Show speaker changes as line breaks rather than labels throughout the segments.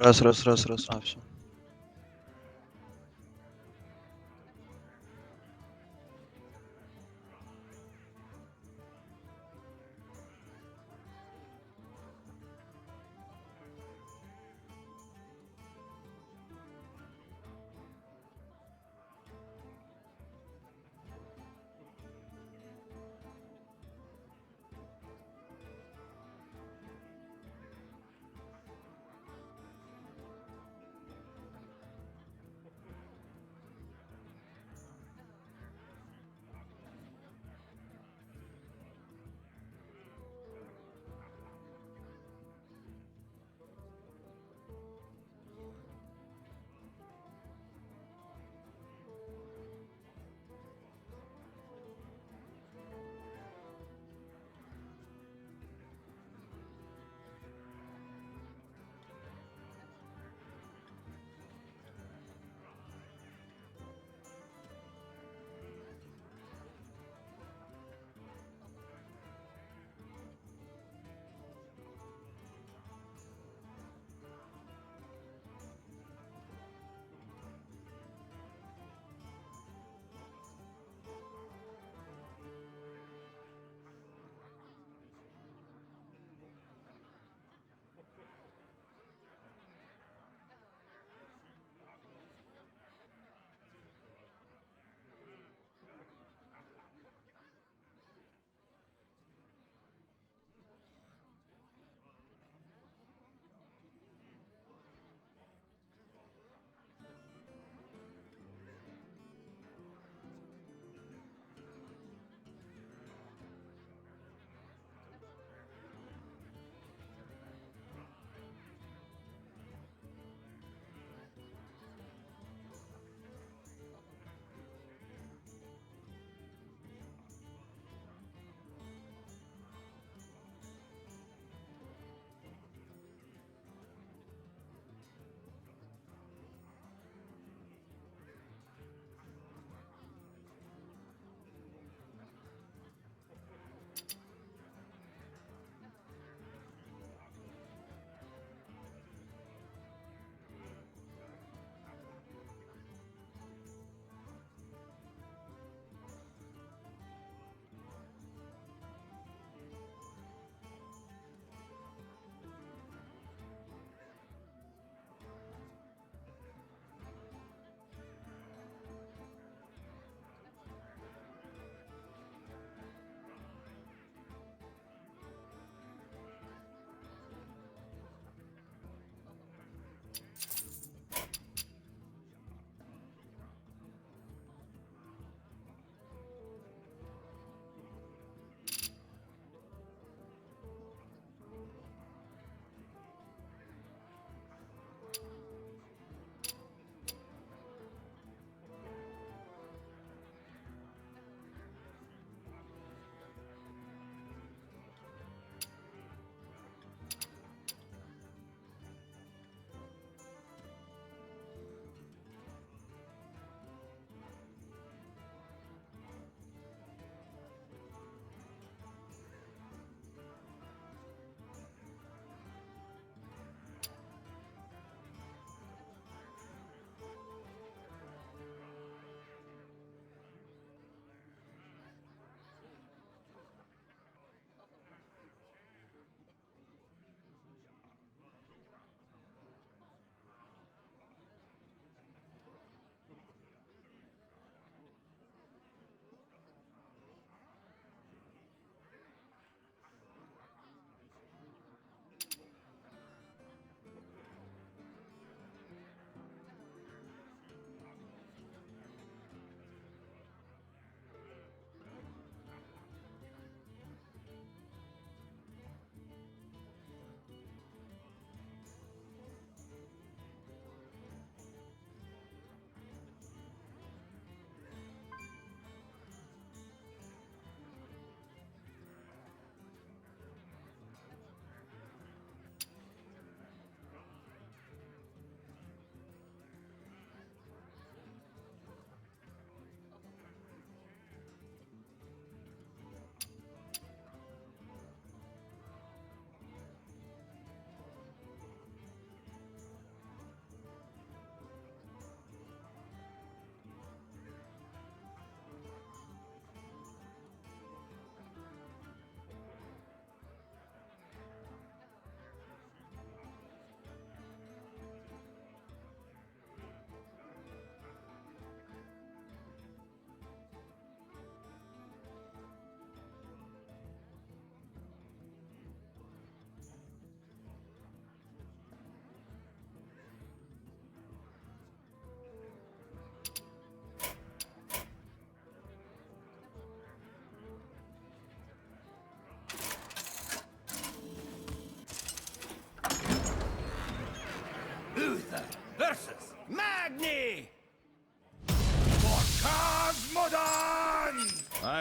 раз, а, все.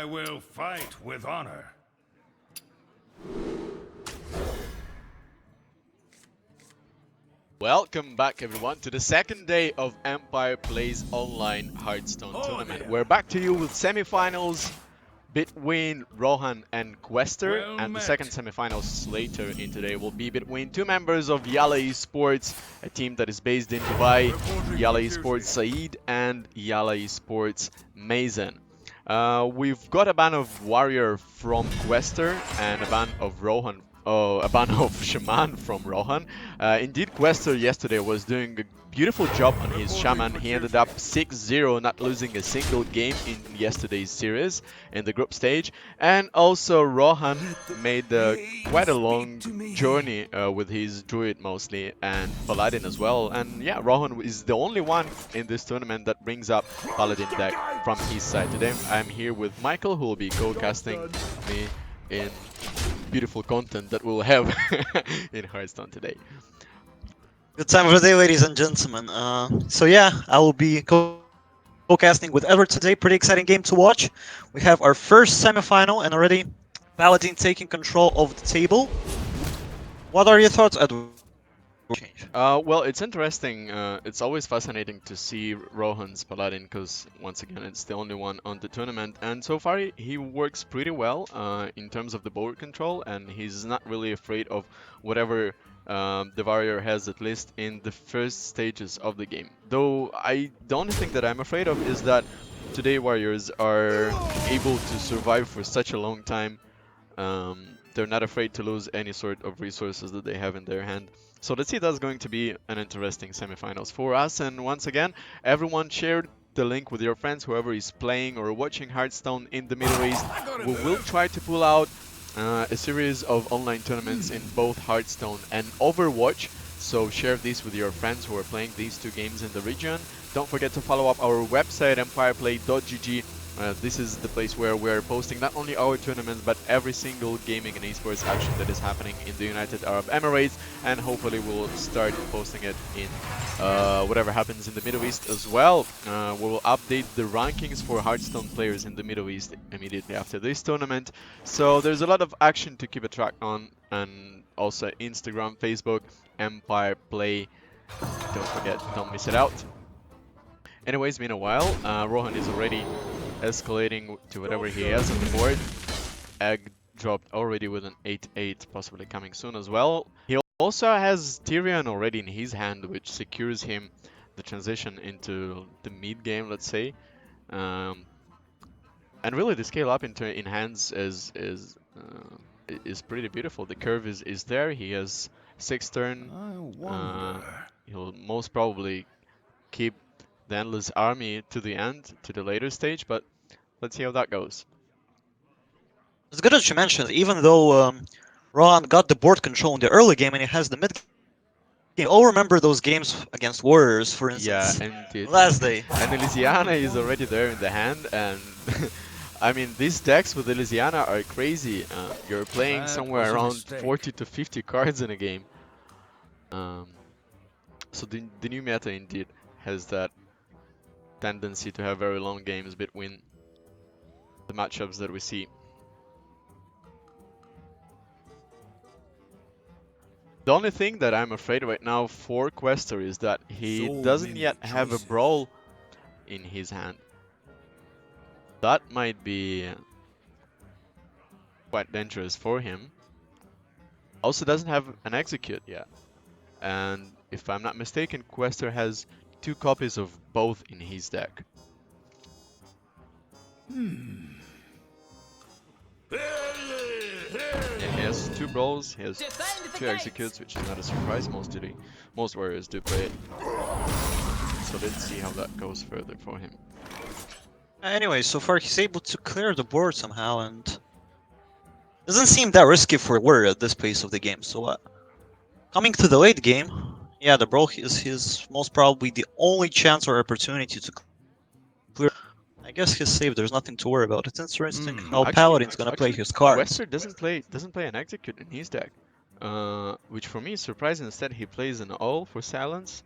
will fight with honor.
Welcome back everyone to the second day of Empire Plays Online Hearthstone Tournament. We're back to you with semifinals between Rohan and Quester,
Well
and the
met.
second semifinals later in today will be between two members of Yala Esports, a team that is based in Dubai, Yala Esports Saeed and Yala Esports Mazen. We've got a ban of Warrior from Quester and a ban of Rohan. Oh, a ban of Shaman from Rohan. Indeed, Quester yesterday was doing a beautiful job on his Shaman. He ended up 6-0, not losing a single game in yesterday's series in the group stage. And also Rohan made quite a long journey with his Druid mostly and Paladin as well. And yeah, Rohan is the only one in this tournament that brings up Paladin deck from his side. Today I'm here with Michael, who will be co-casting me in beautiful content that we'll have in Hearthstone today.
Good time of the day, ladies and gentlemen. So yeah, I will be co-casting with Edward today. Pretty exciting game to watch. We have our first semifinal and already Paladin taking control of the table. What are your thoughts, Edward?
Well, it's interesting. It's always fascinating to see Rohan's Paladin because, once again, it's the only one on the tournament. And so far, he works pretty well in terms of the board control, and he's not really afraid of whatever the Warrior has, at least in the first stages of the game. Though, the only thing that I'm afraid of is that today Warriors are able to survive for such a long time. They're not afraid to lose any sort of resources that they have in their hand. So let's see, that's going to be an interesting semifinals for us. And once again, everyone share the link with your friends, whoever is playing or watching Hearthstone in the Middle East. We will try to pull out a series of online tournaments in both Hearthstone and Overwatch. So share this with your friends who are playing these two games in the region. Don't forget to follow up our website, empireplay.gg. This is the place where we're posting not only our tournaments, but every single gaming and esports action that is happening in the United Arab Emirates, and hopefully we'll start posting it in whatever happens in the Middle East as well. We will update the rankings for Hearthstone players in the Middle East immediately after this tournament. So there's a lot of action to keep a track on, and also Instagram, Facebook, Empire Play. Don't forget, don't miss it out. Anyways, been a while. Rohan is already escalating to whatever he has on the board. Egg dropped already with an 8-8, possibly coming soon as well. He also has Tyrion already in his hand, which secures him the transition into the mid game, let's say. And really, the scale up in hands is pretty beautiful. The curve is there. He has 6 turn. He'll most probably keep the Endless Army to the end, to the later stage, but let's see how that goes.
It's good that you mentioned, even though Rohan got the board control in the early game and he has the mid game. We all remember those games against Warriors, for instance.
Yeah, and
Last day.
And Elysiana is already there in the hand, and I mean, these decks with Elysiana are crazy. You're playing
That
somewhere
was a
around
mistake.
40 to 50 cards in a game. So the new meta indeed has that tendency to have very long games between the matchups that we see. The only thing that I'm afraid right now for Quester is that he doesn't yet have a Brawl in his hand. That might be quite dangerous for him. Also doesn't have an Execute yet. And if I'm not mistaken, Quester has 2 copies of both in his deck. Yeah, he has 2 Brawls, he has 2 Executes, which is not a surprise. Most Warriors do play it. So let's see how that goes further for him.
Anyway, so far he's able to clear the board somehow, and doesn't seem that risky for Warrior at this pace of the game. So coming to the late game, yeah, the Brawl is his most probably the only chance or opportunity to clear. I guess he's safe. There's nothing to worry about. It's interesting how
Actually,
Paladin's gonna play his cards.
Quester doesn't play an Execute in his deck, which for me is surprising. Instead, he plays an All for silence.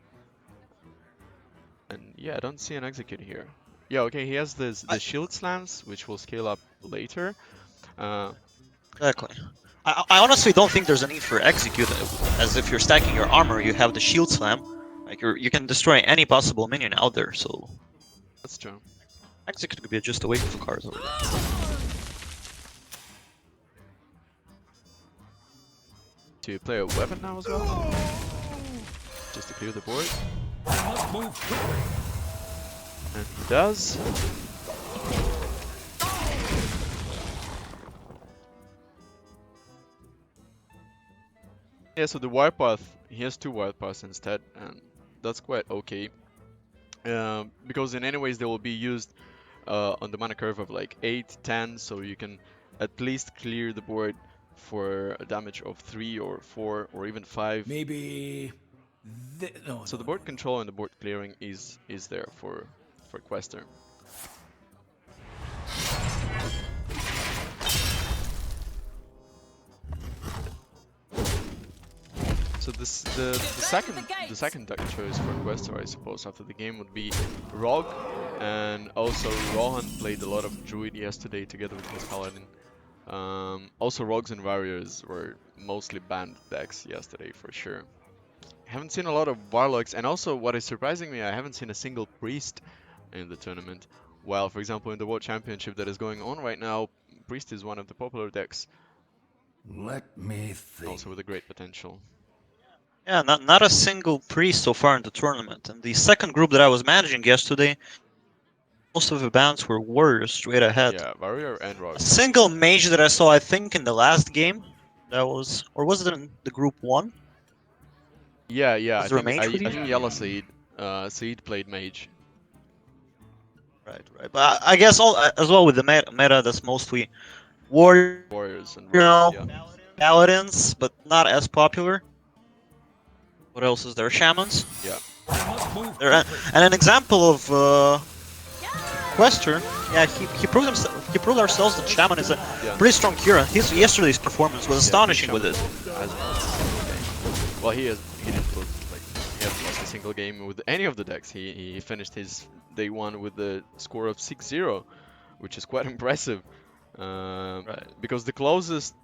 And yeah, I don't see an Execute here. Yeah, okay, he has the shield slams, which will scale up later.
Exactly. I honestly don't think there's a need for execute, as if you're stacking your armor, you have the shield slam, like you can destroy any possible minion out there. So
That's true.
execute could be just a waste of cards over there.
To play a weapon now as well, just to clear the board,
I must move quickly.
and he does. Yeah, so the wire path, he has 2 wire paths instead, and that's quite okay. Because in any ways they will be used on the mana curve of like 8, 10, so you can at least clear the board for a damage of 3 or 4 or even 5.
Maybe. No,
So
no,
the board
no.
control and the board clearing is there for Quester. So this the second deck choice for Quester, I suppose, after the game would be Rog, and also Rohan played a lot of Druid yesterday together with his Paladin. Also Rogues and Warriors were mostly banned decks yesterday for sure. Haven't seen a lot of Warlocks, and also what is surprising me, I haven't seen a single Priest in the tournament. While, for example, in the World Championship that is going on right now, Priest is one of the popular decks,
Let me think.
also with a great potential.
Yeah, not a single priest so far in the tournament. And the second group that I was managing yesterday, most of the bans were warriors straight ahead.
Yeah, Warrior and
A
Rogue.
single mage that I saw, I think, in the last game, that was, or was it in the group 1?
Yeah,
Was there a mage with
I
you?
think Yellow Seed played Mage.
Right, right. But I guess all as well with the meta that's mostly warrior,
Warriors and
you
Rogues,
know,
yeah.
paladins, but not as popular. What else is there? Shamans.
Yeah.
I must move
There,
quickly.
and an example of Quester. Yeah, he proved himself. He proved ourselves that Shaman is a
Yeah.
pretty strong hero. His yesterday's performance was
Yeah,
astonishing with
Shaman
it.
has won a single game. Well, he didn't lose, like, he hasn't lost a single game with any of the decks. He finished his day 1 with the score of 6-0, which is quite impressive.
Right.
Because the closest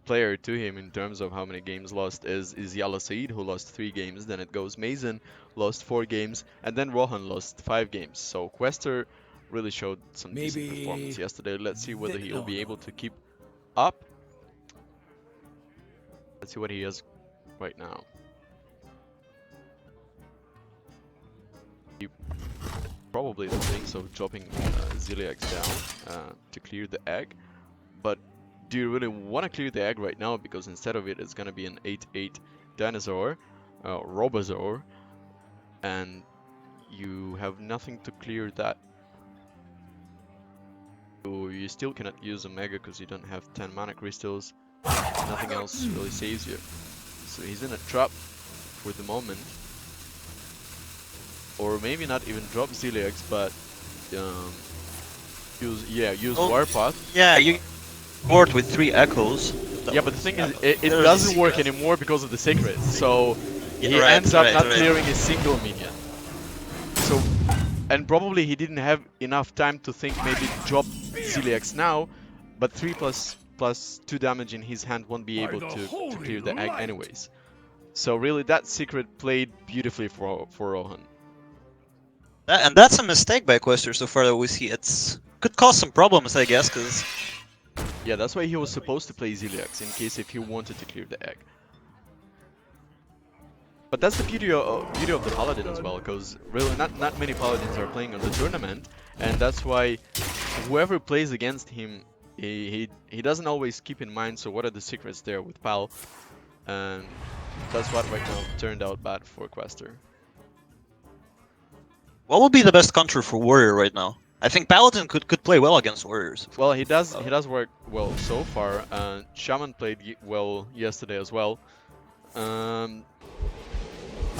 player to him in terms of how many games lost is Yala Said, who lost 3 games. Then it goes Mason, lost 4 games, and then Rohan lost 5 games. So Quester really showed some decent performance
Maybe.
yesterday. Let's see whether he'll
No,
be
no,
able to
no.
keep up. Let's see what he has right now. He probably thinks of dropping Ziliax down to clear the egg, but do you really want to clear the egg right now? Because instead of it, it's going to be an 8/8 dinosaur, Robosaur, and you have nothing to clear that. So you still cannot use Omega because you don't have 10 mana crystals. Nothing else really saves you. So he's in a trap for the moment. Or maybe not even drop Ziliax, but use Warpath.
Yeah, you board with 3 echoes.
Yeah, but the thing is, it doesn't work anymore because of the secret. So he
right,
ends up
right,
not
right.
clearing a single minion. So, and probably he didn't have enough time to think maybe drop Ziliax now, but 3 plus 2 damage in his hand won't be able to clear the egg anyways. So really, that secret played beautifully for Rohan.
And that's a mistake by Quester so far that we see. It's could cause some problems, I guess, because
Yeah, that's why he was supposed to play Ziliax, in case if he wanted to clear the egg. But that's the beauty of the Paladin as well, because really not many Paladins are playing on the tournament, and that's why whoever plays against him, he doesn't always keep in mind, so what are the secrets there with Pal, and that's what right now turned out bad for Quester.
what would be the best counter for Warrior right now? I think Paladin could play well against Warriors.
Well, he does work well so far. Shaman played well yesterday as well. I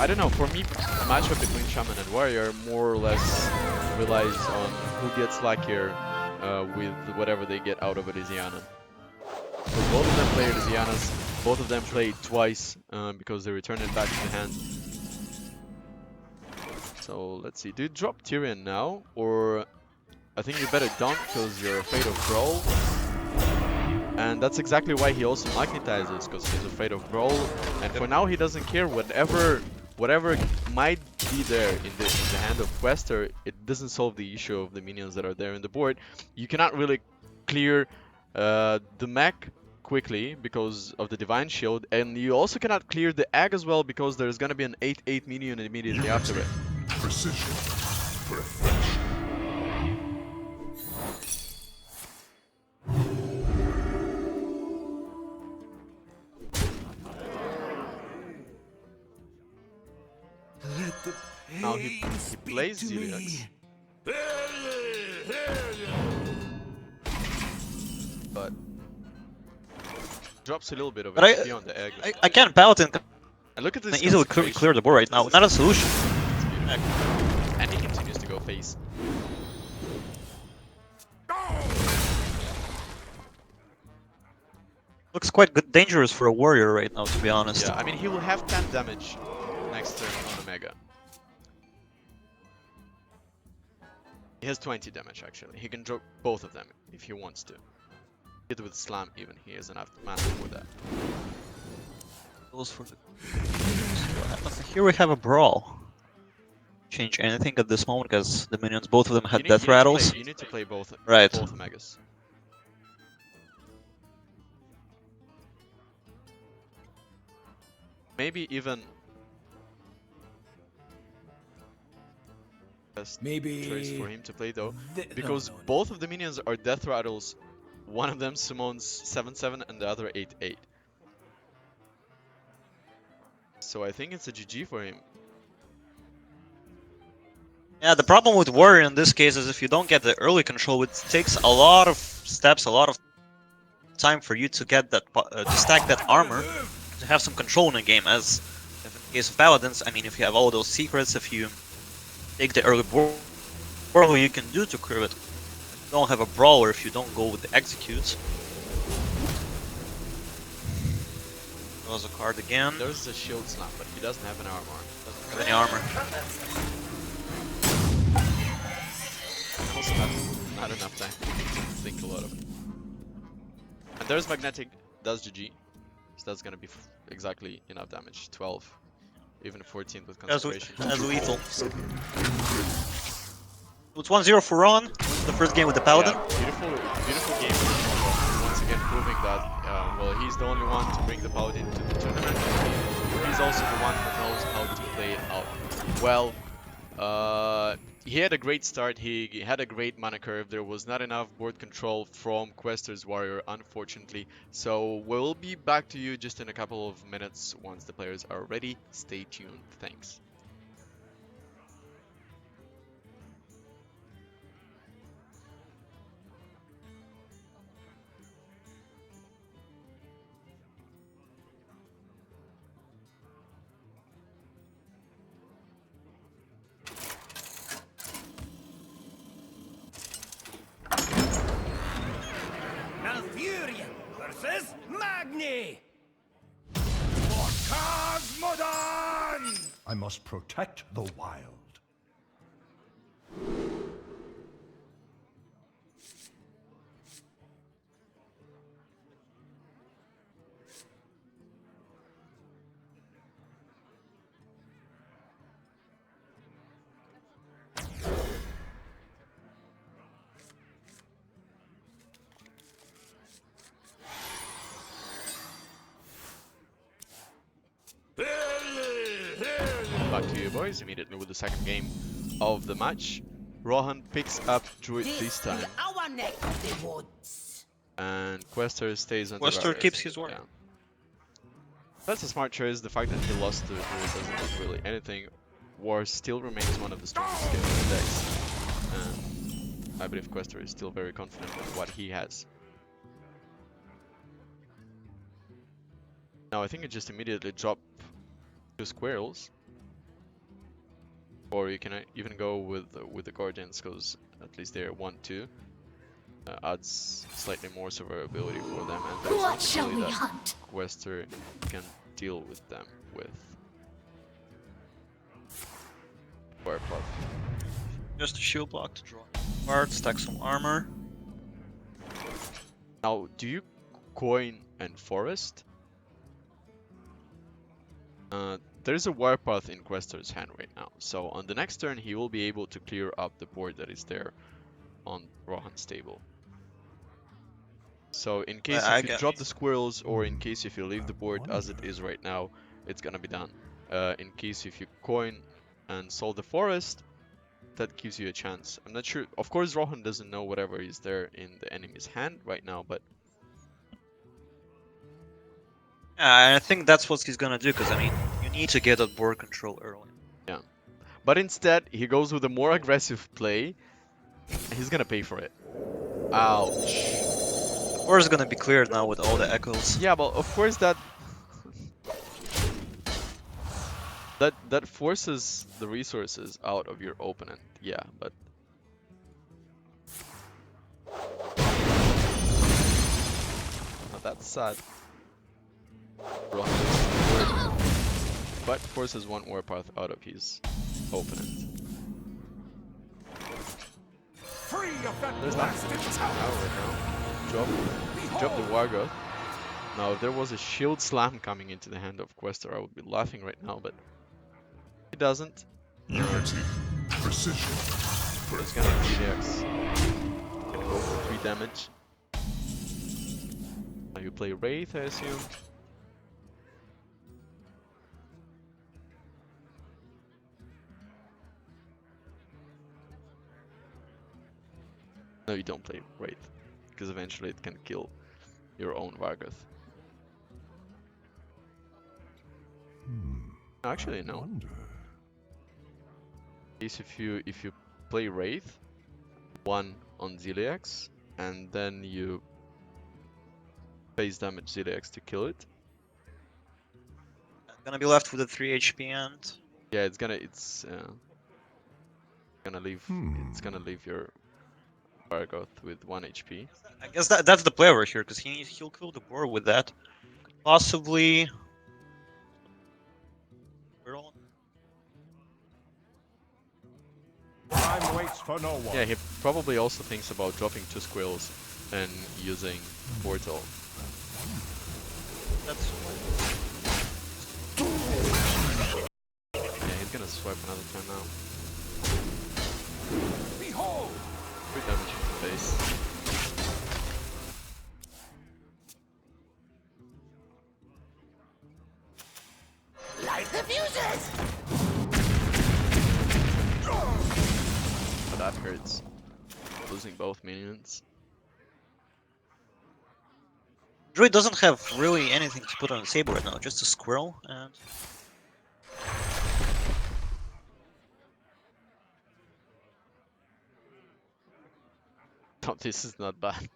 don't know, for me, a matchup between Shaman and Warrior more or less relies on who gets luckier with whatever they get out of Elysiana. So both of them play Elysianas, both of them played twice because they returned it back to the hand. So let's see. Do you drop Tyrion now, or I think you better don't because you're afraid of Brawl. And that's exactly why he also magnetizes, because he's afraid of Brawl. And for now, he doesn't care. Whatever might be there in the hand of Quester, it doesn't solve the issue of the minions that are there in the board. You cannot really clear the mech quickly because of the Divine Shield, and you also cannot clear the egg as well because there's gonna be an 8/8 minion immediately after it.
Precision. Perfection. Let the
Now he
pain
plays
speak to me.
Zilliax, but drops a little bit of
But
HP on the egg.
I can't Paladin can
And look at this
easily
concentration.
clear the board right now. Not a solution.
It's beautiful. And he continues to go face.
Looks quite good, dangerous for a warrior right now, to be honest.
Yeah, I mean, he will have 10 damage next turn on Omega. He has 20 damage, actually. He can drop both of them if he wants to. Hit with Slam, even. He has enough mana for that.
Goes for the... Here we have a Brawl. Change anything at this moment, because the minions, both of them had death rattles.
You need to play both,
Right.
both Omegas. Maybe even... best
Maybe
choice for him to play though,
no,
because
no.
both of the minions are death rattles. One of them summons 7/7 and the other 8/8. So I think it's a GG for him.
Yeah, the problem with warrior in this case is if you don't get the early control, it takes a lot of steps, a lot of time for you to get that, to stack that armor, to have some control in the game. As in the case of paladins, I mean, if you have all those secrets, if you take the early board, what you can do to clear it. If you don't have a brawler, if you don't go with the executes. Draws a card again.
There's a shield slam, but he doesn't have an armor.
Doesn't have any armor.
Also not enough time to think a lot of it. And there's magnetic, that's GG. So that's gonna be exactly enough damage. 12, even 14 with concentration.
As lethal. It's 1-0 for Ron. The first game with the Paladin.
Yeah, beautiful game. Once again proving that, well, he's the only one to bring the Paladin to the tournament. He's also the one who knows how to play it out well. He had a great start, he had a great mana curve, there was not enough board control from Quester's Warrior, unfortunately. So we'll be back to you just in a couple of minutes once the players are ready. Stay tuned. Thanks.
Malfurion versus Magni! For Cosmodon! I must protect the wild.
Back to you boys, immediately with the second game of the match. Rohan picks up Druid this time,
Our neck of the woods.
and Quester stays on the
Quester
barriers.
keeps his word.
Yeah. That's a smart choice. The fact that he lost to Druid doesn't mean really anything. War still remains one of the strongest skills in the decks, and I believe Quester is still very confident in what he has. Now I think you just immediately drop 2 squirrels, or you can even go with the Guardians, because at least they're 1/2. Adds slightly more survivability for them, and there's
What shall
nothing
we
really that
hunt?
Quester can deal with them with. Warpath.
Just a shield block to draw card, stack some armor.
Now, do you coin and forest? There's a Warpath in Questor's hand right now, so on the next turn he will be able to clear up the board that is there on Rohan's table. So in case
I
if you
get-
drop the squirrels, or in case if you leave the board as it is right now, it's gonna be done. In case if you coin and solve the forest, that gives you a chance. I'm not sure. Of course, Rohan doesn't know whatever is there in the enemy's hand right now, but
Yeah, I think that's what he's gonna do, because I mean, you need to get that board control early.
but instead he goes with a more aggressive play. And he's gonna pay for it. Ouch.
The board is gonna be cleared now with all the echoes.
Yeah, but of course that that forces the resources out of your opponent. Yeah, but oh, that's sad. Rohan doesn't work, but forces one Warpath out of his opponent.
Free of that
There's nothing
blasted
to do
tower.
right now. Drop the Wargoth. Now, if there was a shield slam coming into the hand of Questor, I would be laughing right now, but he doesn't.
Unity, precision,
It's gonna be DX. Gonna go for 3 damage. Now you play Wraith, I assume. No, you don't play Wraith, because eventually it can kill your own Vargoth. Actually, no.
wonder.
Case if you play Wraith, 1 on Ziliax, and then you base damage Ziliax to kill it.
Gonna be left with a 3 HP and
Yeah, it's gonna leave your Vargoth with 1 HP.
I guess that's the play over here, because he'll kill the board with that. Possibly.
Time waits for no one.
Yeah, he probably also thinks about dropping 2 squirrels and using Portal.
That's
Yeah, he's gonna swipe another turn now.
Behold!
3 damage in the face.
Light the fuses!
But that hurts. Losing both minions.
Druid doesn't have really anything to put on the table right now, just a squirrel and
Oh, this is not bad.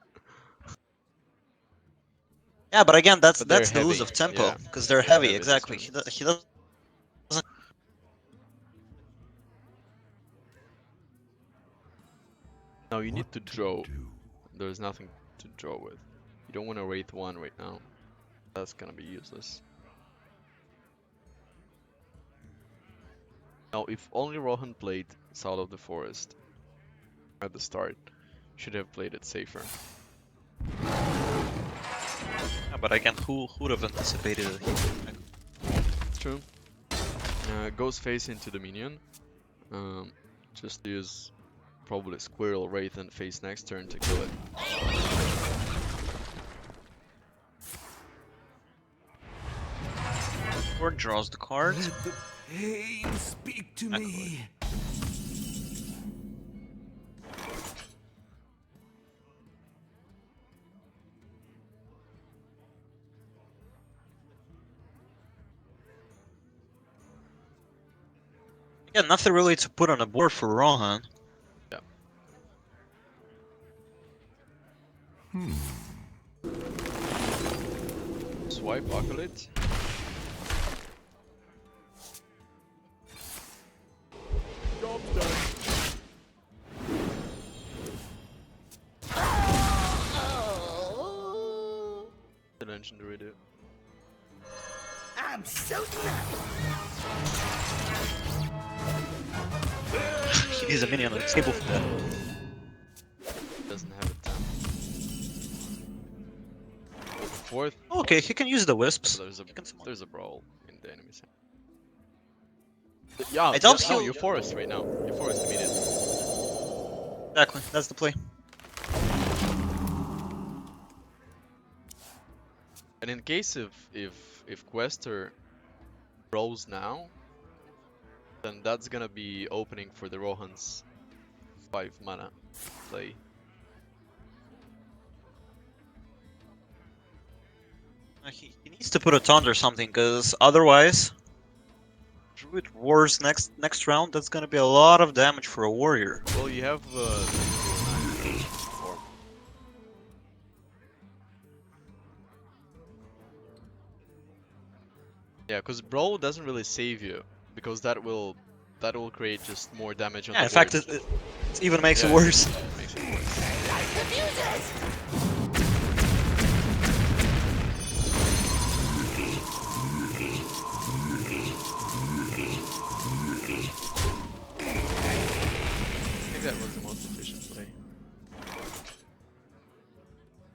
yeah, but again, that's
But they're
the lose
heavy,
of tempo,
yeah.
because they're
They're
heavy,
heavy this
exactly.
turn.
He doesn't.
Now you need to draw.
Do.
There's nothing to draw with. You don't want to Wraith 1 right now. That's gonna be useless. Now, if only Rohan played Soul of the Forest at the start, should have played it safer.
Yeah, but again, who would have anticipated it?
It's true. Goes face into the minion. Just use probably Squirrel, Wraith, and face next turn to kill it.
Or draws the card.
Let the pain speak to me.
Again, nothing really to put on the board for Rohan.
Yeah. Swipe Acolyte.
Job's done.
The legendary do.
I'm so done.
He's a minion, it's capable of that.
Doesn't have a 10. Well, the fourth.
Okay, he can use the wisps.
There's a
He can summon.
there's a brawl in the enemy's hand. Yeah,
I doubt
no,
he'll-
you forest right now. You forest immediately.
Exactly, that's the play.
And in case if Quester brawls now, then that's gonna be opening for the Rohan's 5 mana play.
He needs to put a taunt or something, because otherwise, Druid Wars next round. That's gonna be a lot of damage for a warrior.
Well, you have yeah, because Brawl doesn't really save you, because that will create just more damage on
Yeah,
the
in fact,
board.
it even makes
Yeah,
it worse.
it makes it worse.
Light the fuses!
I think that was the most efficient play.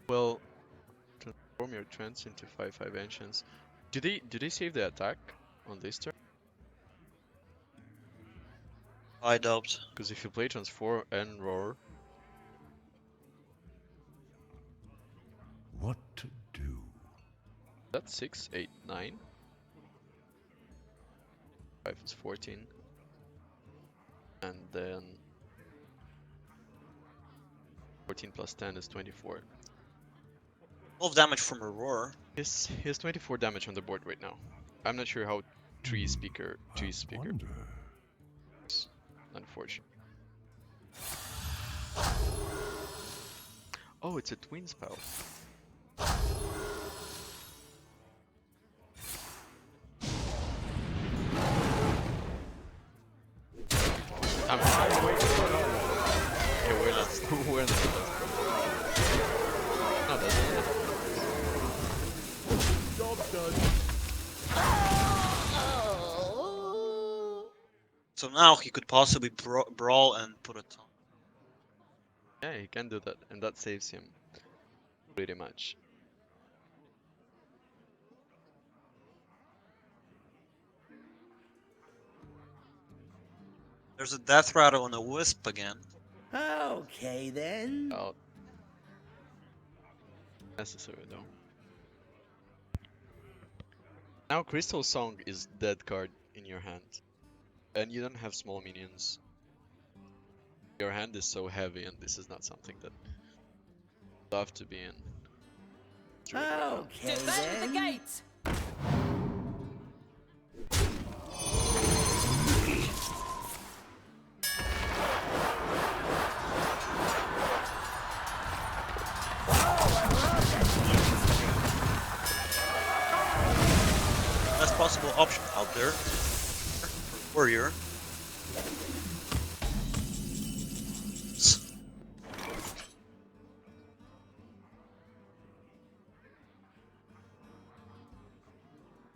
Well, transform your trends into 5/5 ancients. Do they save the attack on this turn?
I doubt.
Because if you play transform and roar,
What to do?
that's 6, 8, 9. 5 is 14. And then 14 plus 10 is 24.
12 damage from a roar.
He has 24 damage on the board right now. I'm not sure how tree speaker
Wonder.
is, unfortunately. Oh, it's a twin spell. I'm okay, we're not we're not no, that's not.
Job's done.
Oh.
So now he could possibly brawl and put a taunt.
Yeah, he can do that, and that saves him pretty much.
There's a death rattle and a wisp again.
Okay then.
Out. Necessary though. Now Crystal Song is dead card in your hand. And you don't have small minions. Your hand is so heavy, and this is not something that you love to be in.
Okay
Defend the
then.
gates!
Best possible option out there for warrior.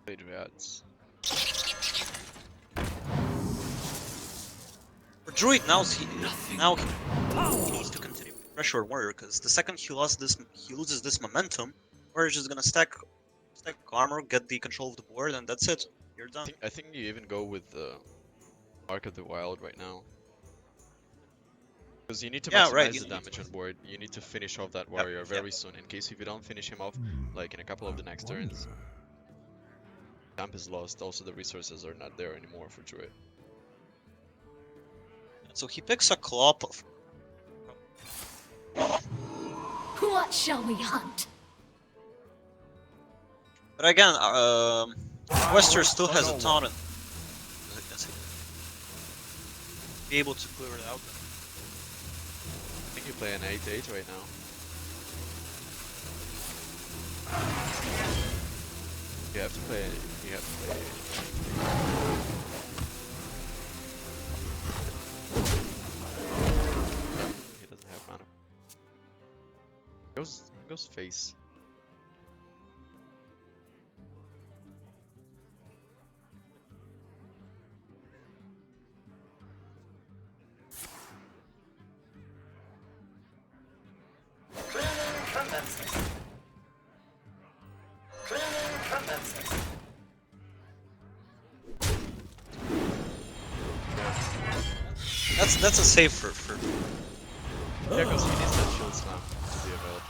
Played Rats.
For Druid now he needs to continue to pressure warrior, because the second he loses this momentum, warrior's just gonna stack armor, get the control of the board, and that's it. You're done.
I think you even go with Mark of the Wild right now. Because you need to
Yeah,
maximize
right,
the
you need
damage
to-
on board. You need to finish off that warrior very soon. In case if you don't finish him off, like in a couple of the next turns, camp is lost. Also, the resources are not there anymore for Druid.
So he picks a Clop of
What shall we hunt?
But again, Wester still has a taunt. Be able to clear it out.
I think you play an 8/8 right now. You have to play. You have to play. He doesn't have mana. Goes face.
recompenses. Cleaning recompenses.
That's a save for
Yeah, because he needs that shield slam to be available.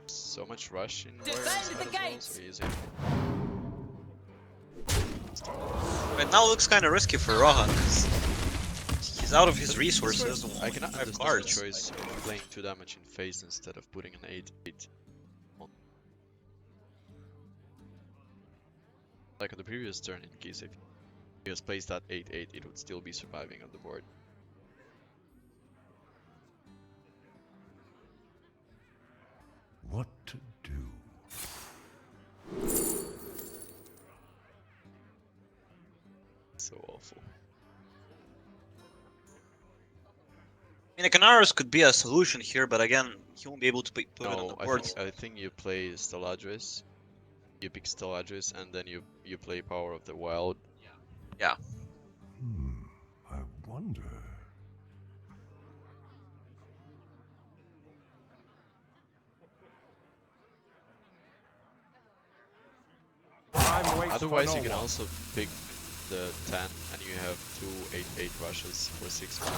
So much rush in warrior
Defend
side
the
as well,
gates!
so easy.
Right now looks kind of risky for Rohan because he's out of his resources.
I cannot
Five
understand
cards.
the choice of playing 2 damage in phase instead of putting an 8-8. Like on the previous turn, in case if he has placed that 8-8, it would still be surviving on the board.
What to do?
So awful.
I mean, a Canaris could be a solution here, but again, he won't be able to put it on
No,
the board.
I think you play Steladris. You pick Steladris and then you play Power of the Wild.
Yeah.
I wonder.
Time waits
Otherwise,
for
you
no
can
one.
also pick the 10 and you have 2 8-8 rushes for 6 mana.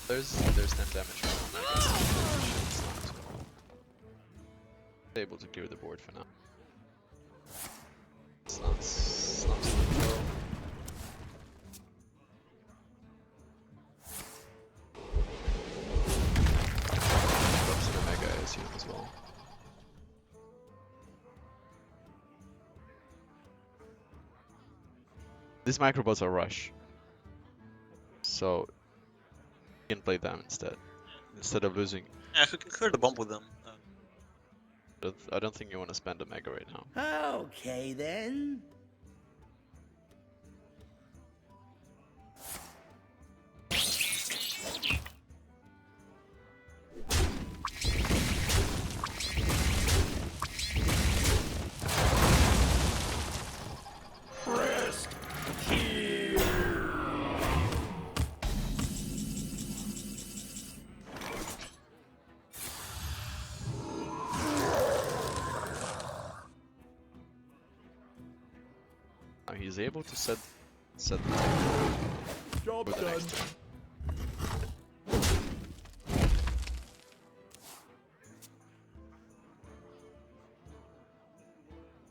There's 10 damage from that. Able to clear the board for now. Slumps control. Drops in a mega, I assume, as well. These microbots are rush. So you can play them instead of losing.
Yeah, who can clear the bomb with them?
I don't think you want to spend a mega right now.
Okay then.
Rest here.
Now he's able to set the table
Job
for the
done.
next turn.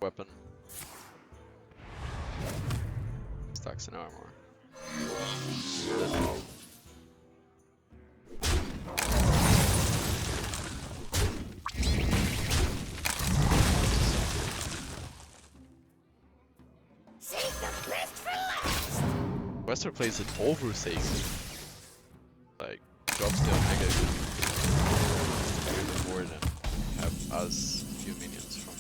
Weapon. Stacks in armor.
Save the best for last.
Wester plays it over safely. Like, drops the Omega to clear the board and have us few minions from.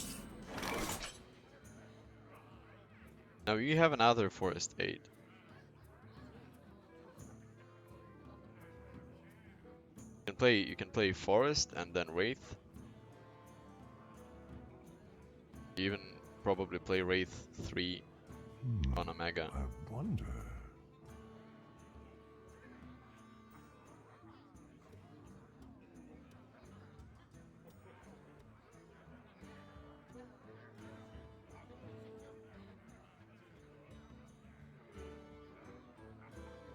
Now you have another Forest 8. You can play Forest and then Wraith. Even probably play Wraith 3 on Omega.
I wonder.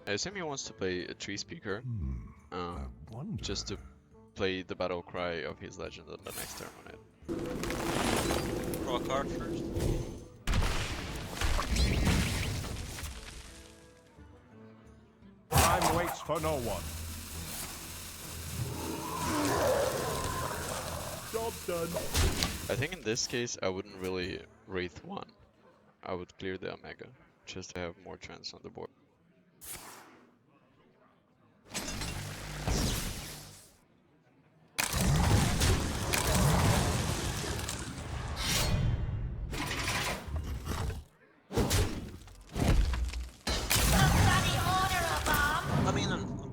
I assume he wants to play a Tree Speaker,
I wonder.
just to play the Battle Cry of his Legend on the next turn on it.
Draw a card first.
Time waits for no one.
Job done.
I think in this case I wouldn't really Wraith 1. I would clear the Omega, just to have more chance on the board.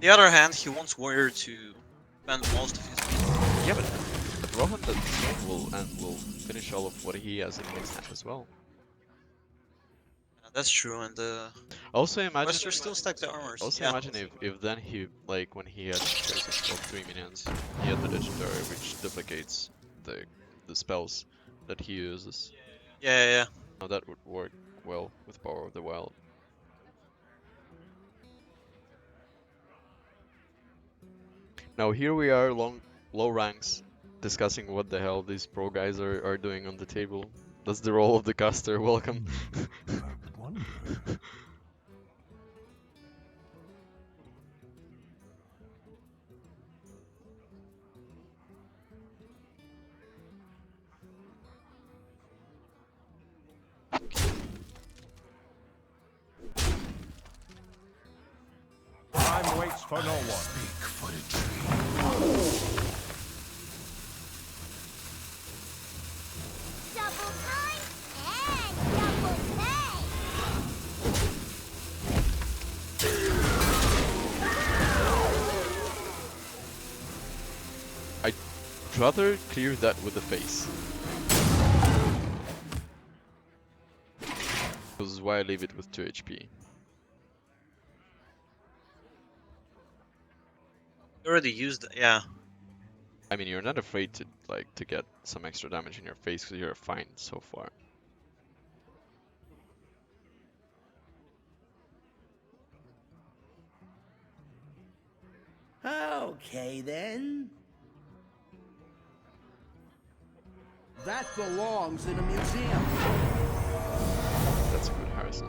the other hand, he wants Warrior to spend most of his mana.
Yeah, but Rohan the Same will finish all of what he has in his hand as well.
That's true, and
Also imagine
Wester still stack the armors.
Also
Yeah.
imagine if then he, like, when he had choice of 3 minions, he had the legendary which duplicates the spells that he uses.
Yeah.
Now that would work well with Power of the Wild. Now here we are, low ranks, discussing what the hell these pro guys are doing on the table. That's the role of the caster, welcome.
I wonder.
Time waits for no one.
Speak for the tree.
Double time and double pay.
I'd rather clear that with the face. This is why I leave it with 2 HP.
You already used it. Yeah.
I mean, you're not afraid to get some extra damage in your face because you're fine so far.
Okay then. That belongs in a museum.
That's a good Harrison.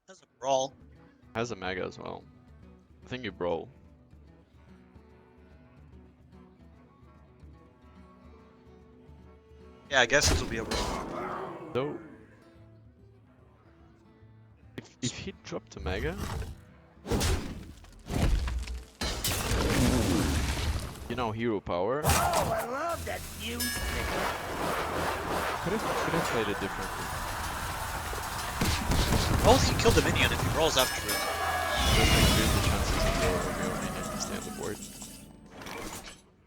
That's a brawl.
Has a mega as well. I think you brawl.
Yeah, I guess it will be a brawl.
Though, if he dropped a mega, you know, hero power,
Oh, I love that music.
could have played it differently.
Oh, he killed the minion if he brawls after it.
Just increase the chances of your minion to stay on the board.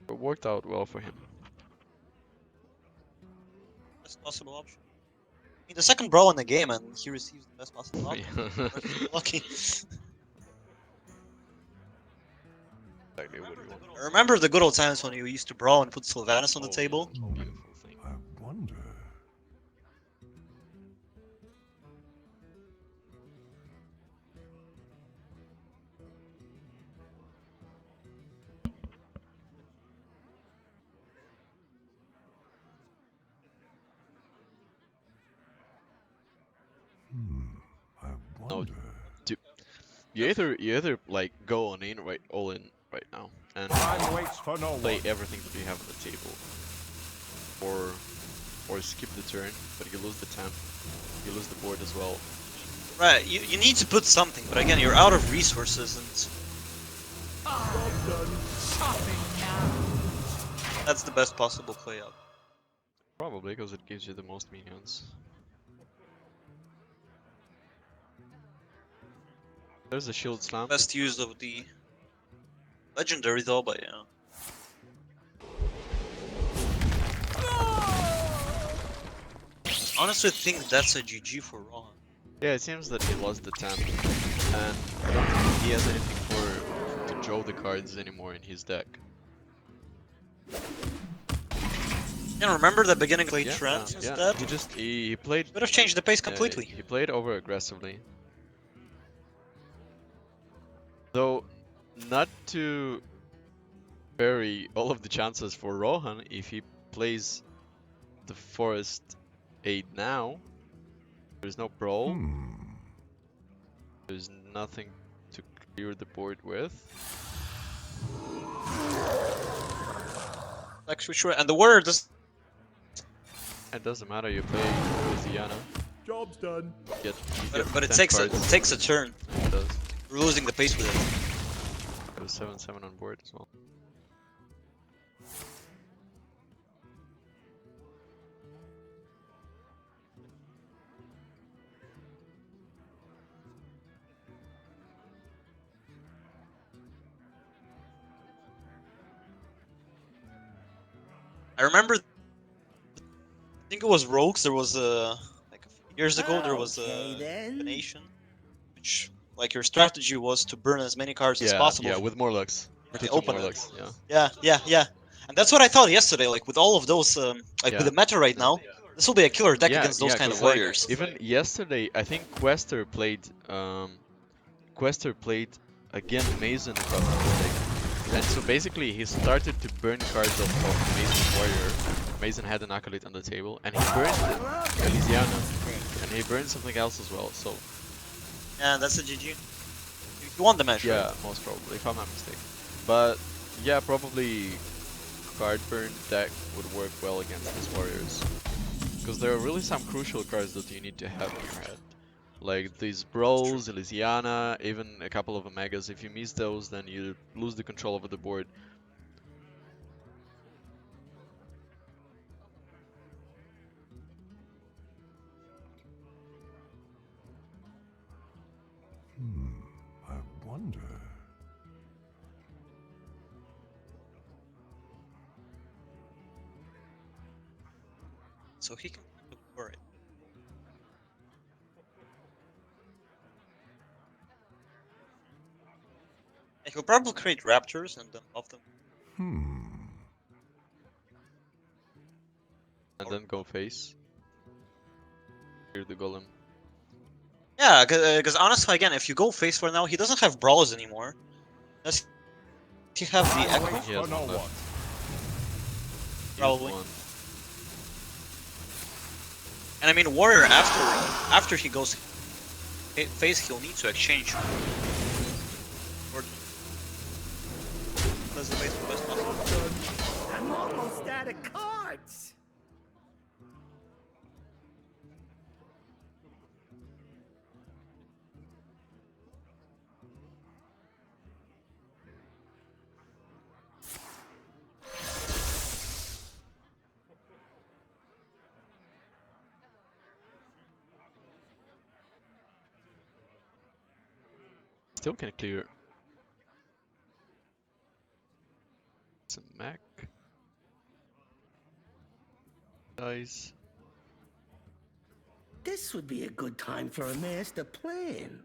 It worked out well for him.
Best possible option. I mean, the second brawl in the game, and he receives the best possible option. Lucky.
Exactly what he wanted.
I remember the good old times when you used to brawl and put Sylvanas on the
Oh,
table.
yeah, beautiful thing.
I wonder. I wonder.
You either like go all in right now and
Time waits for no
play
one.
everything that you have on the table, or skip the turn, but you lose the temp, you lose the board as well.
Right, you need to put something, but again, you're out of resources, and
Job done.
that's the best possible play out.
Probably because it gives you the most minions. There's a shield slam.
Best use of the legendary though, but yeah. Honestly, think that's a GG for Rohan.
Yeah, it seems that he lost the temp, and I don't think he has anything to draw the cards anymore in his deck.
Yeah, remember the beginning played
Yeah,
Trance
yeah.
instead?
He played.
Would have changed the pace
Yeah,
completely.
he played over aggressively. Though, not to vary all of the chances for Rohan, if he plays the Forest 8 now, there's no brawl, there's nothing to clear the board with.
Like switch right, and the word does.
It doesn't matter, you play Louisiana,
Job's done.
you get
But it
10
takes
cards.
it takes a turn.
It does.
We're losing the pace with it.
It was 7-7 on board as well.
I remember, I think it was Rogues. There was a like a few years ago. There was
Okay,
a
then.
combination, which like your strategy was to burn as many cards as
Yeah,
possible
yeah, with Morlocks.
for
Two
the opener.
Morlocks, yeah.
Yeah. And that's what I thought yesterday. Like with all of those, like with
Yeah.
the meta right now, this will be a killer deck
Yeah,
against those
yeah,
kind of
because like
warriors.
even yesterday, I think Quester played again Mason if I'm not mistaken. And so basically he started to burn cards of Mason's warrior. Mason had an acolyte on the table, and he burned Elysiana, and he burned something else as well. So
Yeah, that's a GG. You won the match,
yeah,
right?
most probably, if I'm not mistaken. But yeah, probably card burn deck would work well against these warriors. Because there are really some crucial cards that you need to have in your head. Like these Brawls, Elysiana, even a couple of Omegas. If you miss those, then you lose the control over the board.
I wonder.
So he can worry. He'll probably create raptors and then off them.
And then go face. Clear the golem.
Yeah, because honestly, again, if you go face for now, he doesn't have brawls anymore. Does he have the
Time
echo?
waits
He
for
has
no
one left.
one.
He has
Probably.
one.
And I mean, warrior after he goes face, he'll need to exchange. Or does the base for best possible.
I'm almost out of cards.
Still can clear. It's a mech. Dice.
This would be a good time for a master plan.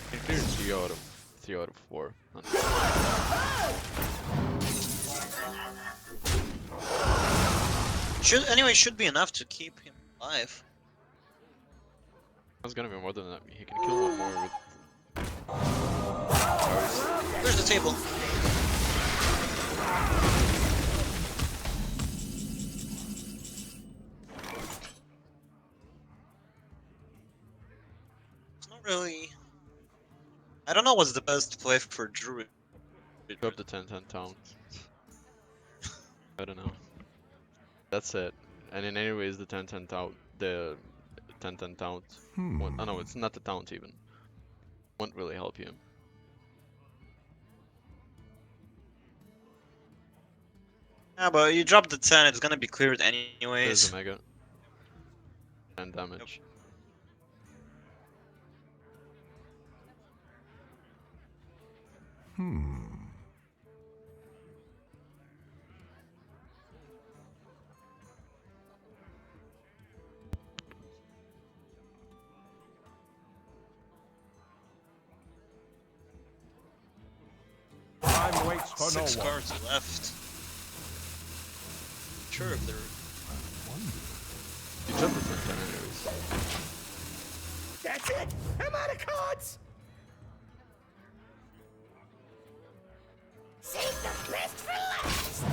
Can clear 3 out of 4.
Should be enough to keep him alive.
That's gonna be more than that. He can kill one more with powers.
Where's the table? It's not really. I don't know what's the best play for Druid.
Drop the 10-10 taunt. I don't know. That's it. And in any ways, the 10-10 taunt, the 10-10 taunt. Oh no, it's not the taunt even. Won't really help you.
Yeah, but you drop the 10, it's gonna be cleared
There's
anyways.
a mega. And damage.
Time waits for no
6
one.
cards left. Sure, if they're.
You drop the 10-10 anyways.
That's it. I'm out of cards. Save the best for last.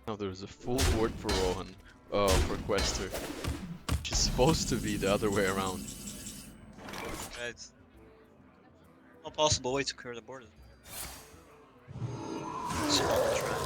Now there's a full board for Rohan. For Quester. Which is supposed to be the other way around.
Right. No possible way to clear the board. Small trap.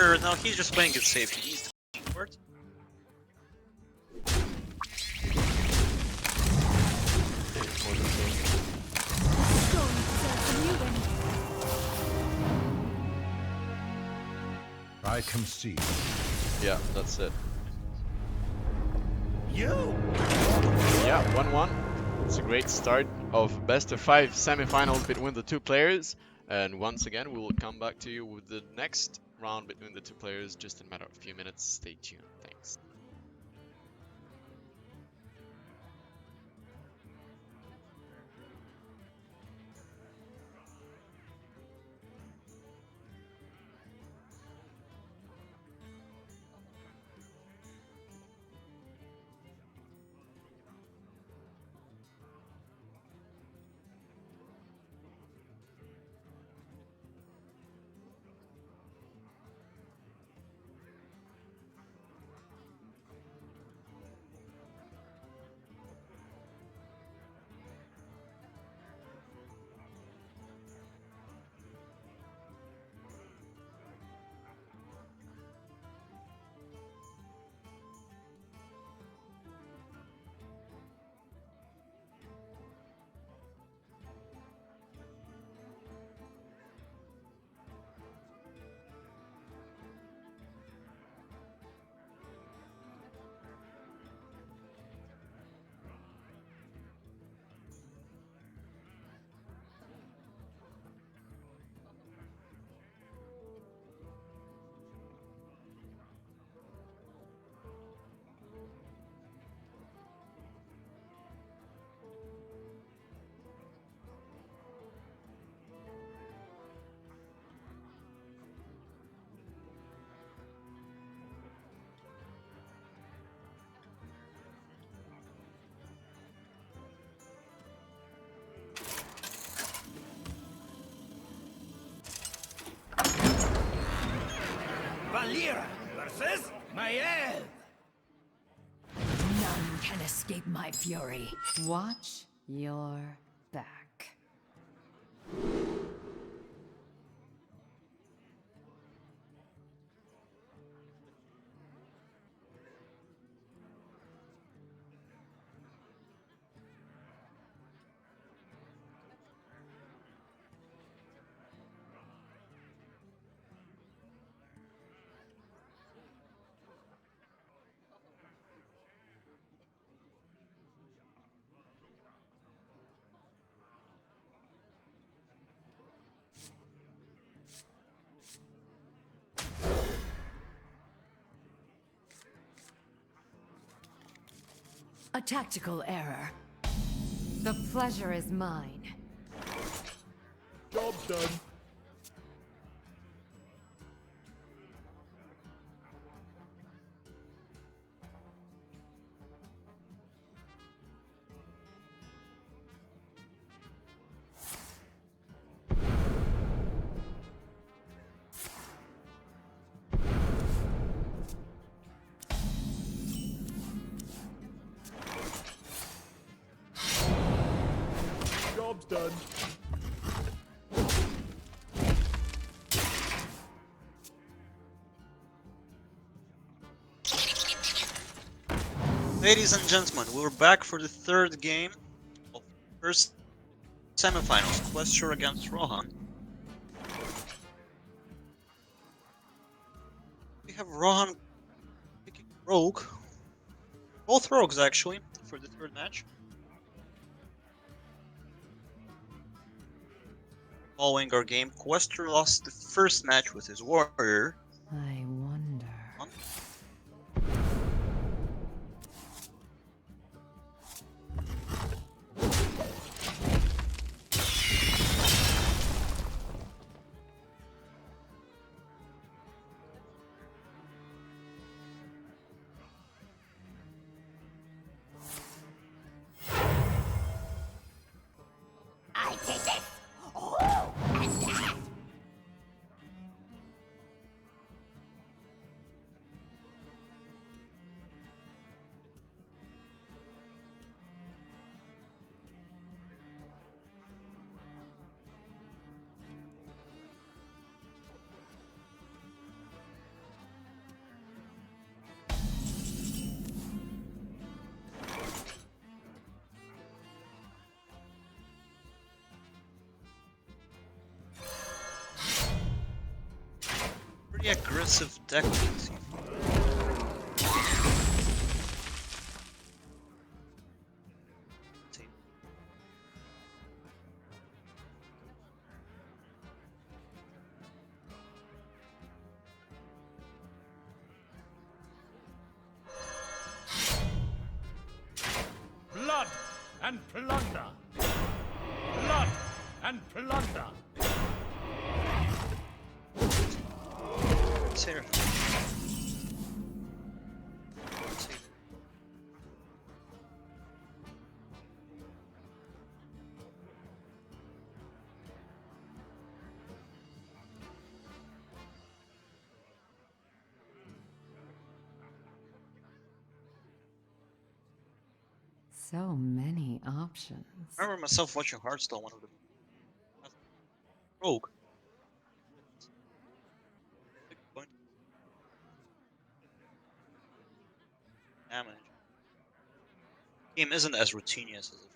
Or no, he's just playing it safe. He needs to support.
I concede.
Yeah, that's it.
You!
Yeah, 1-1. It's a great start of best of 5 semifinals between the two players. And once again, we will come back to you with the next round between the two players just in a matter of a few minutes. Stay tuned. Thanks.
Valera versus Mael!
None can escape my fury. Watch your back. A tactical error. The pleasure is mine.
Job done. Job's done.
Ladies and gentlemen, we're back for the third game of first semifinals. Questure against Rohan. We have Rohan picking Rogue. Both Rogues actually, for the third match. Following our game, Quester lost the first match with his warrior.
I wonder.
I take this! Oh, and that!
Pretty aggressive deck we can see.
Blood and plunder. Blood and plunder.
It's here.
So many options.
I remember myself watching Hearthstone, one of the rogue. Big point. Damage. Game isn't as routinious as it.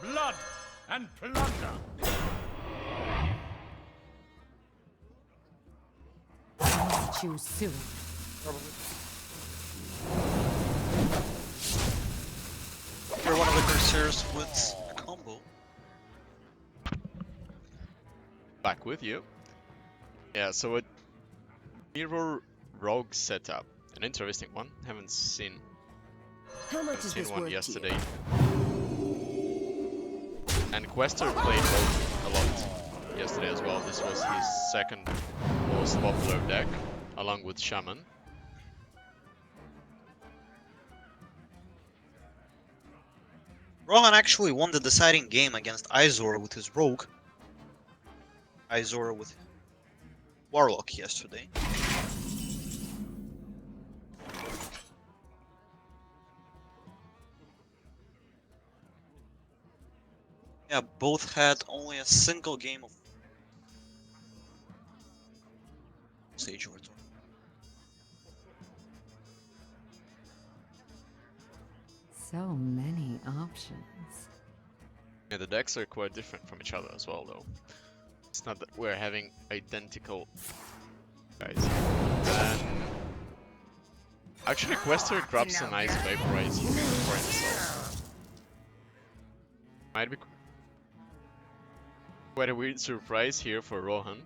Blood and plunder.
Choose soon.
You're one of the Corsairs with a combo.
Back with you. Yeah, so a mirror rogue setup. An interesting one. Haven't seen
How much is this
one
worth
yesterday.
to you?
And Quester played rogue a lot yesterday as well. This was his second most popular deck, along with Shaman.
Rohan actually won the deciding game against Izor with his rogue. Izor with Warlock yesterday. Yeah, both had only a single game of Sage Overthrow.
So many options.
Yeah, the decks are quite different from each other as well, though. It's not that we're having identical guys. And actually, Quester grabs a nice Vaporize for himself. Might be quite a weird surprise here for Rohan,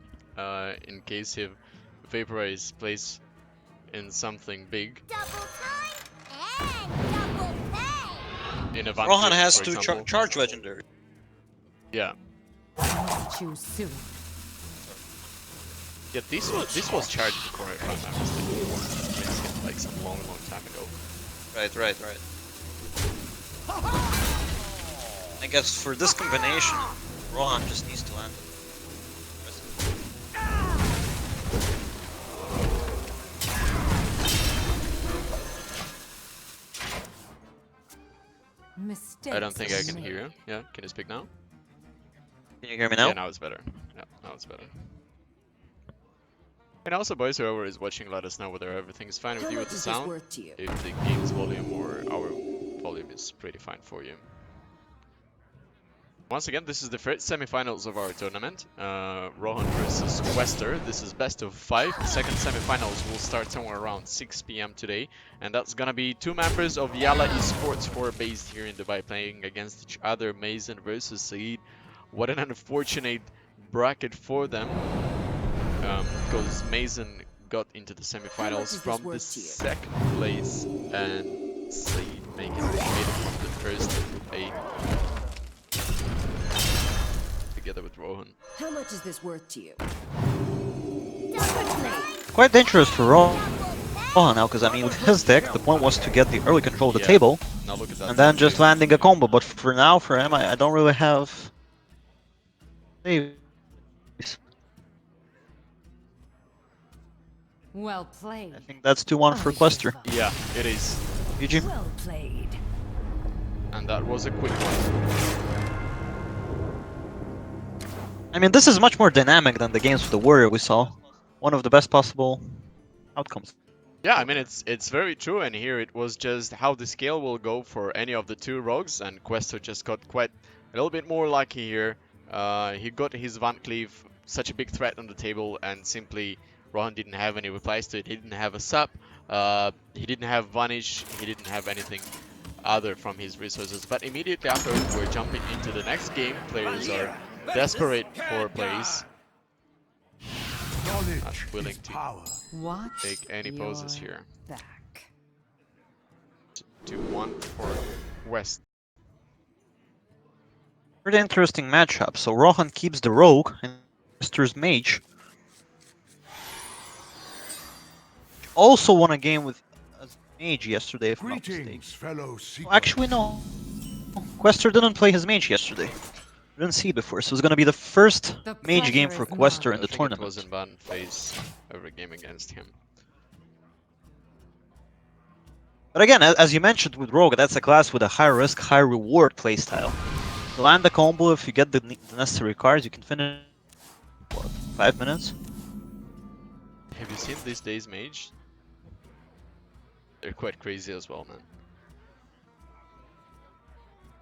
in case he Vaporize plays in something big.
Double time and double pay.
In a Vanguard,
Rohan has
for
to
example.
charge legendary.
Yeah.
Choose soon.
Yeah, this was charged before, if I'm not mistaken. Like some long time ago.
Right. I guess for this combination, Rohan just needs to land it.
Mistakes.
I don't think I can
made.
hear you. Yeah, can you speak now?
Can you hear me now?
Yeah, now it's better. Yeah, now it's better. And also, boys, whoever is watching, let us know whether everything's fine with
How
you
much
with the
is this
sound,
worth to you?
if the game's volume or our volume is pretty fine for you. Once again, this is the first semifinals of our tournament. Rohan versus Quester. This is best of 5. The second semifinals will start somewhere around 6 PM today. And that's gonna be 2 members of Yala Esports 4 based here in Dubai playing against each other. Mason versus Saeed. What an unfortunate bracket for them. Because Mason got into the semifinals
is
from
this
the
worth to you?
second place. And Saeed made it from the first group A. Together with Rohan.
How much is this worth to you?
Quite dangerous for Rohan now, because I mean, with his deck, the point was to get the early control of the
Yeah.
table,
Now look at that.
and then just landing a combo. But for now, for him, I don't really have.
Well played.
I think that's 2-1 for Quester.
Yeah, it is.
GG.
Well played.
And that was a quick one.
I mean, this is much more dynamic than the games with the Warrior we saw. One of the best possible outcomes.
Yeah, I mean it's very true, and here it was just how the scale will go for any of the two rogues, and Questor just got quite a little bit more lucky here. He got his Van Cleave, such a big threat on the table, and simply Rohan didn't have any replies to it. He didn't have a sap, he didn't have Vanish, he didn't have anything other from his resources. But immediately after we're jumping into the next game, players are desperate for plays, not
Knowledge
willing
is
to
power.
Watch
take any poses
your
here.
back.
2-1 for West.
Pretty interesting matchup. So Rohan keeps the rogue and Questor's mage. Also won a game with as mage yesterday, if I'm not mistaken.
Greetings, fellow seekers.
Oh, actually, no. Questor didn't play his mage yesterday. Didn't see it before, so it's gonna be the first
The
mage game
pleasure
for
is
Questor in
I
the
think it was
tournament.
in ban phase every game against him.
But again, as you mentioned with Rogue, that's a class with a high risk, high reward playstyle. You land a combo, if you get the necessary cards, you can finish what, 5 minutes?
Have you seen these days mage? They're quite crazy as well, man.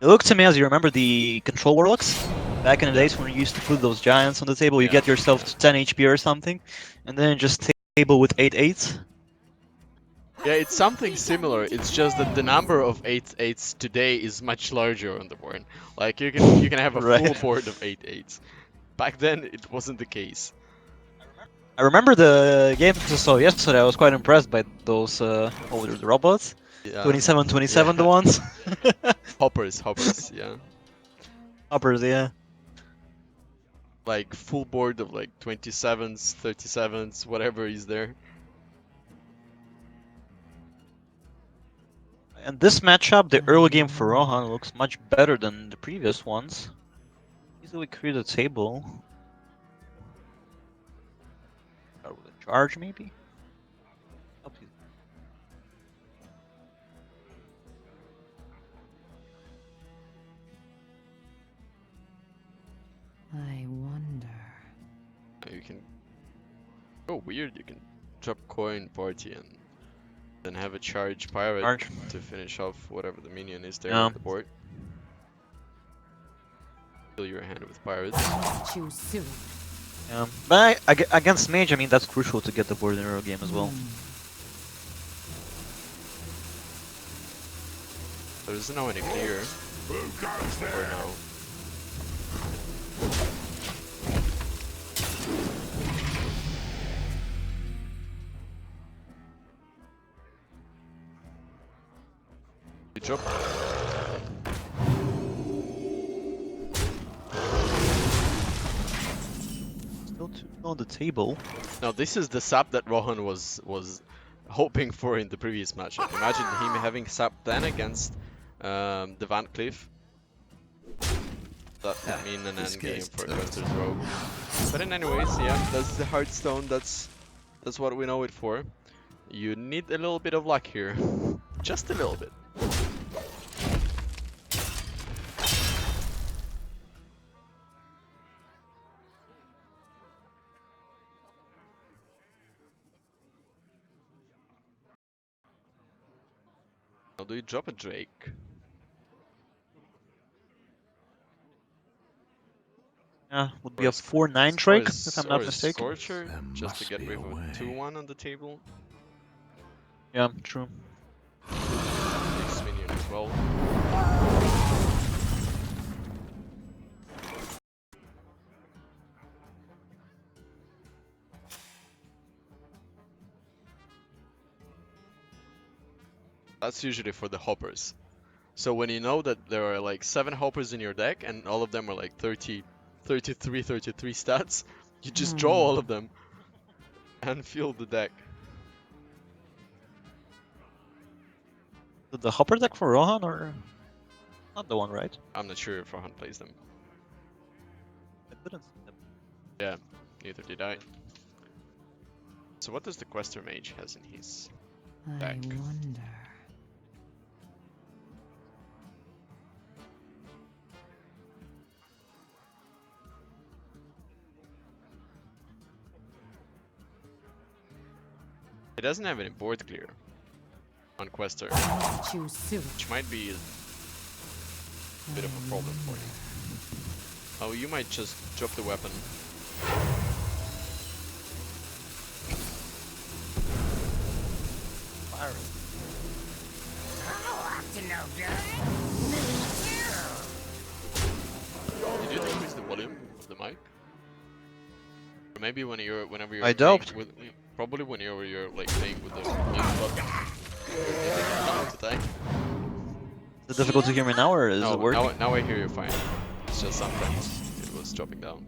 It looked to me as you remember the control warlocks back in the
Yeah.
days when you used to put those giants on the table, you
Yeah,
get yourself
yeah.
to 10 HP or something, and then just table with 8/8s.
Yeah, it's something similar. It's just that the number of 8/8s today is much larger on the board. Like you can have a full
Right.
board of 8/8s. Back then it wasn't the case.
I remember the games I saw yesterday. I was quite impressed by those what were the robots.
Yeah.
27, the
Yeah.
ones.
Hoppers, yeah.
Uppers, yeah.
Like full board of like 27s, 37s, whatever is there.
And this matchup, the early game for Rohan looks much better than the previous ones. Easily clear the table. Start with a charge, maybe? Up to you.
I wonder.
You can oh weird, you can drop coin party and then have a charge pirate
Charge.
to finish off whatever the minion is there
Yeah.
on the board. Fill your hand with pirates.
Choose soon.
Yeah. But against Mage, I mean, that's crucial to get the board in a real game as well.
There isn't no any clear for now. Good job.
Still two on the table.
Now this is the sap that Rohan was hoping for in the previous matchup. Imagine him having sap then against the Van Cleef. That would mean an end game for Questor's Rogue. But in anyways, yeah, that's the Hearthstone. That's what we know it for. You need a little bit of luck here, just a little bit. Now, do you drop a Drake?
Yeah, would
Or
be a
sc-
4/9
or
Drake,
a
if I'm
or
not
a
mistaken.
Scorcher,
There
just to
must
get
be
rid
a
of a
way.
2-1 on the table.
Yeah, true.
Next minion as well. That's usually for the hoppers. So when you know that there are like 7 hoppers in your deck and all of them are like 33 stats, you just draw all of them and fill the deck.
The Hopper deck for Rohan, or not the one, right?
I'm not sure if Rohan plays them.
I didn't see them.
Yeah, neither did I. So what does the Questor Mage has in his
I
Back.
wonder.
He doesn't have any board clear on Quester,
Choose suit.
which might be a bit of a problem for you. Oh, you might just drop the weapon.
Fire.
Did you decrease the volume of the mic? Or maybe whenever you're
I
playing
doubt.
probably whenever you're like playing with the mute button. Today.
Is it difficult to hear me now, or is
No,
it working?
now I hear you fine. It's just sometimes it was dropping down.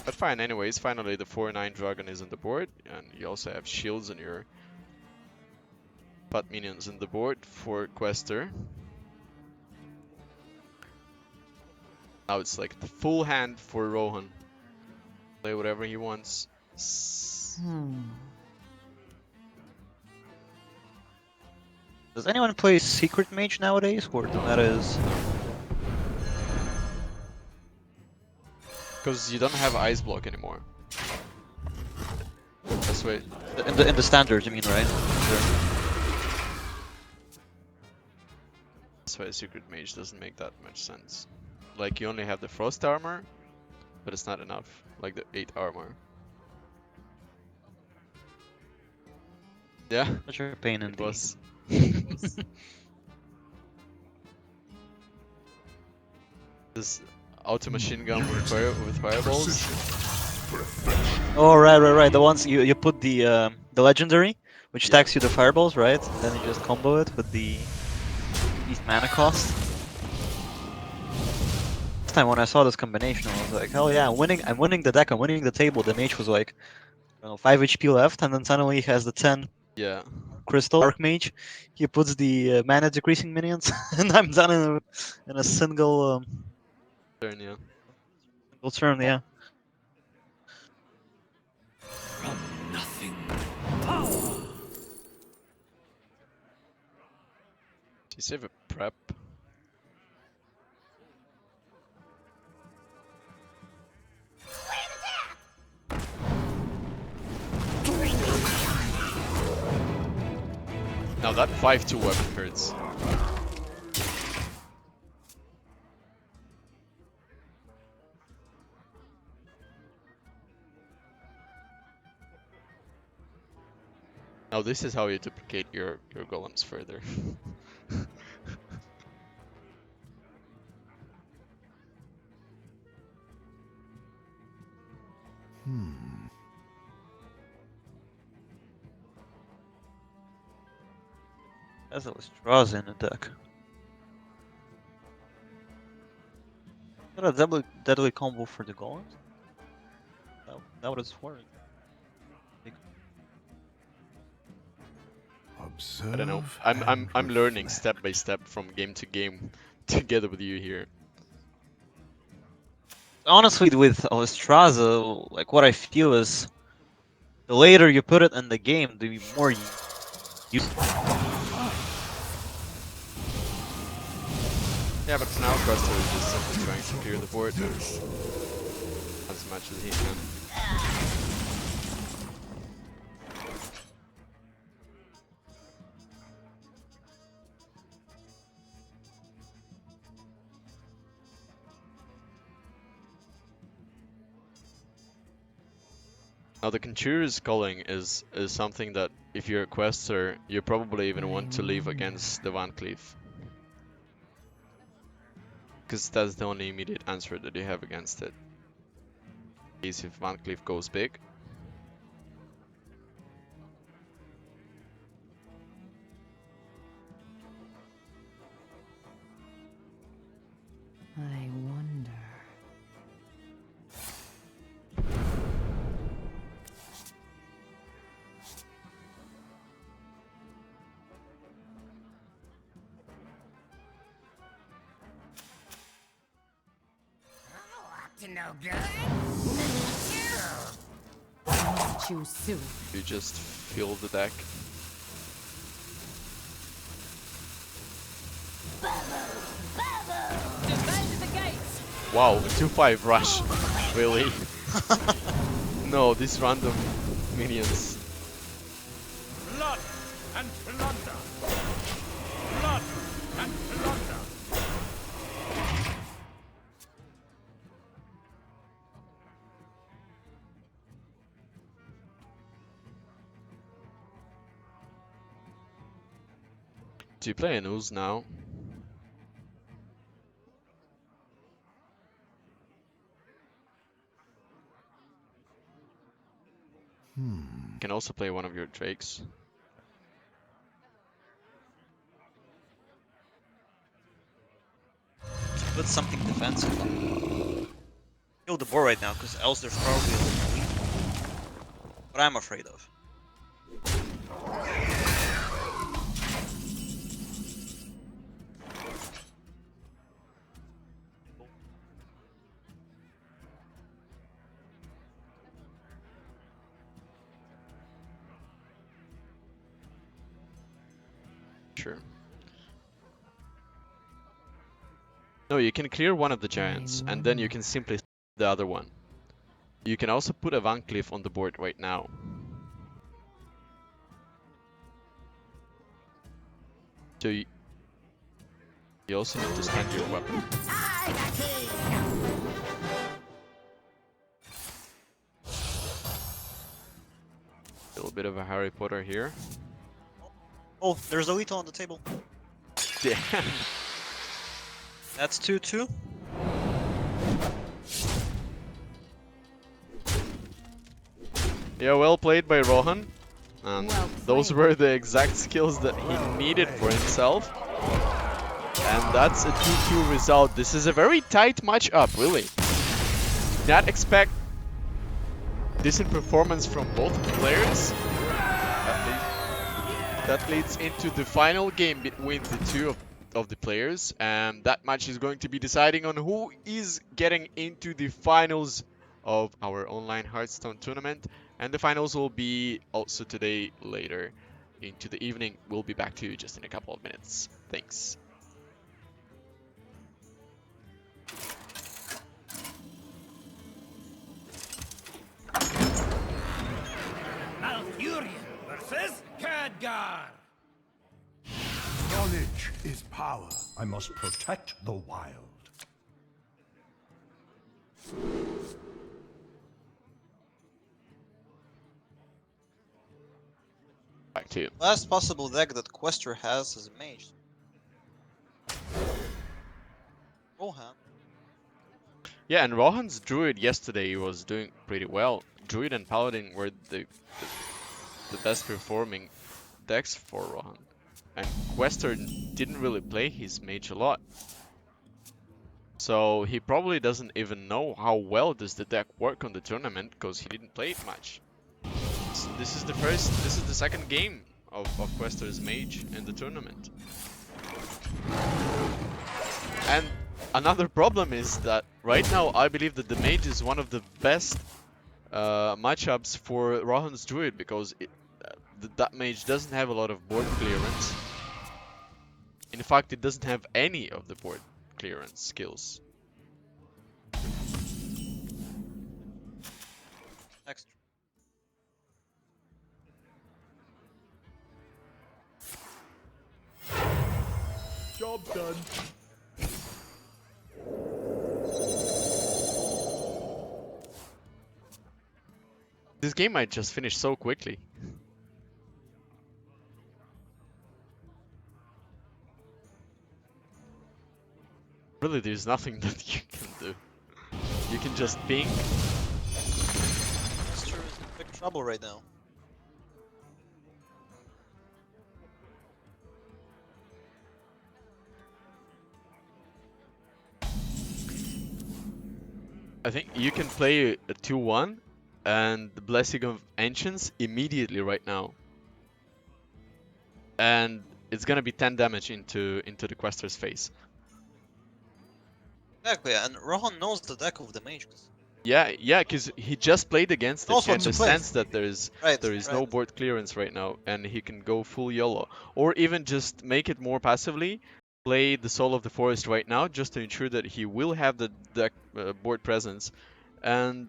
But fine, anyways, finally the 4/9 dragon is on the board, and you also have shields on your butt minions on the board for Quester. Now it's like the full hand for Rohan. Play whatever he wants.
Does anyone play Secret Mage nowadays, or the meta is?
Because you don't have Ice Block anymore. That's why.
In the standard, you mean, right? Sure.
That's why Secret Mage doesn't make that much sense. Like, you only have the Frost armor, but it's not enough. Like the 8 armor. Yeah,
Such a pain in
it
the.
was. This auto machine gun with fireballs.
Oh right. The ones you put the legendary, which
Yeah.
stacks you the fireballs, right? And then you just combo it with the least mana cost. Last time when I saw this combination, I was like, hell yeah, I'm winning the deck, I'm winning the table. The mage was like, I don't know, 5 HP left, and then suddenly he has the 10
Yeah.
crystal archmage. He puts the mana decreasing minions, and I'm done in a single
Turn, yeah.
turn. Yeah.
Do you save a prep? Now that 5-2 weapon hurts. Now this is how you duplicate your golems further.
As it was draws in the deck. Got a deadly combo for the golems. That would have sworn.
Observe.
I don't know.
and
I'm learning
reflect.
step by step from game to game together with you here.
Honestly, with Ostraza, like what I feel is, the later you put it in the game, the more you use.
Yeah, but for now Quester is just simply trying to clear the board as much as he can. Now the Conjurer's Calling is something that if you're a Quester, you probably even want to leave against the Van Cleef. Because that's the only immediate answer that you have against it. Is if Van Cleef goes big.
I wonder.
To no good.
Choose suit.
You just fill the deck. Wow, a 2-5 rush. Really? No, these random minions. to play an ooze now. You can also play one of your drakes.
Put something defensive. Kill the board right now, because else there's probably a little lead. What I'm afraid of.
Sure. No, you can clear one of the giants, and then you can simply the other one. You can also put a Van Cleef on the board right now. So you also need to spend your weapon. A little bit of a Harry Potter here.
Oh, there's a lethal on the table.
Damn.
That's 2-2.
Yeah, well played by Rohan. And
Well
those
played.
were the exact skills that he needed for himself. And that's a 2-2 result. This is a very tight matchup, really. Did not expect decent performance from both players. That leads into the final game between the two of the players. And that match is going to be deciding on who is getting into the finals of our online Hearthstone tournament. And the finals will be also today later into the evening. We'll be back to you just in a couple of minutes. Thanks.
Malfurion versus Khadgar.
Knowledge is power. I must protect the wild.
Back to you.
Last possible deck that Quester has is a mage. Rohan.
Yeah, and Rohan's Druid yesterday was doing pretty well. Druid and Paladin were the best performing decks for Rohan. And Quester didn't really play his mage a lot. So he probably doesn't even know how well does the deck work on the tournament because he didn't play it much. This is the second game of Quester's mage in the tournament. And another problem is that right now I believe that the mage is one of the best matchups for Rohan's Druid because that mage doesn't have a lot of board clearance. In fact, it doesn't have any of the board clearance skills.
Next.
Job's done.
This game might just finish so quickly. Really, there's nothing that you can do. You can just ping.
Quester is in big trouble right now.
I think you can play a 2-1 and the Blessing of Ancients immediately right now. And it's gonna be 10 damage into the Quester's face.
Exactly, and Rohan knows the deck of the mage.
Yeah, because he just played against it.
Also
He
to play.
understands that there is
Right,
no board clearance right now, and he can go full YOLO, or even just make it more passively. Play the Soul of the Forest right now, just to ensure that he will have the deck board presence, and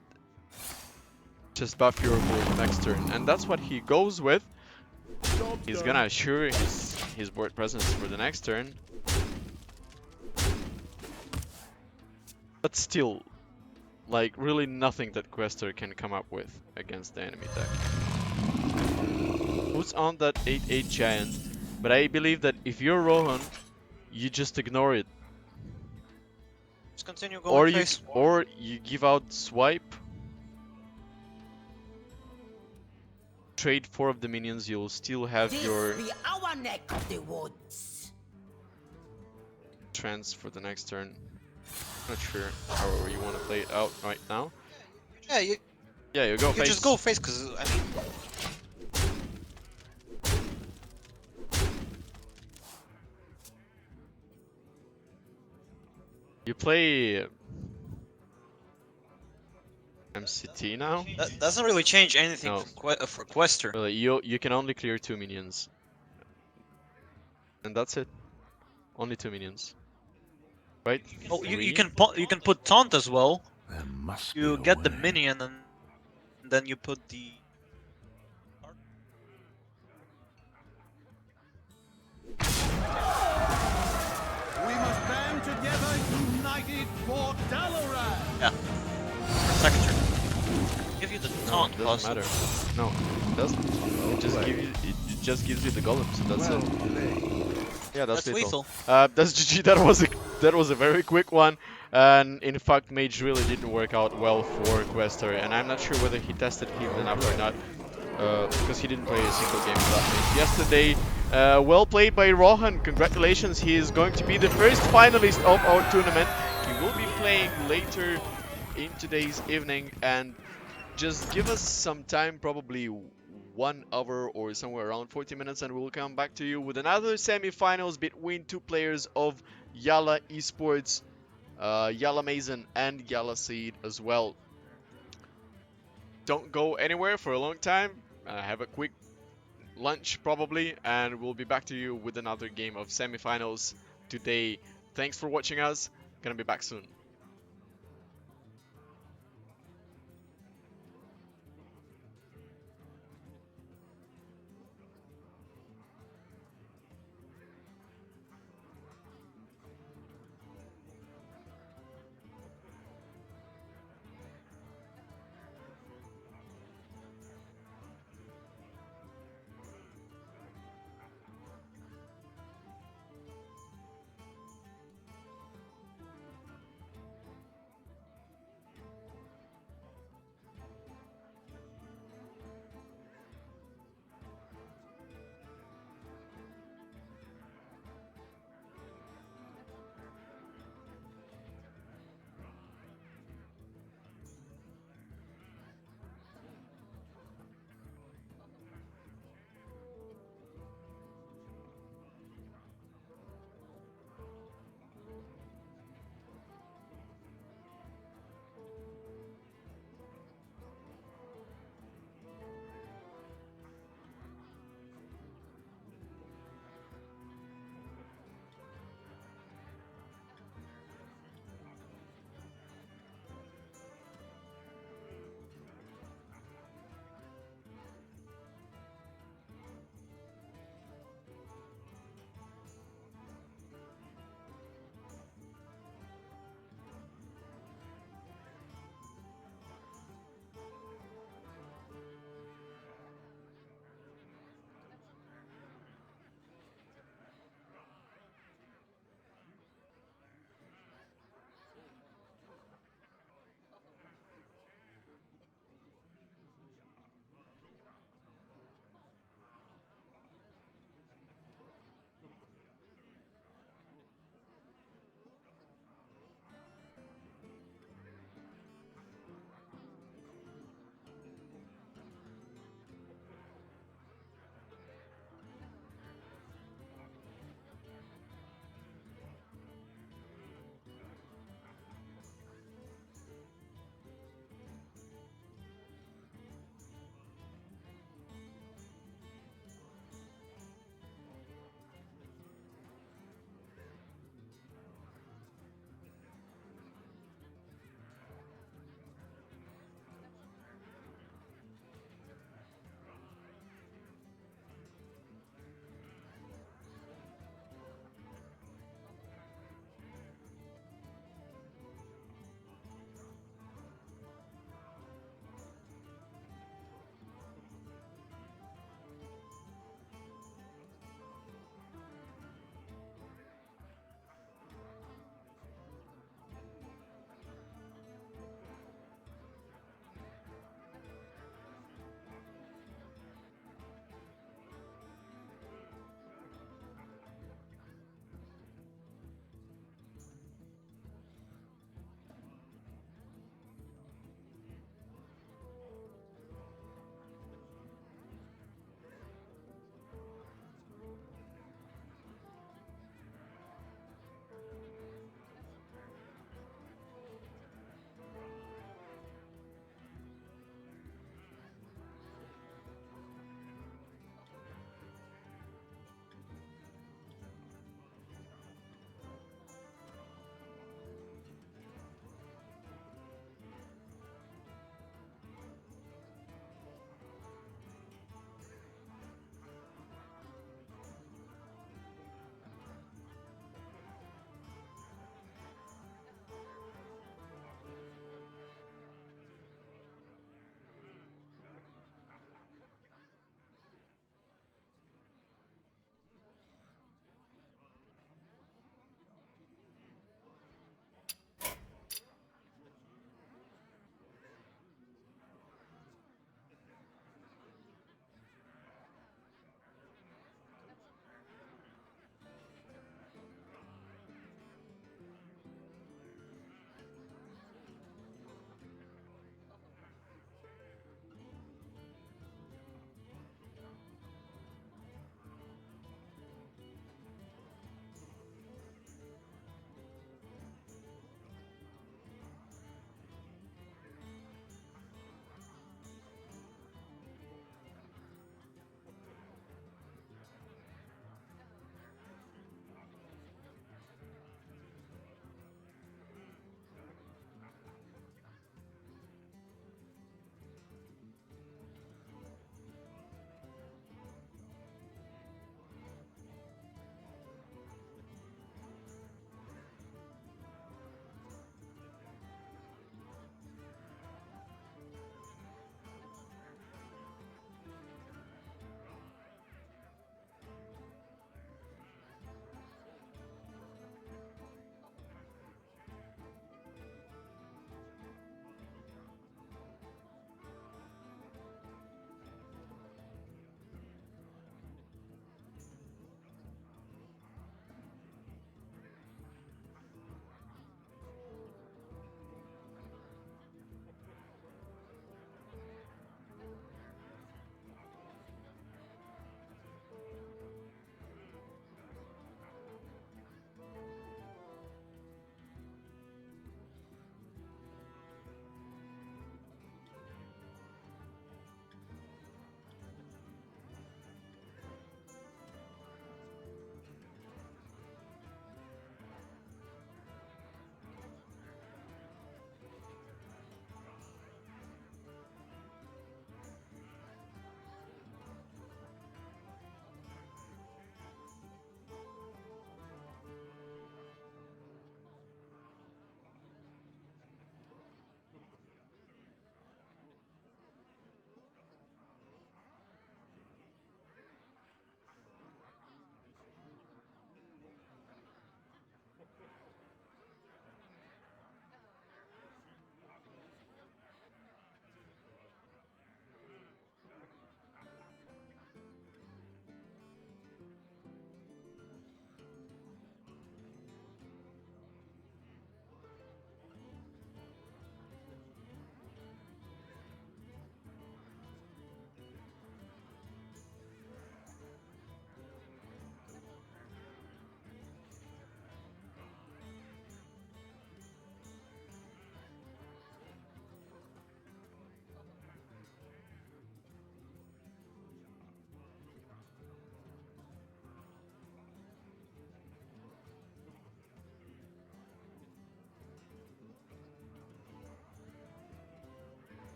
just buff your board next turn. And that's what he goes with.
Job's
He's
done.
gonna assure his board presence for the next turn. But still, like, really nothing that Quester can come up with against the enemy deck. Who's on that 8/8 giant? But I believe that if you're Rohan, you just ignore it.
Just continue going face.
Or you give out swipe, trade 4 of the minions, you'll still have your
the our neck of the woods.
trance for the next turn. Not sure how you want to play it out right now.
Yeah, you
Yeah, you go face.
just go face, because, I mean...
You play MCT now?
That doesn't really change anything
No.
for Quester.
Really, you can only clear 2 minions. And that's it. Only 2 minions. Right?
Oh, you
Three?
can put taunt as well.
There must
You
be a
get the
way.
minion and then you put the...
We must band together, united for Dalaran.
Yeah. Second turn. Give you the
No,
taunt
it
plus.
doesn't matter. No, it doesn't. It just gives you the golem, so that's
Well
it.
played.
Yeah, that's
That's
lethal.
lethal.
That's GG. That was a very quick one, and in fact, Mage really didn't work out well for Quester, and I'm not sure whether he tested him enough or not, because he didn't play a single game with that Mage yesterday. Well played by Rohan. Congratulations. He is going to be the first finalist of our tournament. He will be playing later in today's evening, and just give us some time, probably 1 hour or somewhere around 40 minutes, and we'll come back to you with another semi-finals between 2 players of Yala Esports, Yala Mason and Yala Seed as well. Don't go anywhere for a long time. Have a quick lunch probably, and we'll be back to you with another game of semi-finals today. Thanks for watching us. Gonna be back soon.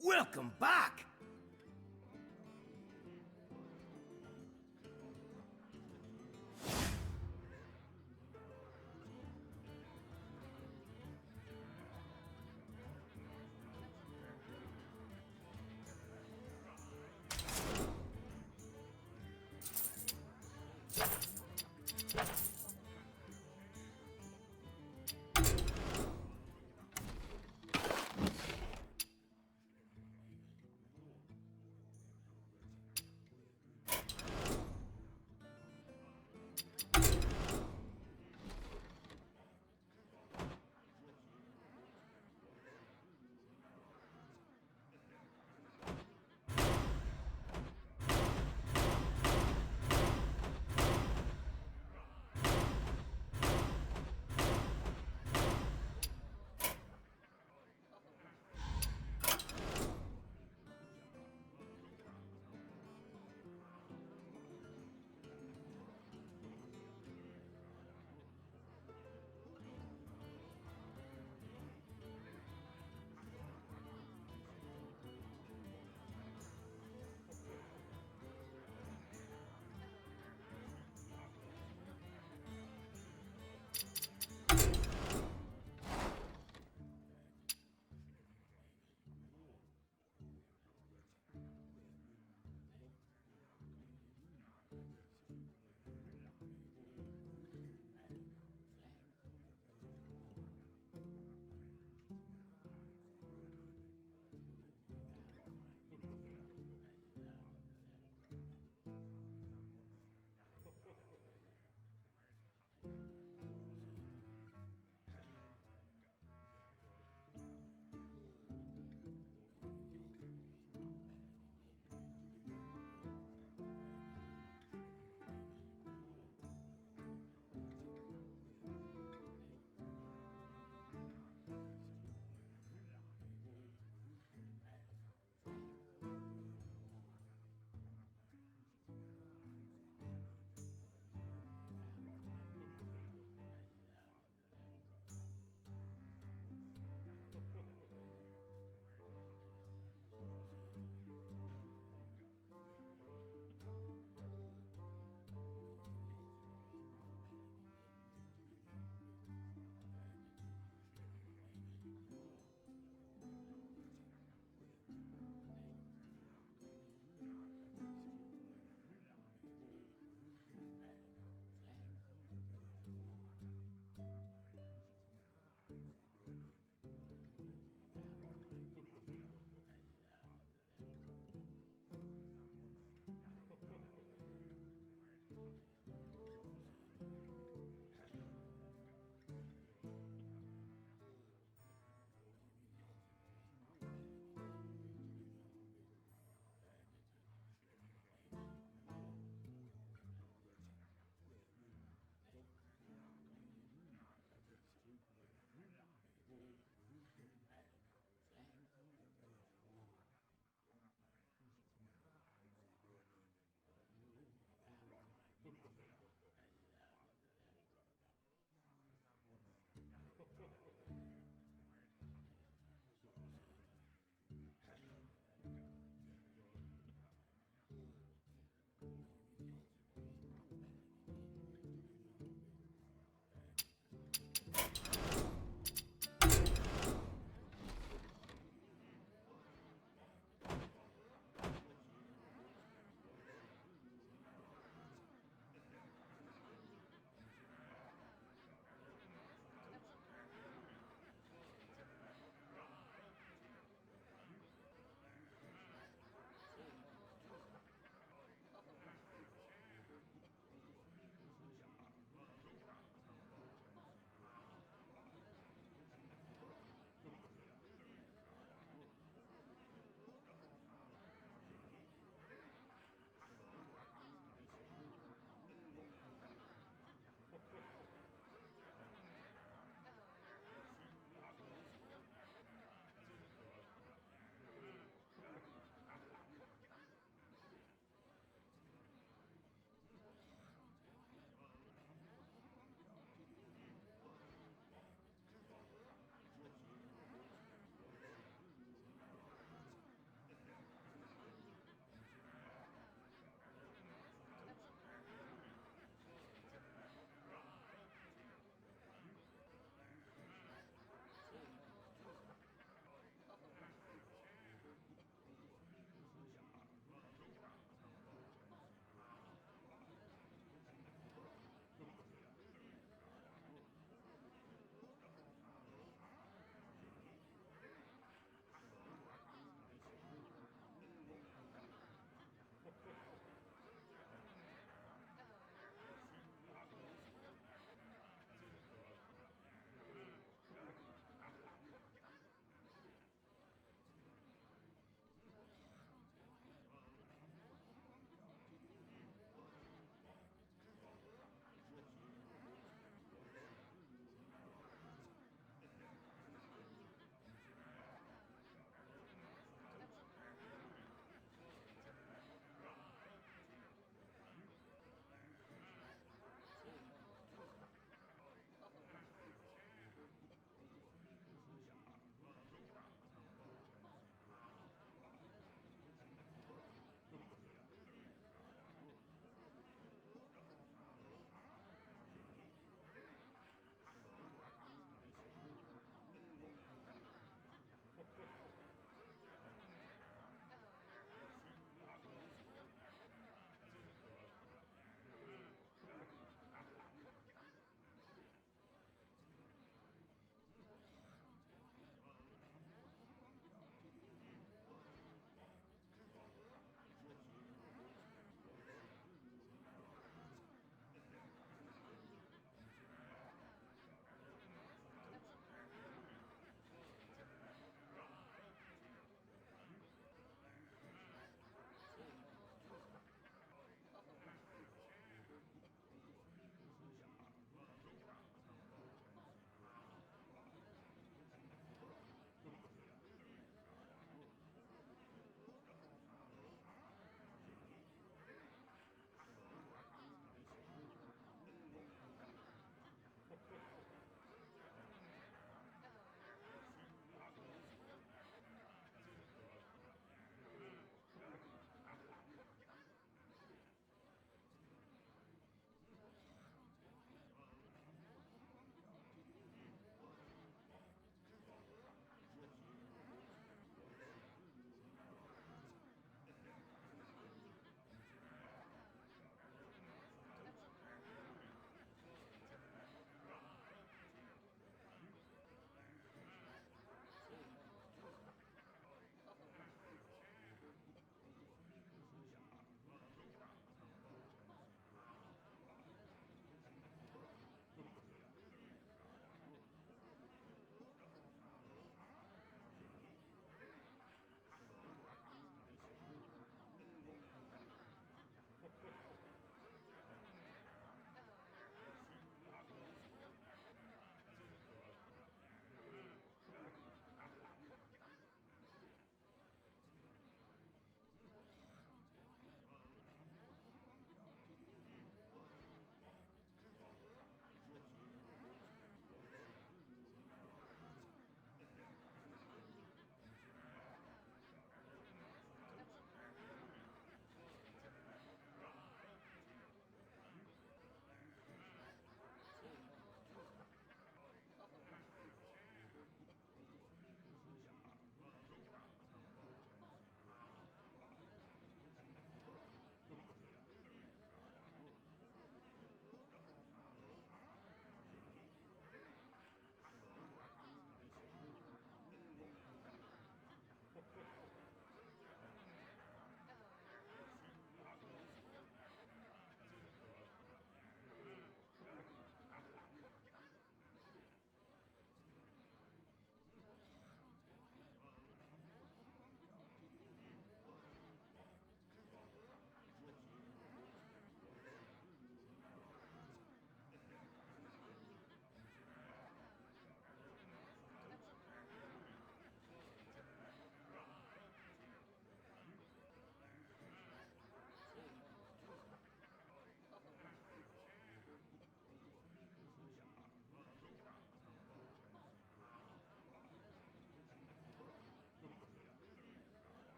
Welcome back!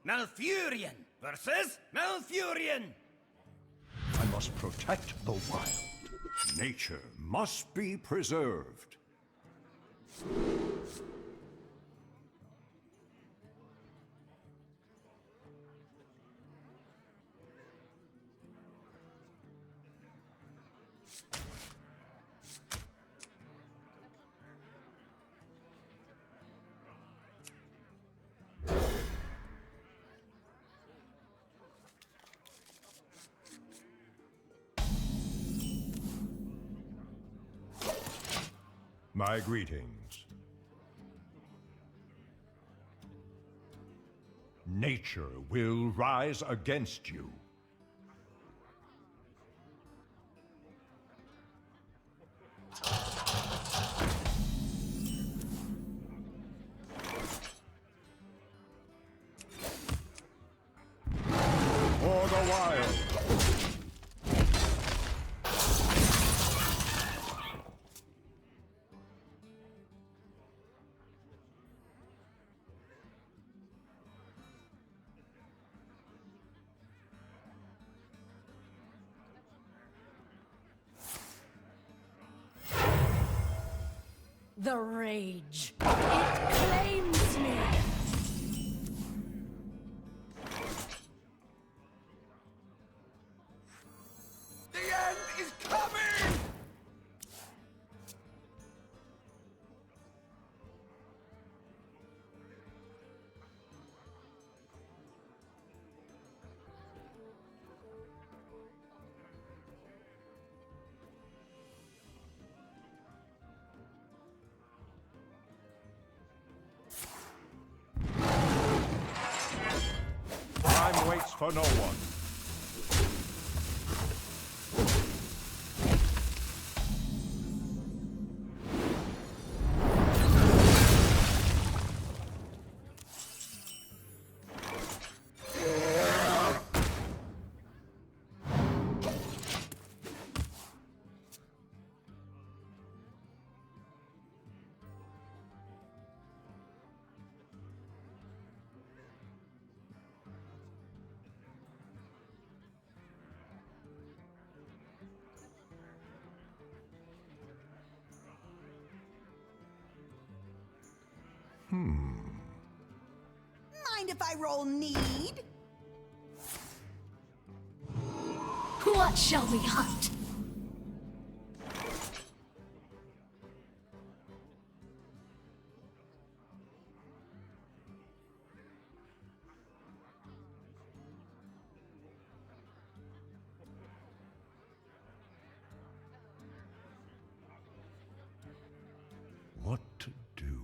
Malfurion versus Malfurion.
I must protect the wild. Nature must be preserved. My greetings. Nature will rise against you. For the wild.
The rage. It claims me.
The end is coming!
Time waits for no one.
Mind if I roll need?
What shall we hunt?
What to do?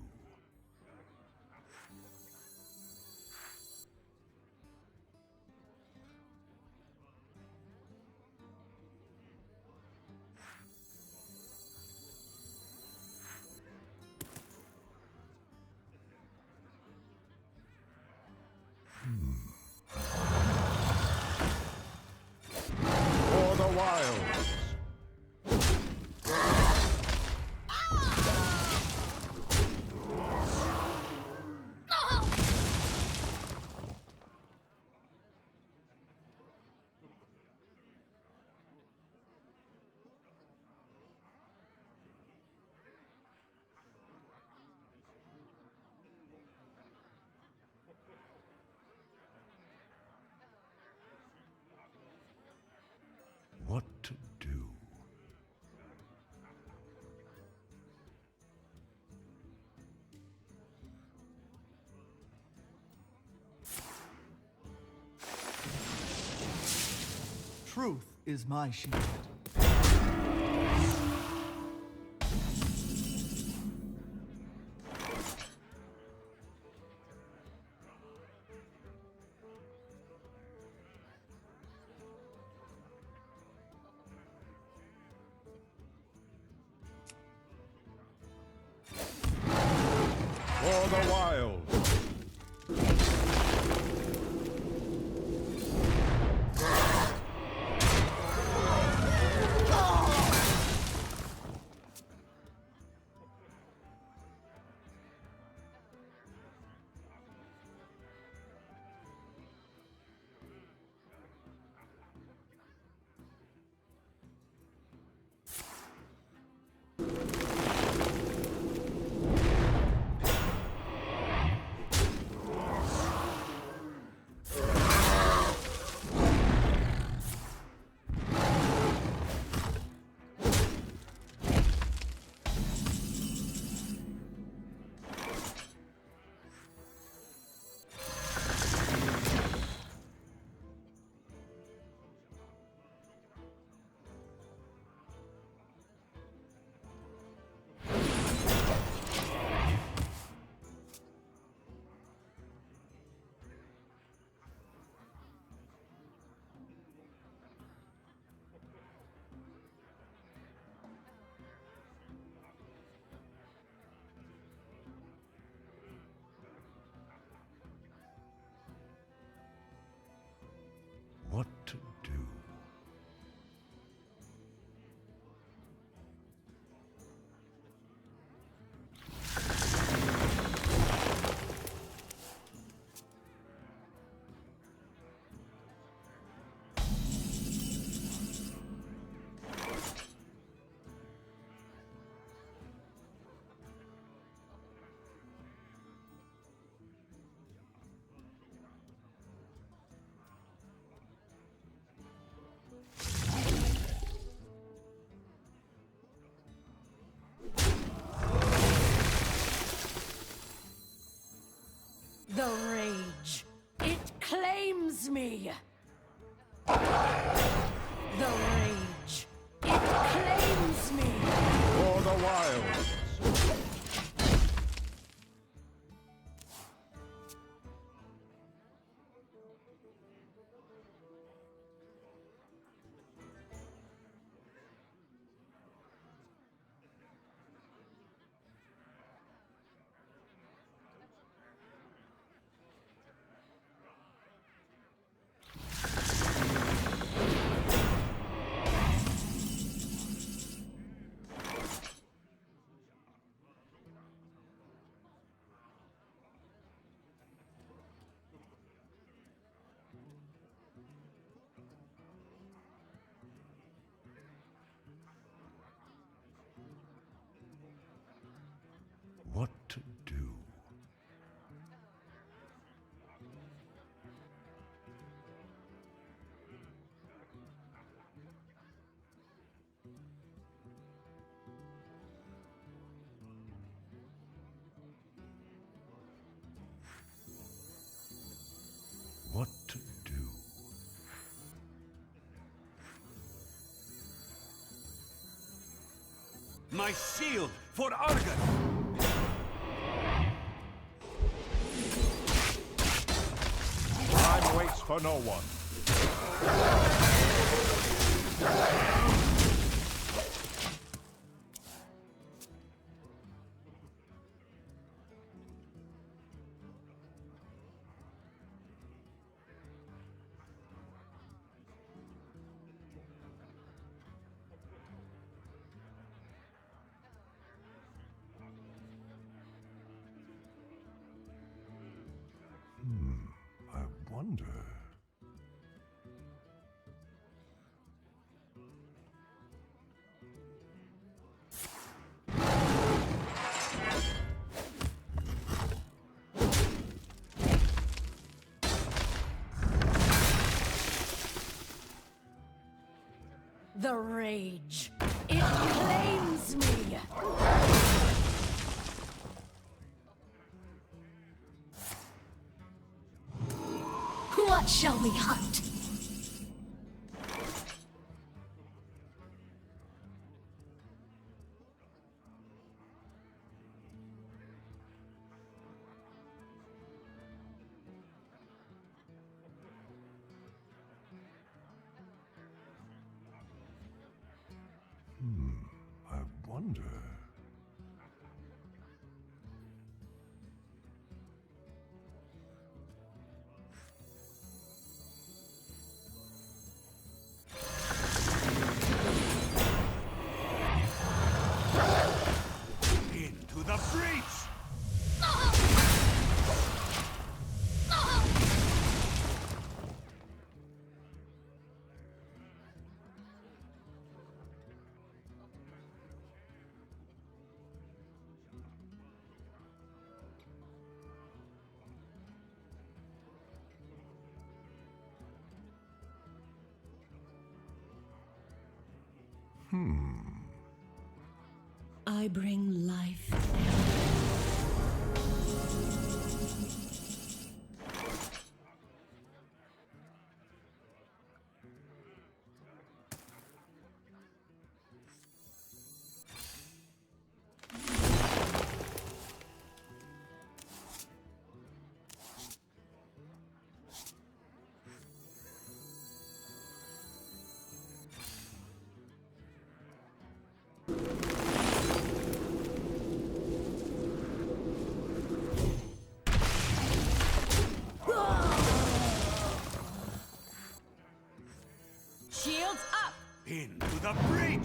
For the wilds. What to do?
Truth is my shield.
For the wild. what to do.
My shield for Argus!
Time waits for no one.
I wonder.
The rage. It claims me. What shall we hunt?
I wonder.
Into the breach!
I bring life. Shields up!
Into the breach!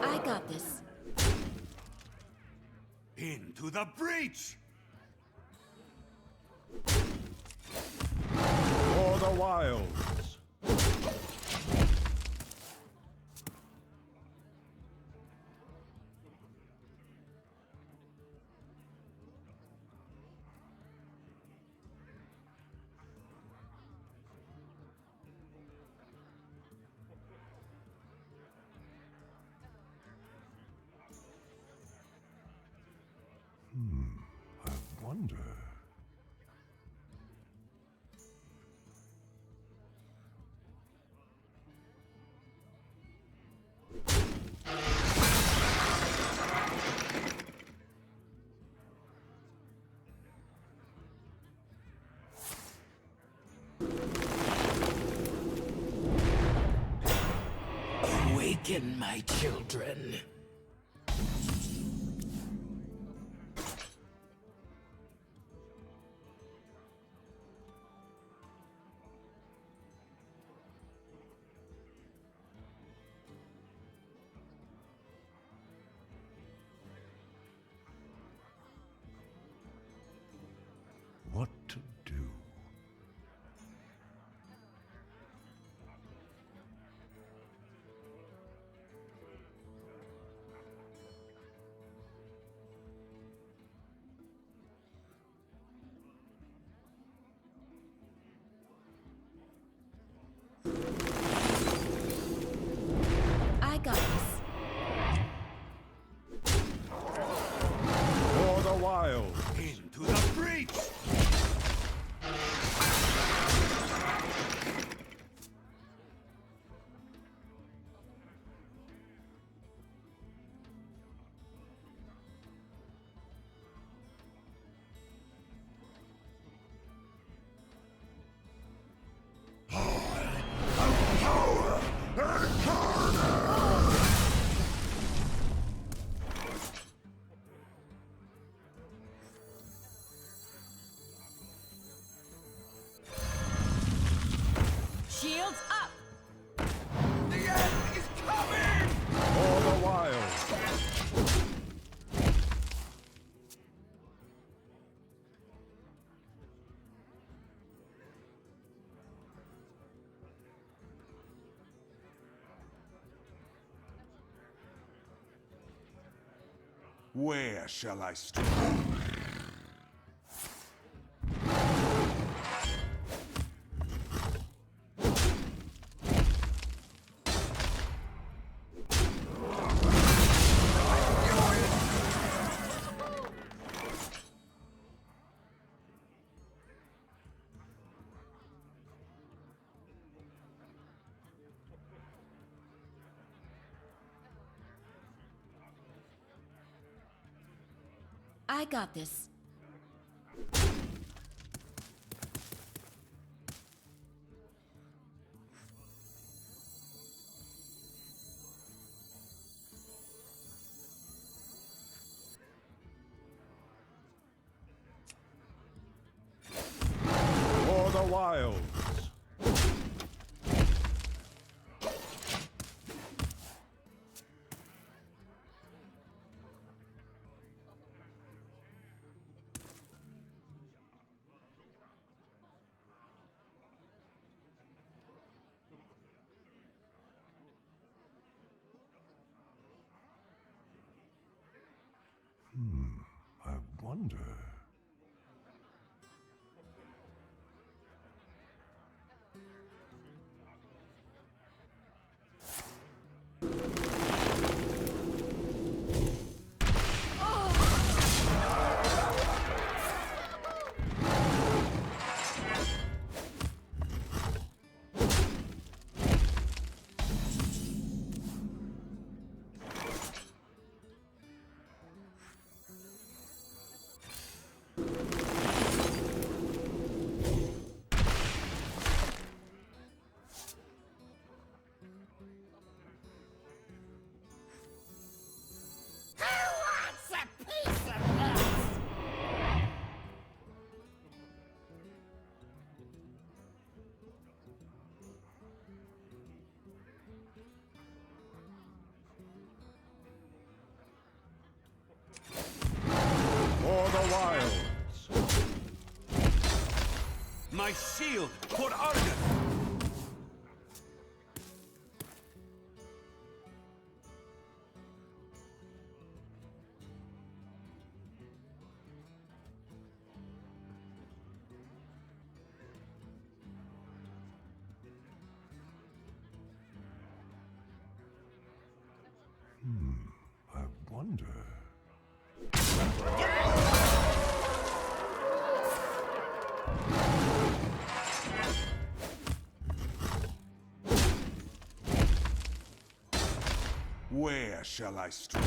I got this.
Into the breach!
For the wilds.
I wonder.
Awaken, my children.
Shields up!
The end is coming!
For the wild.
Where shall I strike?
I got this.
For the wilds.
I wonder.
For the wilds.
My shield for Argus!
I wonder.
Where shall I strike?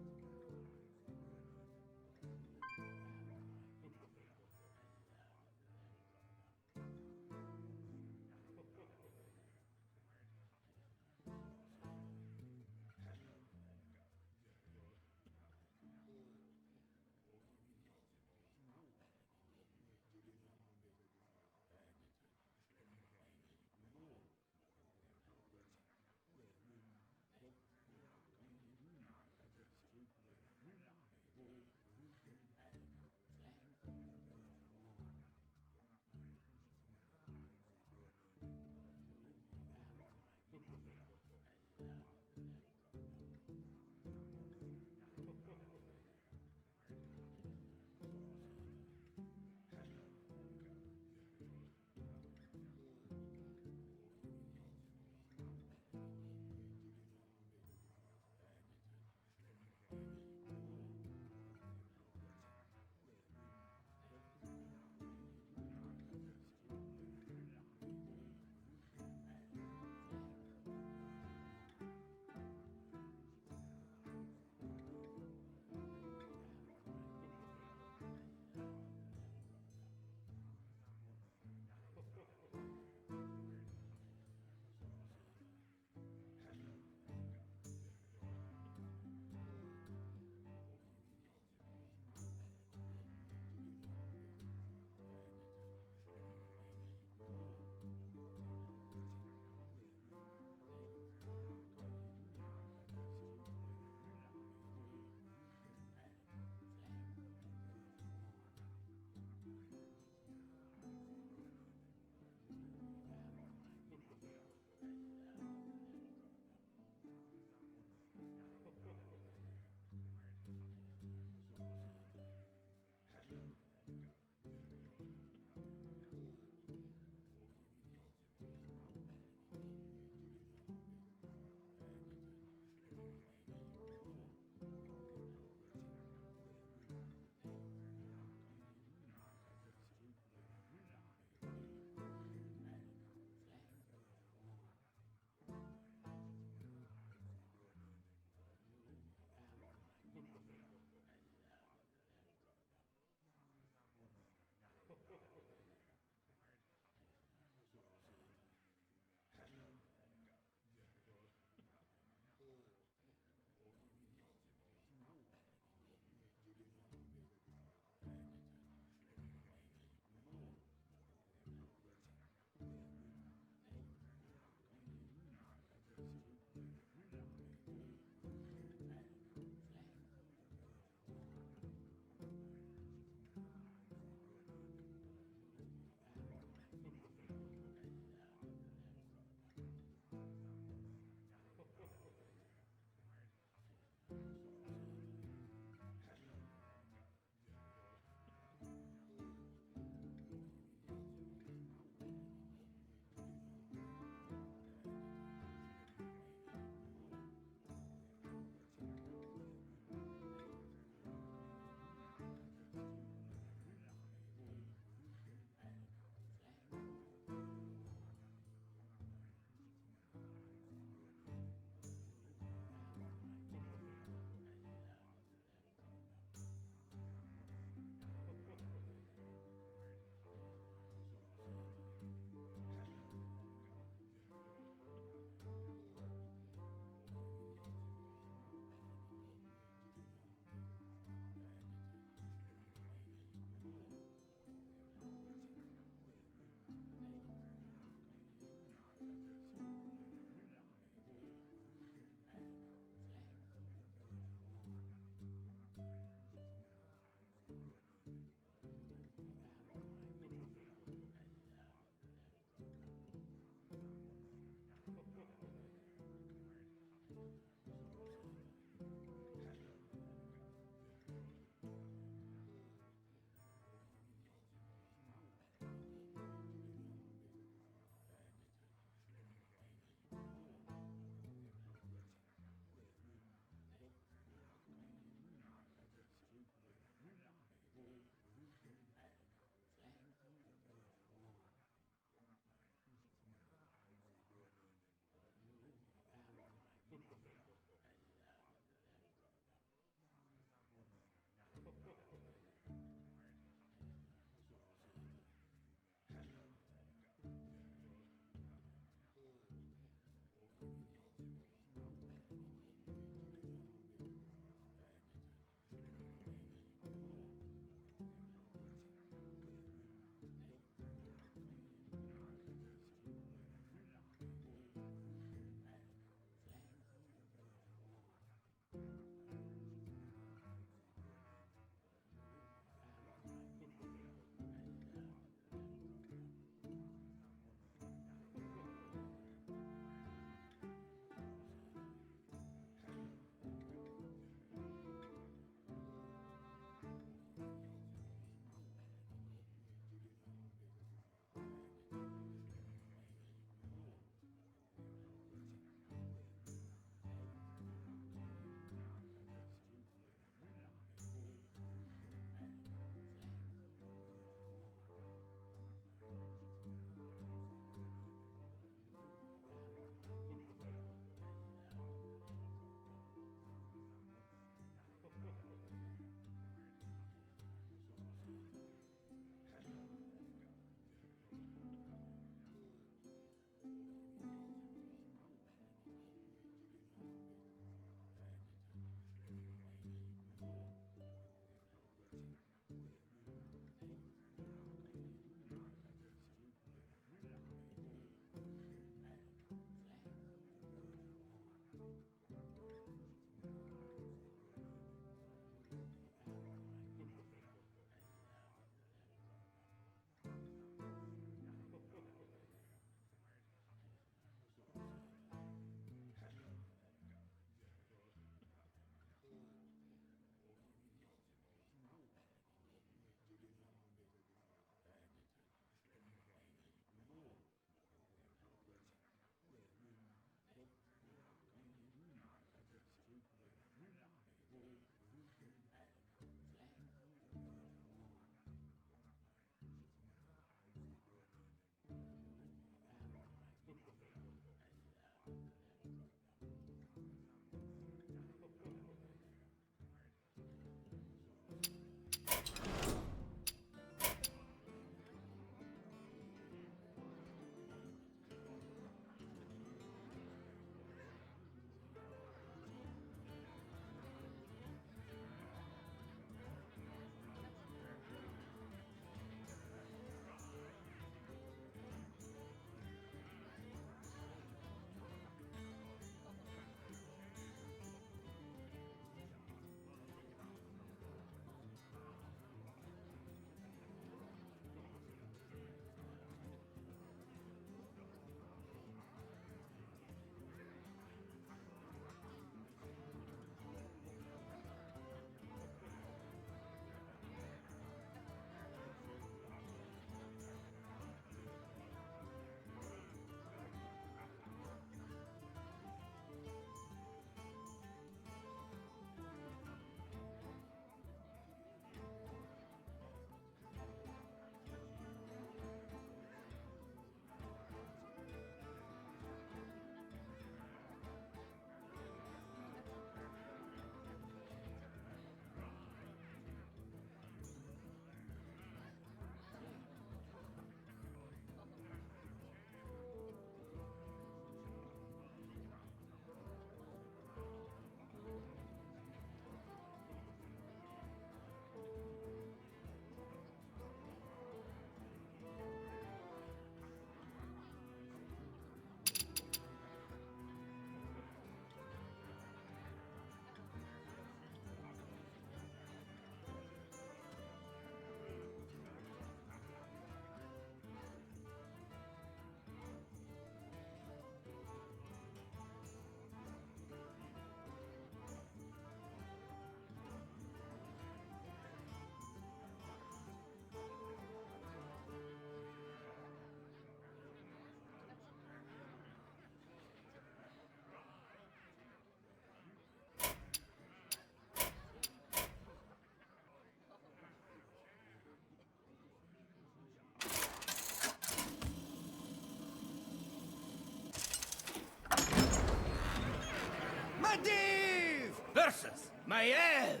Medivh versus Maiev.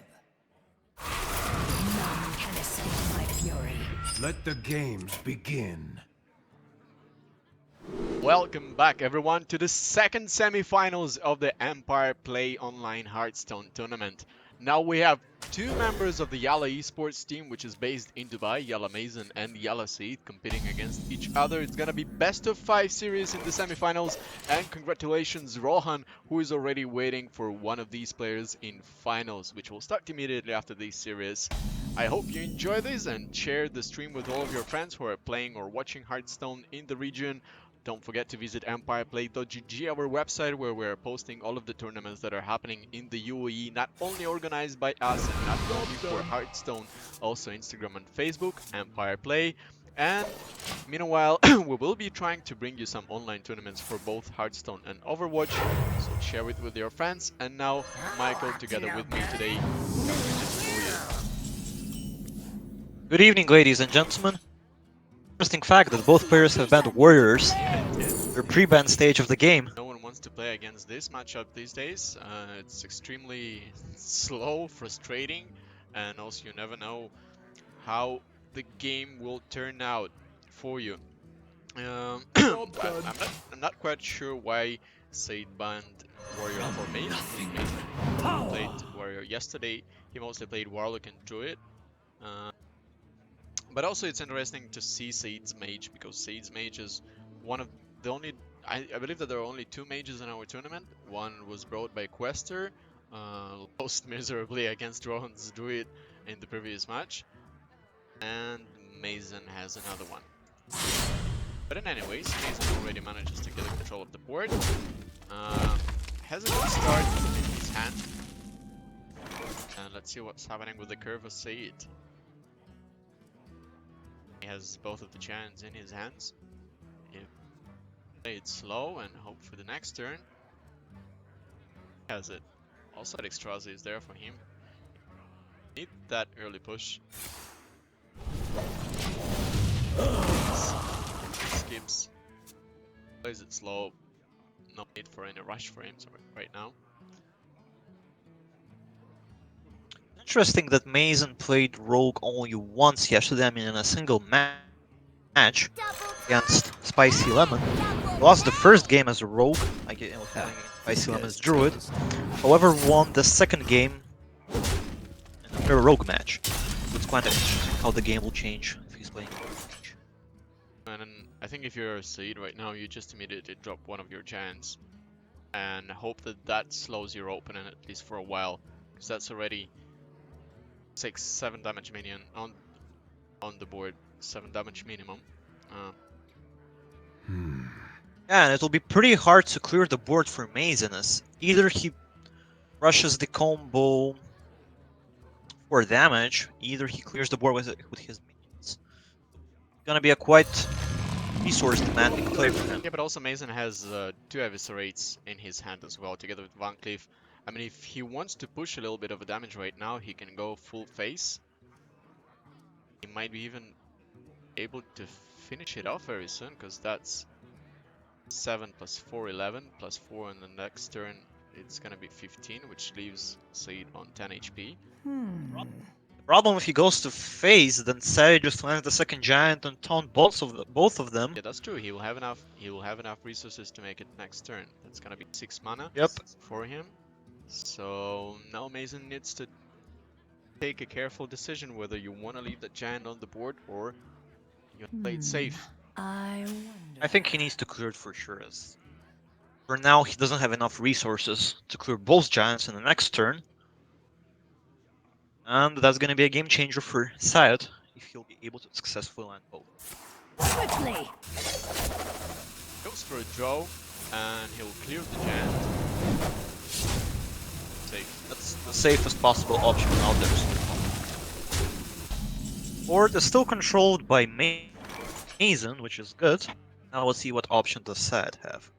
None can escape my fury.
Let the games begin.
Welcome back everyone to the second semifinals of the Empire Play Online Hearthstone tournament. Now we have two members of the Yalla esports team, which is based in Dubai, Yalla Mason and Yalla Seed, competing against each other. It's gonna be best of 5 series in the semifinals, and congratulations Rohan, who is already waiting for one of these players in finals, which will start immediately after this series. I hope you enjoy this and share the stream with all of your friends who are playing or watching Hearthstone in the region. Don't forget to visit empireplay.gg, our website, where we're posting all of the tournaments that are happening in the UAE, not only organized by us and not only for Hearthstone, also Instagram and Facebook, Empire Play. And meanwhile, we will be trying to bring you some online tournaments for both Hearthstone and Overwatch, so share it with your friends. And now, Michael, together with me today,
Good evening, ladies and gentlemen. Interesting fact that both players have banned warriors. Their pre-ban stage of the game.
No one wants to play against this matchup these days. It's extremely slow, frustrating, and also you never know how the game will turn out for you. I'm not quite sure why Said banned Warrior for me. He played Warrior yesterday. He mostly played Warlock and Druid. But also it's interesting to see Said's Mage, because Said's Mage is one of the only... I believe that there are only 2 mages in our tournament. One was brought by Quester, lost miserably against Rohan's Druid in the previous match, and Mason has another one. But in any case, Mason already manages to get control of the board. Has a good start in his hand. And let's see what's happening with the curve of Said. He has both of the giants in his hands. Play it slow and hope for the next turn. Has it. Also, Extrazi is there for him. Need that early push. Skips. Plays it slow. No need for any rush for him right now.
Interesting that Mason played Rogue only once yesterday, I mean in a single match against Spicy Lemon. He lost the first game as a Rogue, like playing against Spicy Lemon's Druid. However, won the second game in a Rogue match. It's quite interesting how the game will change if he's playing.
And I think if you're a Seed right now, you just immediately drop one of your giants and hope that that slows your opponent at least for a while, because that's already 6-7 damage minion on the board, 7 damage minimum.
Yeah, and it'll be pretty hard to clear the board for Mason, as either he rushes the combo for damage, either he clears the board with his minions. It's gonna be a quite resource demanding play for him.
Yeah, but also Mason has 2 Eviscerates in his hand as well, together with Van Cleef. I mean, if he wants to push a little bit of a damage right now, he can go full face. He might be even able to finish it off very soon, because that's 7 plus 4, 11, plus 4 in the next turn, it's gonna be 15, which leaves Said on 10 HP.
The problem if he goes to face, then Sage just lands the second giant and taunt both of them.
Yeah, that's true. He will have enough resources to make it next turn. That's gonna be 6 mana
Yep.
for him. So now Mason needs to take a careful decision whether you want to leave that giant on the board or you play it safe.
I wonder.
I think he needs to clear it for sure, as for now he doesn't have enough resources to clear both giants in the next turn. And that's gonna be a game changer for Syed if he'll be able to successfully land both.
Quickly.
Goes for a draw and he'll clear the giant. Safe.
That's the safest possible option out there. Board is still controlled by Mason, which is good. Now let's see what option does Syed have.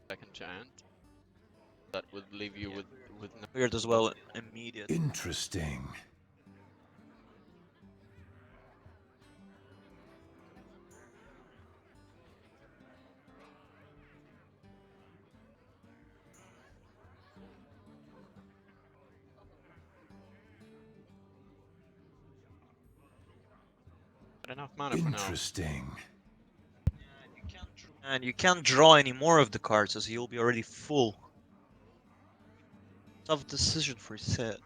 Second giant. That would leave you with no...
Cleared as well immediately.
Interesting.
Not enough mana for now.
Interesting.
And you can't draw any more of the cards as you'll be already full. Tough decision for set.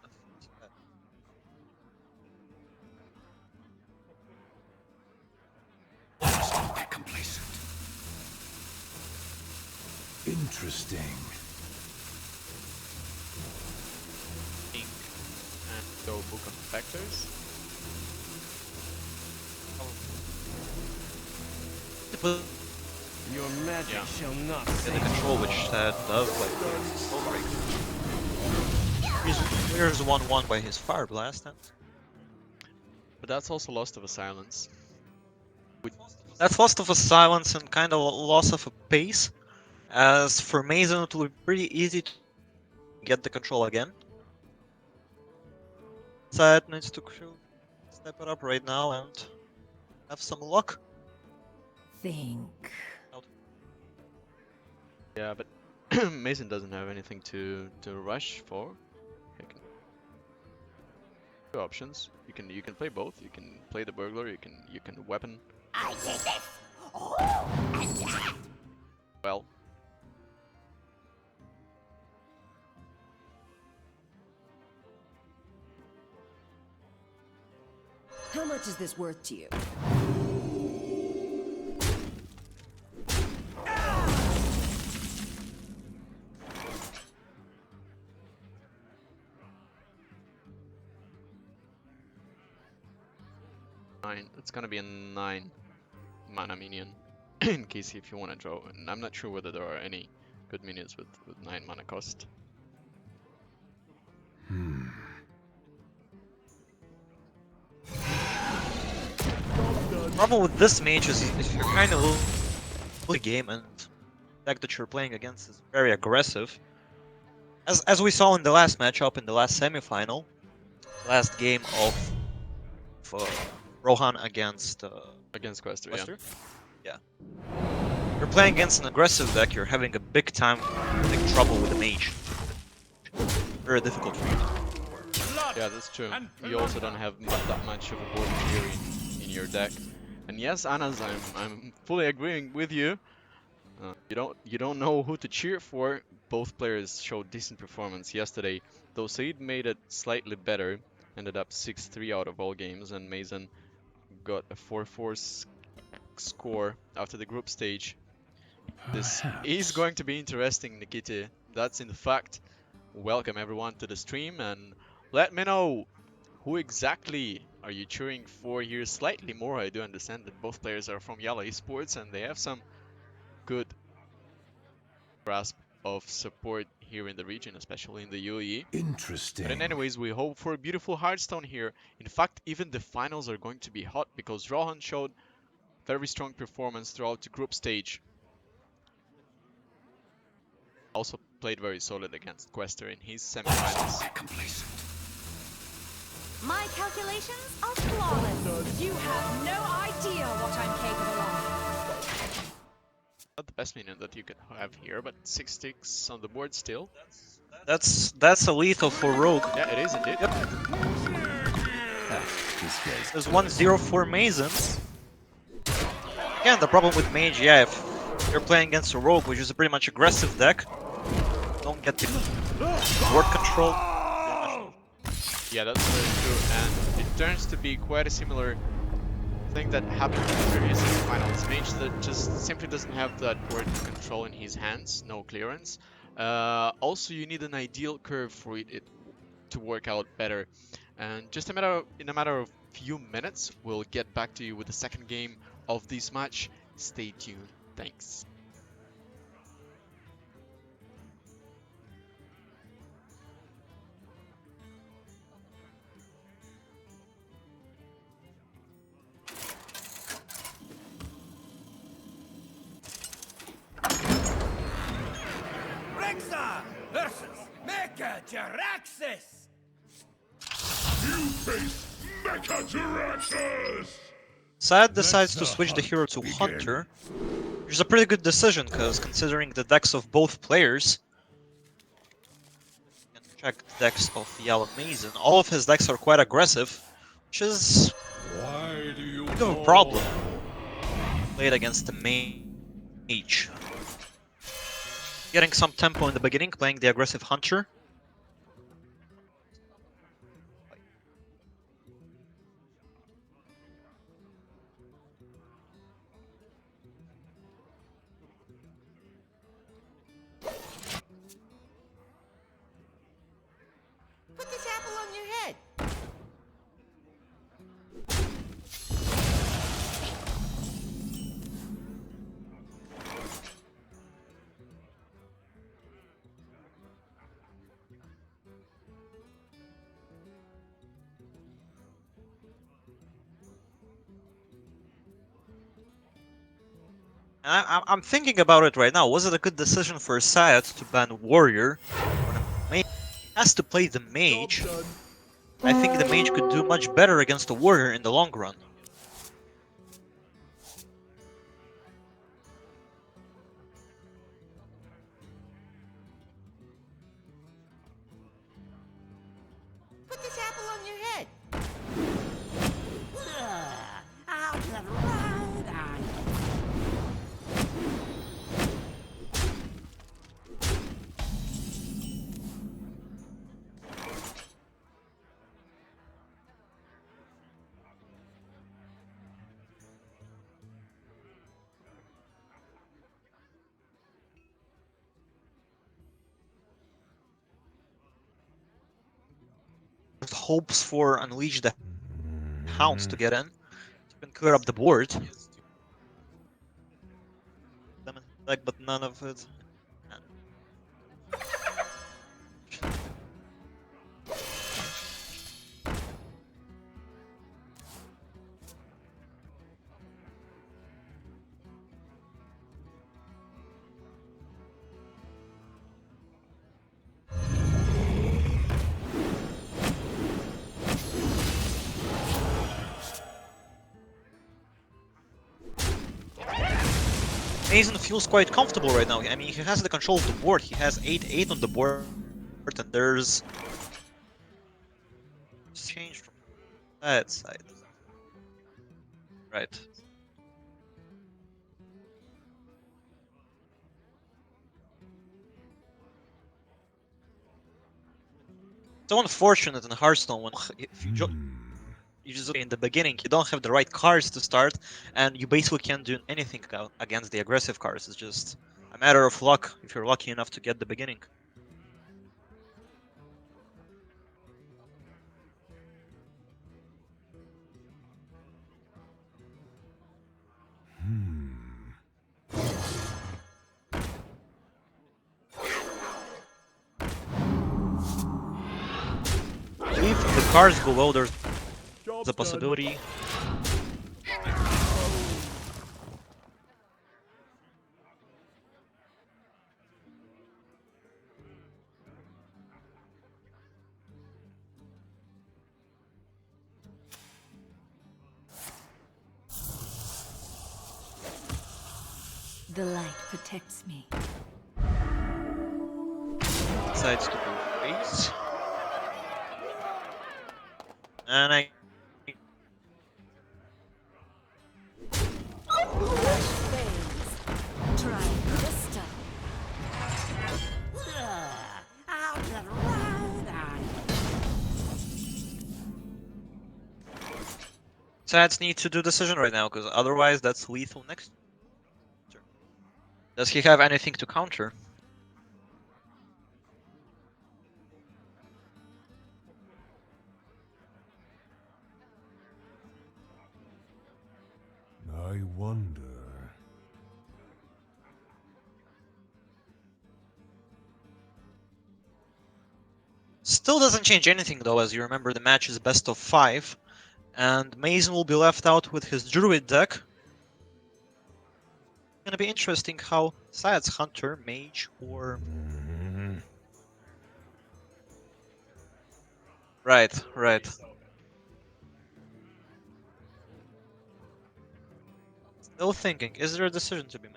Don't get complacent. Interesting.
Ink and go Book of Factors.
Your magic
Yeah.
shall not
And the
save
control which does like control break. Here's 1/1 by his Fire Blast. And
But that's also Lost of a Silence.
that's loss of a silence and kind of loss of a pace. As for Mason, it will be pretty easy to get the control again. Side needs to step it up right now and have some luck.
Think.
Yeah, but Mason doesn't have anything to rush for. He can... Two options. You can play both. You can play the burglar. You can weapon.
I did this! Oh, and that!
Well,
How much is this worth to you?
it's gonna be a 9 mana minion in case if you want to draw. And I'm not sure whether there are any good minions with 9 mana cost.
The problem with this mage is if you're kind of the game and the deck that you're playing against is very aggressive. As we saw in the last matchup in the last semifinal, last game of Rohan against
Against Quester, yeah.
Lester. Yeah. You're playing against an aggressive deck, you're having a big time like trouble with the mage. Very difficult for you.
Yeah, that's true. You also don't have that much of a board clear in your deck. And yes, Anas, I'm fully agreeing with you. You don't know who to cheer for. Both players showed decent performance yesterday. Though Said made it slightly better, ended up 6-3 out of all games, and Mason got a 4-4 score after the group stage. This is going to be interesting, Nikita. That's in fact. Welcome everyone to the stream, and let me know who exactly are you cheering for here. Slightly more, I do understand that both players are from Yala Esports and they have some good grasp of support here in the region, especially in the UAE.
Interesting.
But in anyways, we hope for a beautiful Hearthstone here. In fact, even the finals are going to be hot because Rohan showed very strong performance throughout the group stage. Also played very solid against Quester in his semifinals.
Complacent.
My calculations are flawless. You have no idea what I'm capable of.
Not the best minion that you can have here, but 6 ticks on the board still.
That's a lethal for Rogue.
Yeah, it is indeed.
There's 1-0 for Mason. Again, the problem with Mage, yeah, if you're playing against a Rogue, which is a pretty much aggressive deck, don't get the board control.
Yeah, that's very true, and it turns to be quite a similar thing that happened in the previous finals. Mage that just simply doesn't have that board control in his hands, no clearance. Also, you need an ideal curve for it to work out better. And just in a matter of few minutes, we'll get back to you with the second game of this match. Stay tuned. Thanks.
Rexa versus Mecha Jaraxxus!
You face Mecha-Jaraxxus!
Sad decides to switch the hero to Hunter, which is a pretty good decision, because considering the decks of both players, you can check the decks of Yala Mason, all of his decks are quite aggressive, which is
Why do you
bit of a problem. Played against the mage. Getting some tempo in the beginning, playing the aggressive hunter.
Put this apple on your head.
And I'm thinking about it right now. Was it a good decision for Sayat to ban Warrior? Mage has to play the mage. I think the mage could do much better against the Warrior in the long run.
Put this apple on your head. I'll get right on you.
Hopes for Unleash the Hounds to get in. You can clear up the board. But none of it. Mason feels quite comfortable right now. I mean, he has the control of the board. He has 8-8 on the board, and there's change from that side. Right. So unfortunate in Hearthstone when if you just in the beginning you don't have the right cards to start, and you basically can't do anything against the aggressive cards. It's just a matter of luck if you're lucky enough to get the beginning. I believe the cards below there's a possibility.
The light protects me.
Decides to go face. And I
Try this time.
I'll get right on you.
Sads need to do decision right now, because otherwise that's lethal next turn. Does he have anything to counter?
I wonder.
Still doesn't change anything though, as you remember the match is best of 5, and Mason will be left out with his Druid deck. Gonna be interesting how Sayad's Hunter, Mage, or... Right, right. Still thinking, is there a decision to be made?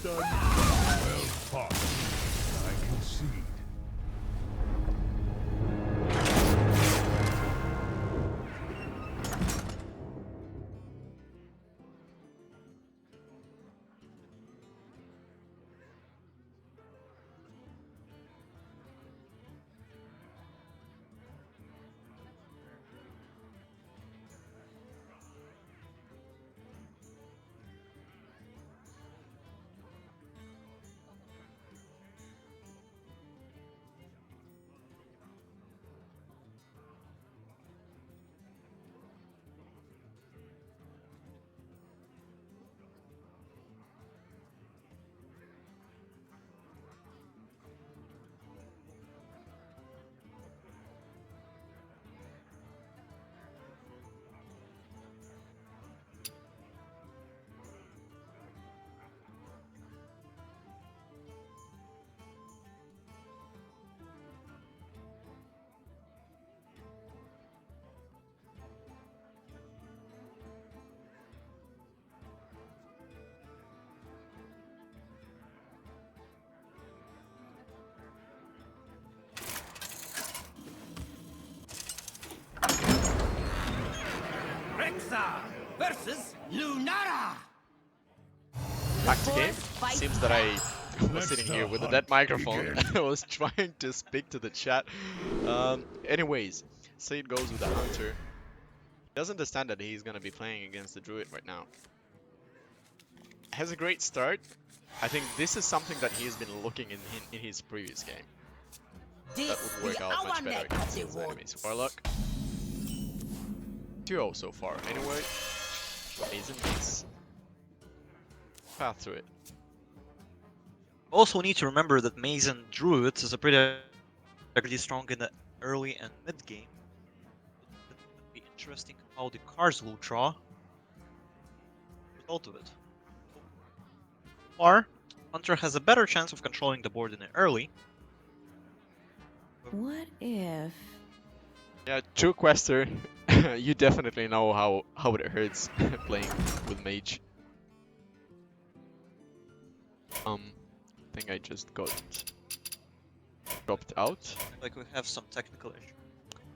Well fought.
Panther versus Lunara.
Back to game.
Fight
Seems that I was sitting here with a dead microphone. I was trying to speak to the chat. Anyways, Said goes with the Hunter. He doesn't understand that he's gonna be playing against the Druid right now. Has a great start. I think this is something that he's been looking in his previous game. That would work out much better against his enemies. Warlock. 2-0 so far. Anyway, Mason needs path through it.
Also need to remember that Mason Druid is a pretty strong in the early and mid game. It would be interesting how the cards will draw. Result of it. Or Hunter has a better chance of controlling the board in the early.
What if?
Yeah, true Quester. You definitely know how it hurts playing with Mage. I think I just got dropped out.
Like we have some technical issue.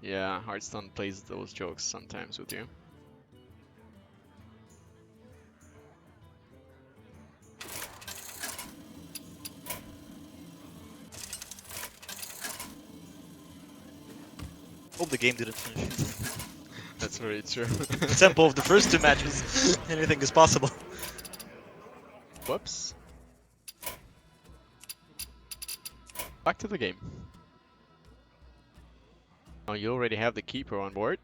Yeah, Hearthstone plays those jokes sometimes with you.
Hope the game didn't finish.
That's very true.
Tempo of the first two matches. Anything is possible.
Whoops. Back to the game. Oh, you already have the Keeper on board.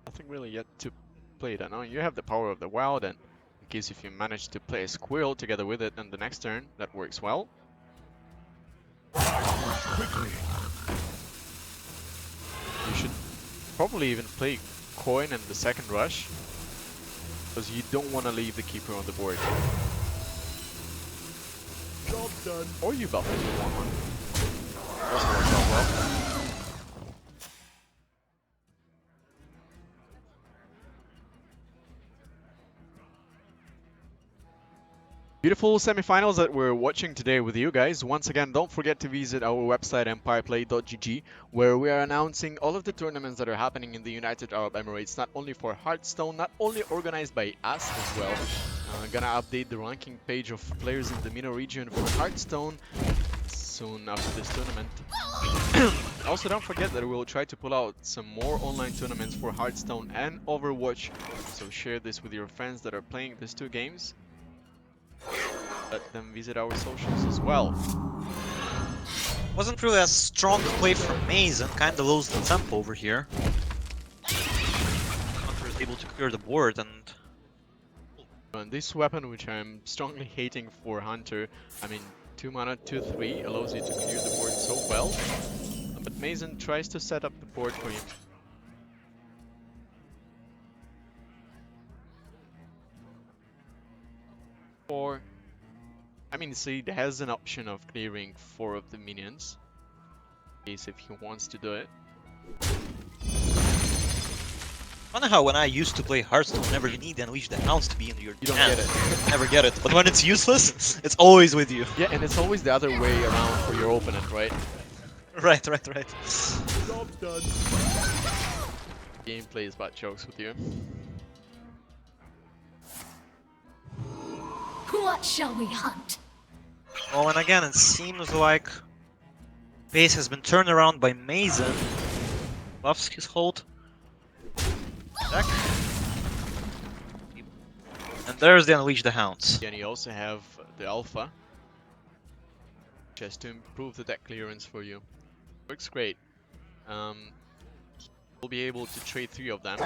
Nothing really yet to play that. Now you have the Power of the Wild, and in case if you manage to play a Squirrel together with it on the next turn, that works well.
Quickly.
You should probably even play Coin and the second Rush, because you don't want to leave the Keeper on the board.
Job done.
Or you buff it with 1-1. Also works out well. Beautiful semifinals that we're watching today with you guys. Once again, don't forget to visit our website empireplay.gg, where we are announcing all of the tournaments that are happening in the United Arab Emirates, not only for Hearthstone, not only organized by us as well. Gonna update the ranking page of players in the MENA region for Hearthstone soon after this tournament. Also, don't forget that we will try to pull out some more online tournaments for Hearthstone and Overwatch, so share this with your friends that are playing these two games. Let them visit our socials as well.
Wasn't really a strong play from Mason, kinda lost the tempo over here. Hunter is able to clear the board and
this weapon, which I'm strongly hating for Hunter, I mean 2 mana, 2/3, allows you to clear the board so well. But Mason tries to set up the board for you. Or, I mean, Seed has an option of clearing 4 of the minions, in case if he wants to do it.
funny how when I used to play Hearthstone, whenever you need Unleash the Hounds to be in your
You don't
hand,
get it.
never get it. But when it's useless, it's always with you.
Yeah, and it's always the other way around for your opponent, right?
Right.
Job done.
Gameplay is about jokes with you.
What shall we hunt?
Oh, and again, it seems like base has been turned around by Mason. Buffs his hold. Attack. And there's the Unleash the Hounds.
And you also have the Alpha, just to improve the deck clearance for you. Works great. We'll be able to trade 3 of them.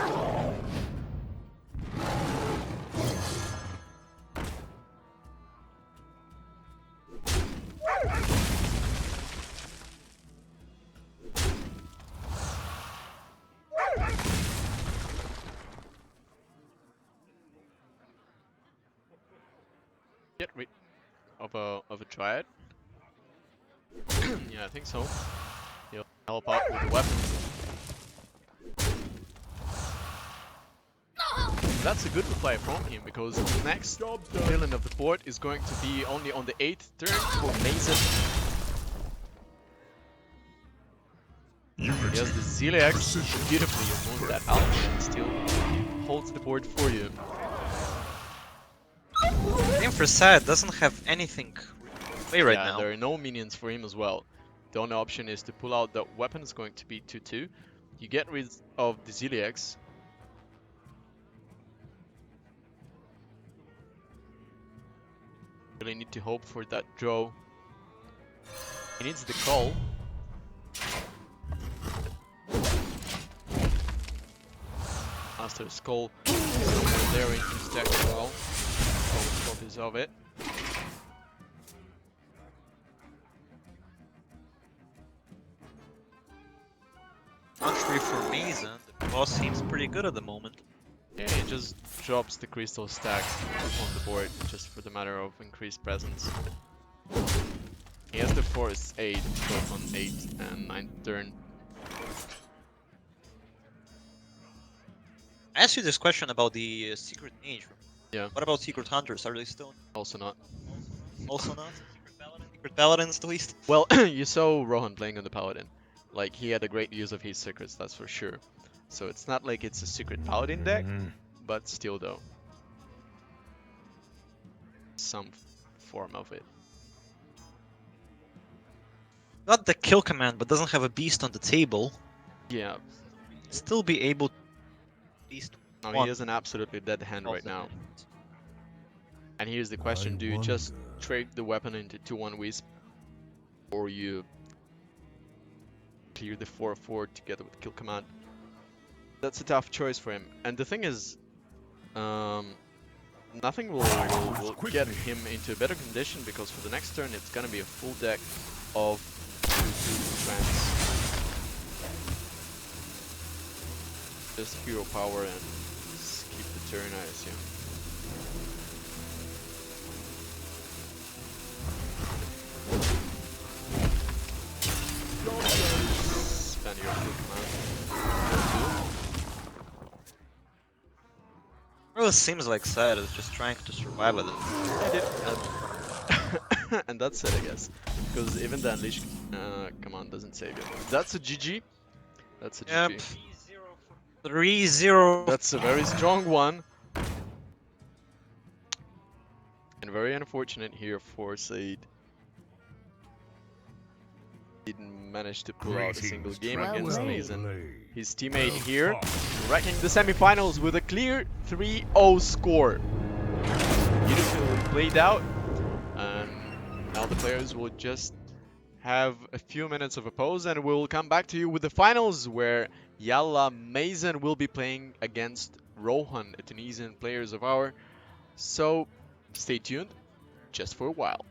Get rid of a Triad. Yeah, I think so. He'll help out with the weapon. That's a good reply from him, because the next villain of the board is going to be only on the 8th turn for Mason. He has the Ziliax, beautifully removed that out, and still holds the board for you.
Game for Sad doesn't have anything to play right
Yeah,
now.
there are no minions for him as well. The only option is to pull out the weapon. It's going to be 2-2. You get rid of the Ziliax. Really need to hope for that draw. He needs the call. Master Skull somewhere there in his deck as well. Copies of it.
Contrary for Mason, the boss seems pretty good at the moment.
Yeah, he just drops the crystal stack on the board just for the matter of increased presence. He has the Force 8 both on 8th and 9th turn.
I asked you this question about the Secret Mage.
Yeah.
What about Secret Hunters? Are they still
Also not.
also not? Secret Paladins at least?
Well, you saw Rohan playing on the Paladin. Like, he had a great use of his secrets, that's for sure. So it's not like it's a secret Paladin deck, but still though. Some form of it.
Got the kill command, but doesn't have a beast on the table.
Yeah.
Still be able to beast
No,
one
he is an absolutely dead hand
of
right
the
now.
hand.
And here's the question,
I
do you just
wonder.
trade the weapon into 2-1 Wisp? Or you clear the 4-4 together with kill command? That's a tough choice for him. And the thing is, nothing will get him into a better condition because for the next turn it's gonna be a full deck of 2-2 trance. Just hero power and skip the turn, I assume. Spend your kill command.
Really seems like Sad is just trying to survive at it.
And that's it, I guess. Because even the Unleash command doesn't save you. That's a GG. That's a
Yep.
GG.
3-0.
That's a very strong one. And very unfortunate here for Said. Didn't manage to pull out a single game
Greetings,
against
well
Mason.
played.
His teammate here, wrecking the semifinals with a clear 3-0 score. Beautifully played out. And now the players will just have a few minutes of a pause and we'll come back to you with the finals where Yalla Mason will be playing against Rohan, a Tunisian players of ours. So stay tuned just for a while.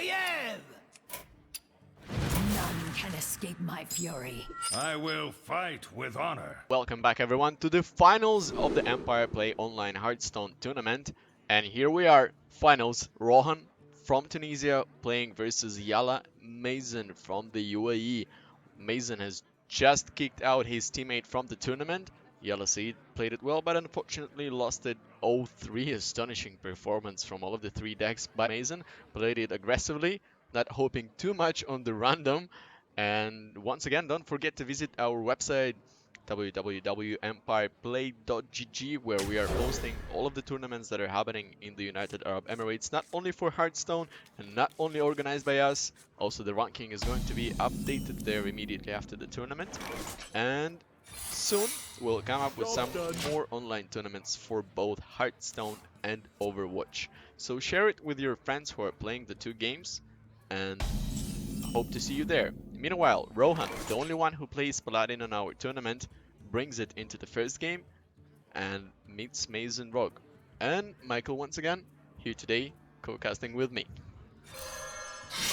I am!
None can escape my fury.
I will fight with honor.
Welcome back everyone to the finals of the Empire Play Online Hearthstone tournament. And here we are, finals. Rohan from Tunisia playing versus Yala Mason from the UAE. Mason has just kicked out his teammate from the tournament. Yala Seed played it well, but unfortunately lost it 0-3. Astonishing performance from all of the three decks by Mason. Played it aggressively, not hoping too much on the random. And once again, don't forget to visit our website www.empireplay.gg, where we are posting all of the tournaments that are happening in the United Arab Emirates, not only for Hearthstone and not only organized by us. Also, the ranking is going to be updated there immediately after the tournament, and soon we'll come up with some more online tournaments for both Hearthstone and Overwatch. So share it with your friends who are playing the two games, and hope to see you there. Meanwhile, Rohan, the only one who plays Paladin on our tournament, brings it into the first game and meets Mason Rogue. And Michael once again, here today, co-casting with me.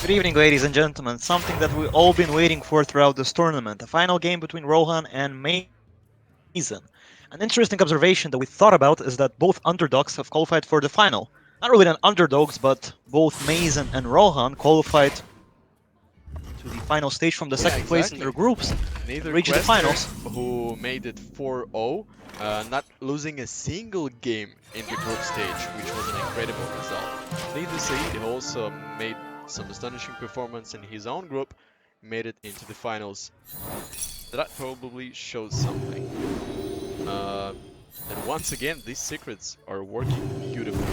Good evening, ladies and gentlemen. Something that we've all been waiting for throughout this tournament. A final game between Rohan and Mason. An interesting observation that we thought about is that both underdogs have qualified for the final. Not really an underdogs, but both Mason and Rohan qualified to the final stage from the second place in their groups.
Neither
Reach the finals.
who made it 4-0, not losing a single game in the group stage, which was an incredible result. Needless to say, he also made some astonishing performance in his own group, made it into the finals. That probably shows something. And once again, these secrets are working beautifully.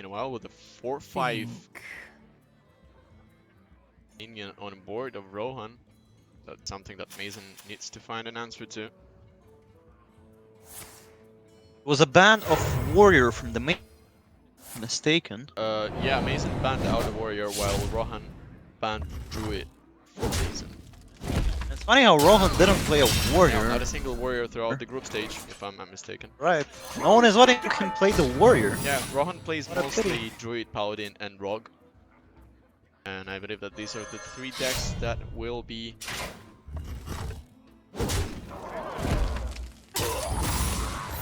Meanwhile, with the 4-5 minion on board of Rohan, that's something that Mason needs to find an answer to.
It was a ban of Warrior from the main. Mistaken.
Yeah, Mason banned out a Warrior while Rohan banned Druid for Mason.
It's funny how Rohan didn't play a Warrior.
No, not a single Warrior throughout the group stage, if I'm not mistaken.
Right. No one is letting him play the Warrior.
Yeah, Rohan plays
What a
mostly
pity.
Druid, Paladin, and Rogue. And I believe that these are the three decks that will be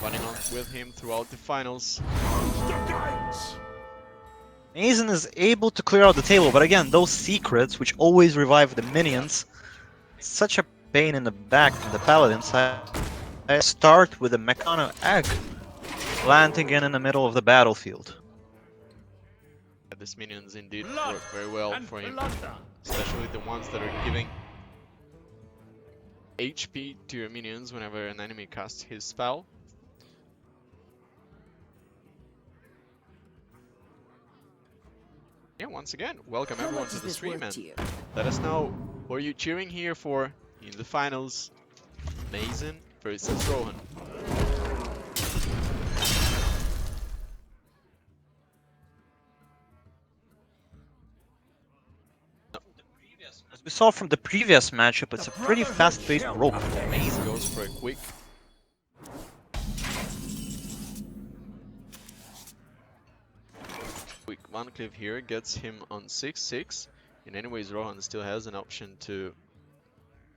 running on with him throughout the finals.
Mason is able to clear out the table, but again, those secrets, which always revive the minions, such a pain in the back from the Paladin side. I start with a Mechano Egg, planting in the middle of the battlefield.
These minions indeed work very well for him, especially the ones that are giving HP to your minions whenever an enemy casts his spell. Yeah, once again, welcome everyone to the stream, and let us know who are you cheering here for in the finals. Mason versus Rohan.
As we saw from the previous matchup, it's a pretty fast-paced rope.
Mason goes for a quick one cliff here, gets him on 6-6. In anyways, Rohan still has an option to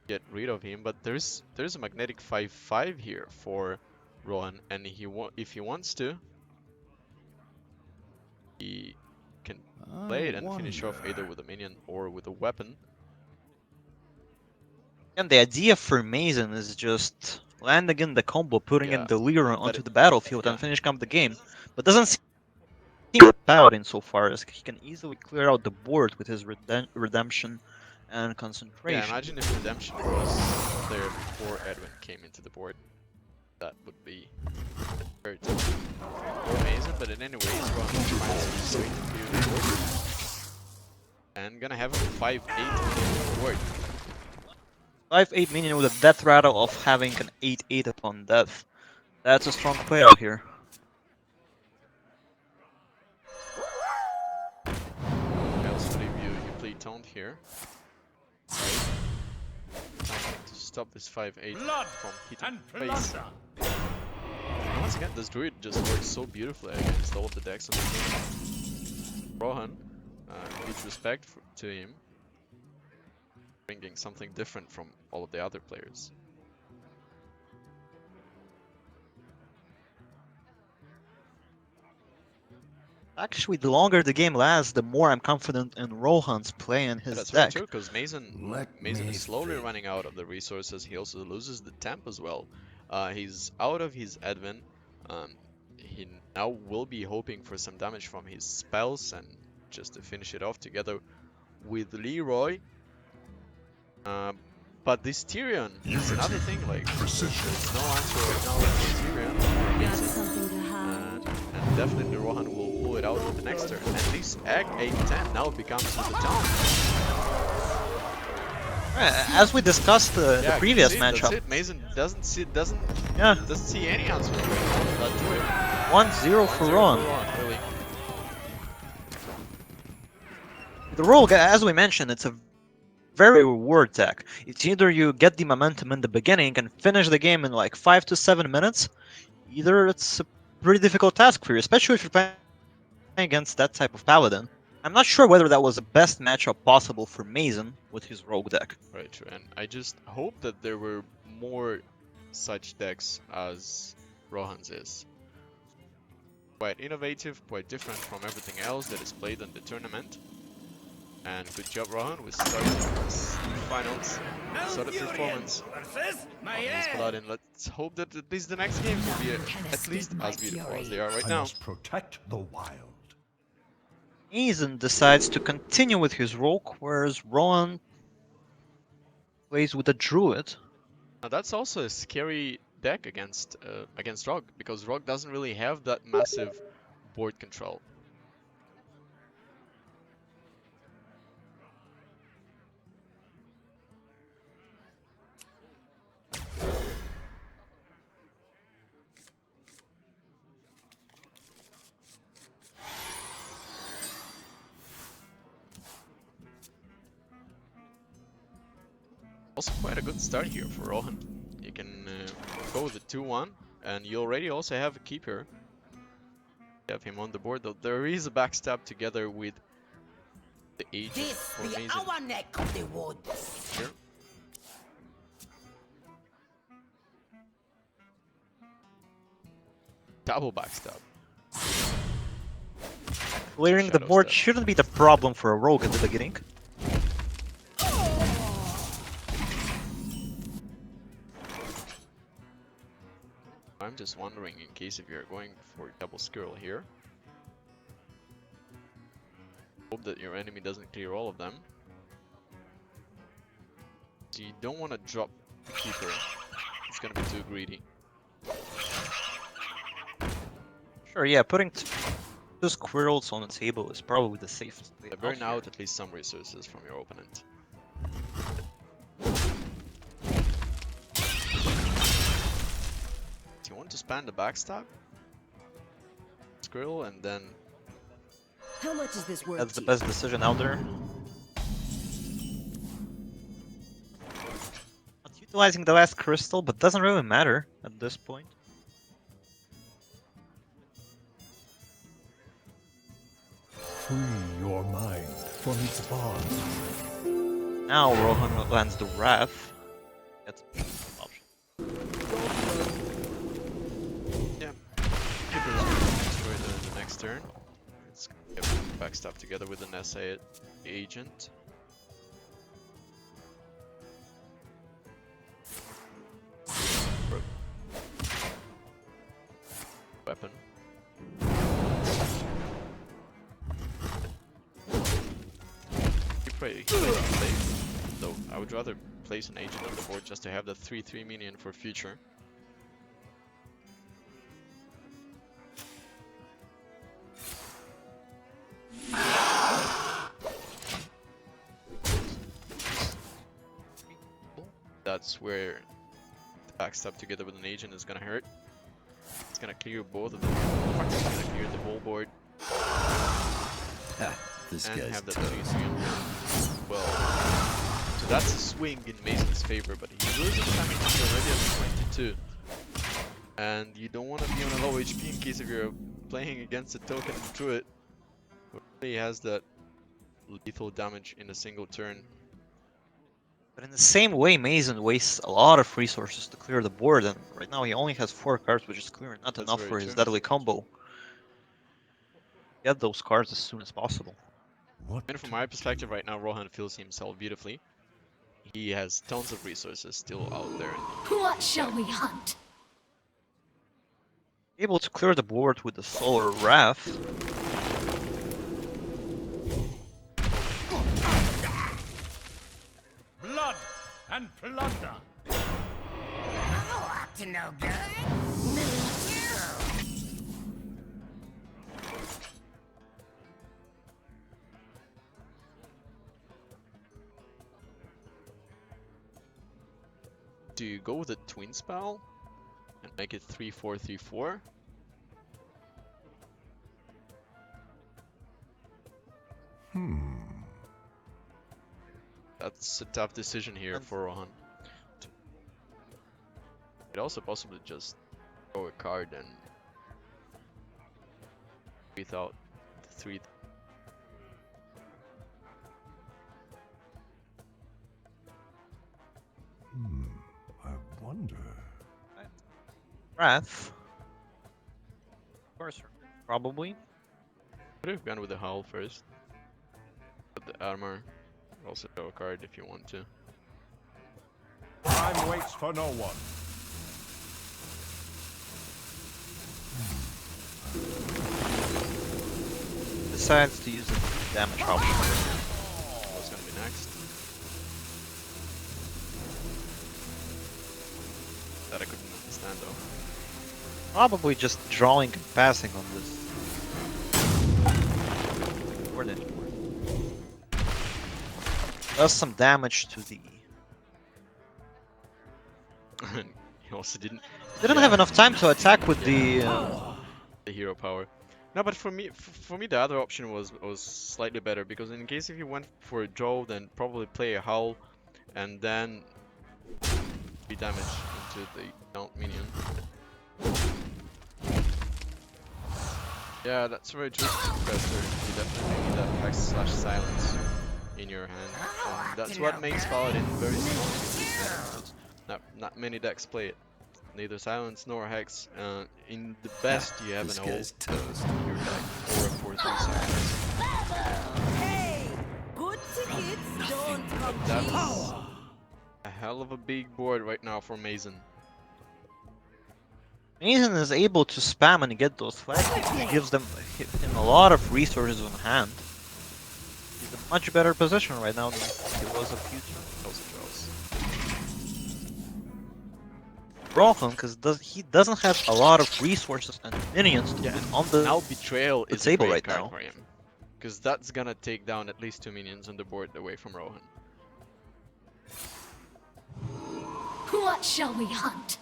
get rid of him, but there's a magnetic 5-5 here for Rohan, and if he wants to, he can play it and finish off either with a minion or with a weapon.
And the idea for Mason is just landing in the combo, putting in
Yeah,
the Lyra onto
it-
the battlefield
yeah.
and finish up the game. But doesn't seem the Paladin so far, as he can easily clear out the board with his redemption and concentration.
Yeah, imagine if Redemption was there before Edwin came into the board. That would be very tough for Mason, but in any ways, Rohan finds his way to clear the board. And gonna have a 5-8 board.
5-8 minion with a death rattle of having an 8-8 upon death. That's a strong play out here.
taunt here. Something to stop this 5-8
Blood
from hitting
and
face.
plunder.
And once again, this druid just works so beautifully against all of the decks on the team. Rohan, huge respect to him, bringing something different from all of the other players.
Actually, the longer the game lasts, the more I'm confident in Rohan's play and his
That's very
deck.
true, because Mason
Let
is
me
slowly
think.
running out of the resources. He also loses the temp as well. He's out of his advent. He now will be hoping for some damage from his spells and just to finish it off together with Leroy. But this Tyrion is another thing, like,
Precision.
there's no answer right now with Tyrion.
Got something to hide.
And definitely Rohan will pull it out with the next turn. And this egg 8-10 now becomes with the town.
As we discussed the
Yeah,
previous
that's
matchup,
it. Mason doesn't see any answers right now. That's right.
1-0 for
1-0
Rohan.
really.
The role, as we mentioned, it's a very reward deck. It's either you get the momentum in the beginning and finish the game in like 5 to 7 minutes, either it's a pretty difficult task for you, especially if you're playing against that type of paladin. I'm not sure whether that was the best matchup possible for Mason with his rogue deck.
Right, true. And I just hope that there were more such decks as Rohan's is. Quite innovative, quite different from everything else that is played in the tournament. And good job, Rohan, with starting this finals. Sort of performance on his Paladin. Let's hope that at least the next games will be at least as beautiful as they are right
I
now.
must protect the wild.
Mason decides to continue with his rogue, whereas Rohan plays with a druid.
Now that's also a scary deck against Rogue, because Rogue doesn't really have that massive board control. Also quite a good start here for Rohan. You can go with the 2-1, and you already also have a keeper. You have him on the board, though there is a backstab together with the agent
This
for
be
Mason
our neck of the woods.
here. Double backstab.
Clearing the
Shadow
board
step.
shouldn't be the problem for a rogue at the beginning.
I'm just wondering, in case if you're going for double skirl here, hope that your enemy doesn't clear all of them. So you don't want to drop the keeper. It's gonna be too greedy.
Sure, yeah, putting two squirrels on the table is probably the safest play.
Burn
here.
out at least some resources from your opponent. Do you want to spam the backstab? Squirrel and then
How much is this worth?
That's the
to
best decision out there. Not utilizing the last crystal, but doesn't really matter at this point.
Free your mind from its bonds.
Now Rohan lands the Wrath. That's an option.
yeah, keeper is going to destroy the next turn. Let's get backstab together with an SA agent. Weapon. You play safe, though I would rather place an agent on the board just to have the 3/3 minion for future. That's where the backstab together with an agent is gonna hurt. It's gonna clear both of them. It's gonna clear the whole board
This
and
guy's
have that
toast.
3/3 on hand. well. So that's a swing in Mason's favor, but he loses damage already at 22. And you don't want to be on a low HP in case if you're playing against a token druid who really has that lethal damage in a single turn.
But in the same way, Mason wastes a lot of resources to clear the board, and right now he only has 4 cards, which is clear, not
That's
enough
very
for his
true.
deadly combo. Get those cards as soon as possible.
What?
And from my perspective right now, Rohan feels himself beautifully. He has tons of resources still out there.
What shall we hunt?
Able to clear the board with the Solar Wrath.
Blood and plunder.
Oh, up to no good. Me too.
Do you go with a twin spell and make it 3-4-3-4? That's a tough decision here for Rohan. You could also possibly just throw a card and breathe out the 3.
I wonder.
Wrath. Of course, probably.
Could have gone with the Howl first. But the armor, also throw a card if you want to.
Time waits for no one.
Decides to use the damage option.
What's gonna be next? That I couldn't understand though.
Probably just drawing and passing on this. Board anymore. Does some damage to the.
He also didn't
Didn't have enough time to attack with the.
the hero power. No, but for me, the other option was slightly better because in case if you went for a draw, then probably play a howl, and then be damage into the count minion. Yeah, that's very true, Professor. You definitely need that Hex/Silence in your hand, and that's what makes Paladin very strong. Not many decks play it. Neither Silence nor Hex. In the best, you have an old your deck or a 4/3 Silence.
Hey, good tickets don't come
That's
cheap.
a hell of a big board right now for Mason.
Mason is able to spam and get those flags, which gives him a lot of resources on hand. He's in a much better position right now than he was a few turns.
Also draws.
Rohan, because he doesn't have a lot of resources and minions to put on the.
Now Betrayal is a
table
great
right
card
now.
for him. Because that's gonna take down at least 2 minions on the board away from Rohan.
What shall we hunt?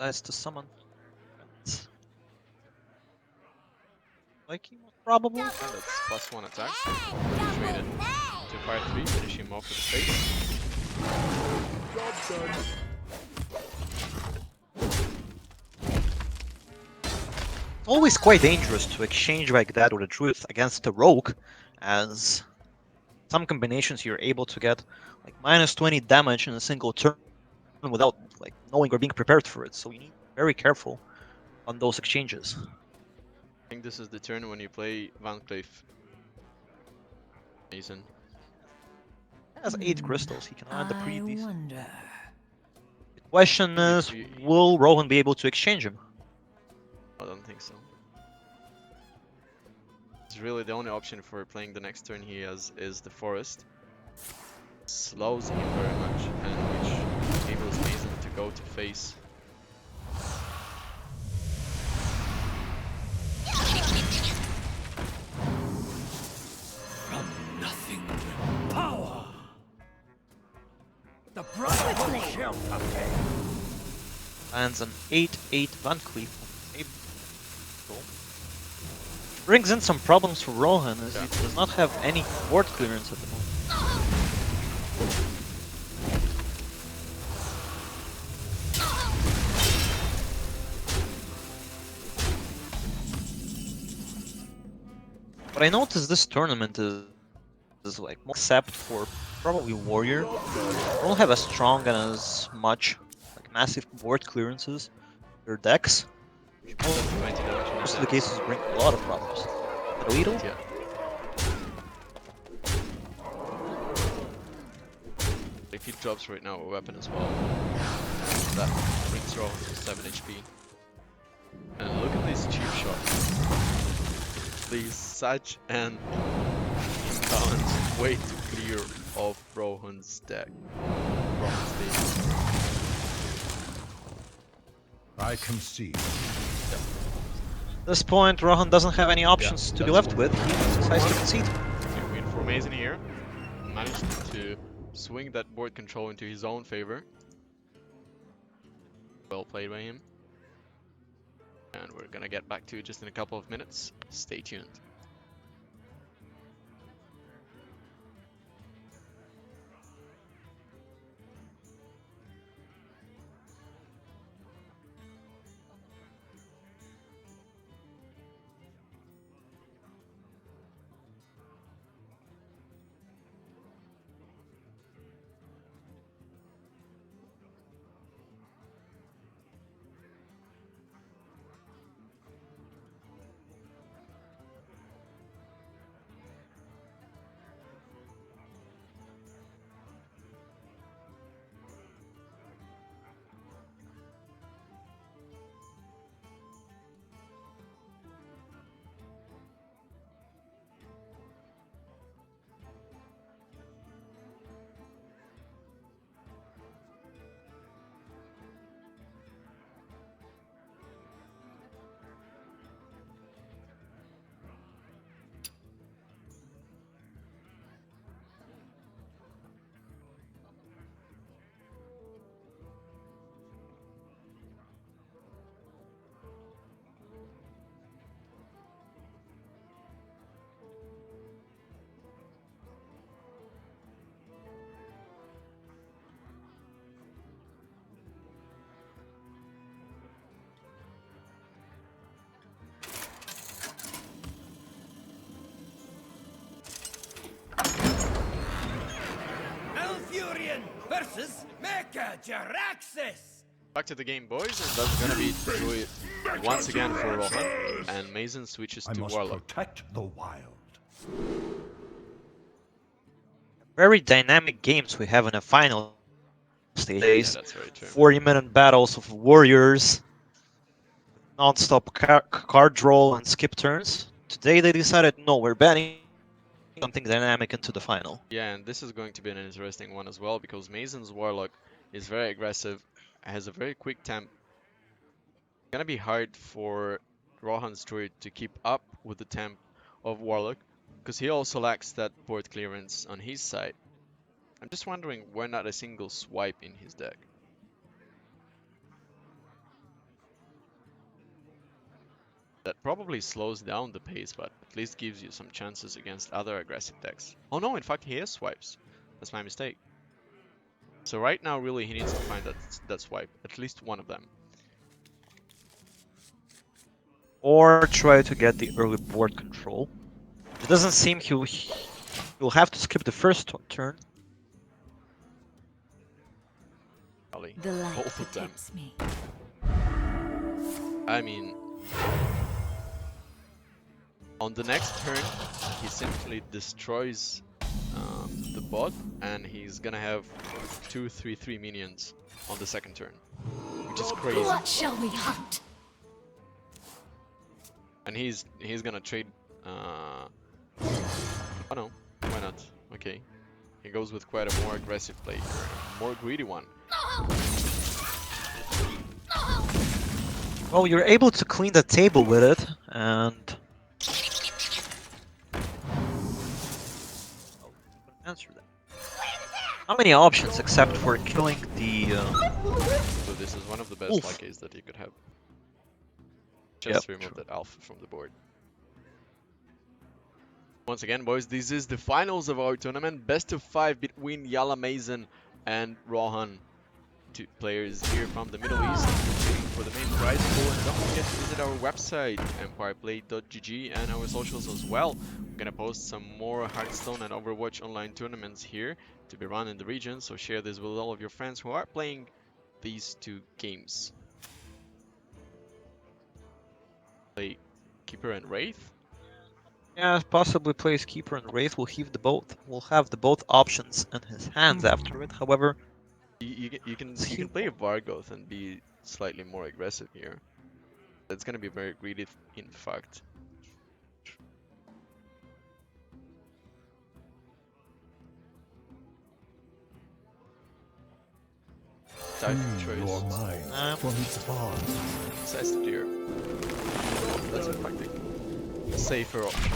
Nice to summon. Like he was probably.
And that's +1 attack. Already traded to 5/3, finish him off with the face.
It's always quite dangerous to exchange like that with a druid against a rogue, as some combinations you're able to get like -20 damage in a single turn without like knowing or being prepared for it. So you need to be very careful on those exchanges.
I think this is the turn when you play Van Cleef. Mason.
He has 8 crystals. He can land the
I
pretty decent.
wonder.
The question is, will Rohan be able to exchange him?
I don't think so. It's really the only option for playing the next turn he has is the forest. Slows him very much, and which enables Mason to go to face.
Power. The brotherhood shall prevail.
Lands an 8/8 Van Cleef on the table. brings in some problems for Rohan as he does not have any board clearance at the moment. But I noticed this tournament is like more except for probably Warrior. They don't have as strong and as much like massive board clearances. Their decks, most of the cases, bring a lot of problems. Little
Yeah. If he drops right now a weapon as well, that brings Rohan to 7 HP. And look at these cheap shots. These such an imbalanced way to clear off Rohan's deck. Rohan's team.
I concede.
At this point, Rohan doesn't have any options to be left with. He decides to concede.
Okay, win for Mason here. Managed to swing that board control into his own favor. Well played by him. And we're gonna get back to it just in a couple of minutes. Stay tuned.
Elfurion versus Mecha Jaraxxus!
Back to the game, boys, and that's gonna be Druid once again for Rohan. And Mason switches
I
to
must
Warlock.
protect the wild.
Very dynamic games we have in the final stage.
Yeah, that's very true.
40-minute battles of warriors, non-stop card draw and skip turns. Today they decided, no, we're banning something dynamic into the final.
Yeah, and this is going to be an interesting one as well because Mason's Warlock is very aggressive, has a very quick temp. It's gonna be hard for Rohan's Druid to keep up with the temp of Warlock because he also lacks that board clearance on his side. I'm just wondering why not a single swipe in his deck. That probably slows down the pace, but at least gives you some chances against other aggressive decks. Oh no, in fact he has swipes. That's my mistake. So right now really he needs to find that swipe, at least one of them.
Or try to get the early board control. It doesn't seem he'll have to skip the first turn.
Probably
The light
both of them.
protects me.
I mean, on the next turn, he simply destroys the bot, and he's gonna have 2/3/3 minions on the second turn, which is crazy.
What shall we hunt?
And he's gonna trade. Oh no, why not? Okay, he goes with quite a more aggressive play here, a more greedy one.
Well, you're able to clean the table with it, and answer that. Not many options except for killing the.
So this is one of the best
Oof.
Lycas that you could have. Just
Yep,
remove that alpha from the board. Once again, boys, this is the finals of our tournament. Best of 5 between Yala Mason and Rohan. Two players here from the Middle East competing for the main prize pool. And don't forget to visit our website, empireplay.gg, and our socials as well. We're gonna post some more Hearthstone and Overwatch online tournaments here to be run in the region, so share this with all of your friends who are playing these two games. Play Keeper and Wraith.
Yeah, possibly plays Keeper and Wraith. Will have the both options in his hands after it. However,
You can play Vargoth and be slightly more aggressive here. That's gonna be very greedy, in fact. Type of
You're
choice.
mine from its bond.
Size to clear. That's in fact a safer option.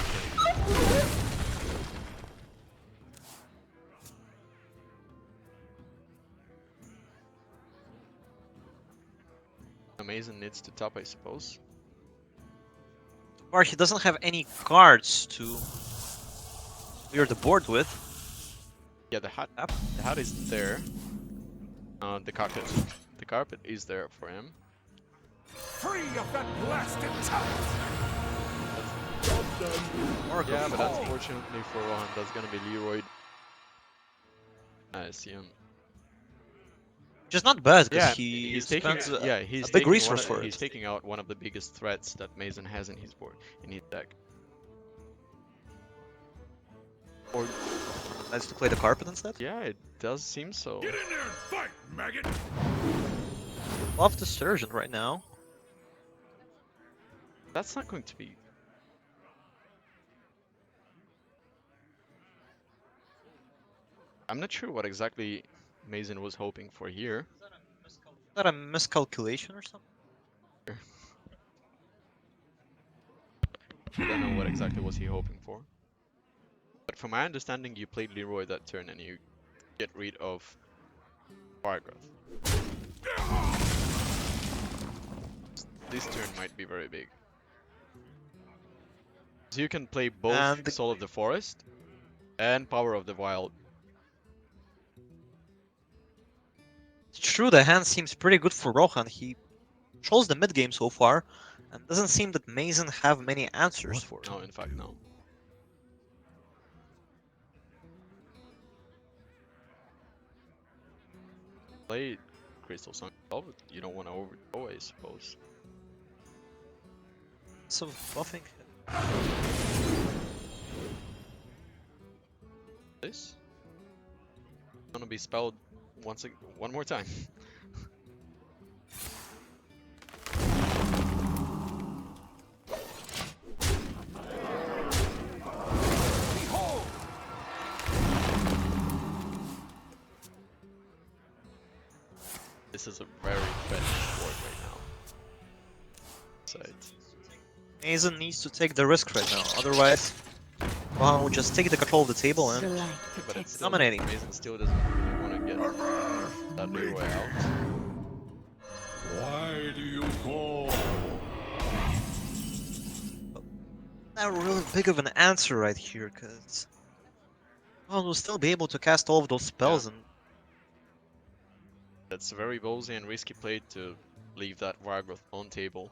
Amazing needs to top, I suppose.
or he doesn't have any cards to clear the board with.
Yeah, the hat is there. The carpet is there for him.
Free of that blasted talent!
Yeah, but unfortunately for Rohan, that's gonna be Leroy. I see him.
Which is not bad because
Yeah,
he
he's taking
spends
he's
a big
taking
resource for
he's
it.
taking out one of the biggest threats that Mason has in his board in his deck. Or
Nice to play the carpet instead.
yeah, it does seem so.
Get in there and fight, maggot!
Love the Surgeon right now.
That's not going to be. I'm not sure what exactly Mason was hoping for here.
Is that a miscalculation or something?
I don't know what exactly was he hoping for. But from my understanding, you played Leroy that turn and you get rid of Vargoth. This turn might be very big. So you can play both
And the-
Soul of the Forest and Power of the Wild.
It's true, the hand seems pretty good for Rohan. He controls the mid game so far, and doesn't seem that Mason have many answers for it.
No, in fact, no. Play Crystal Sun, but you don't want to overthrow, I suppose.
So buffing.
This gonna be spelled one more time. This is a very fetish board right now. Side.
Mason needs to take the risk right now, otherwise Rohan will just take the control of the table and
But it's still,
dominating.
Mason still doesn't really want to get that Leroy out.
Why do you call?
Not really big of an answer right here, because Rohan will still be able to cast all of those spells and
That's a very ballsy and risky play to leave that Vargoth on table.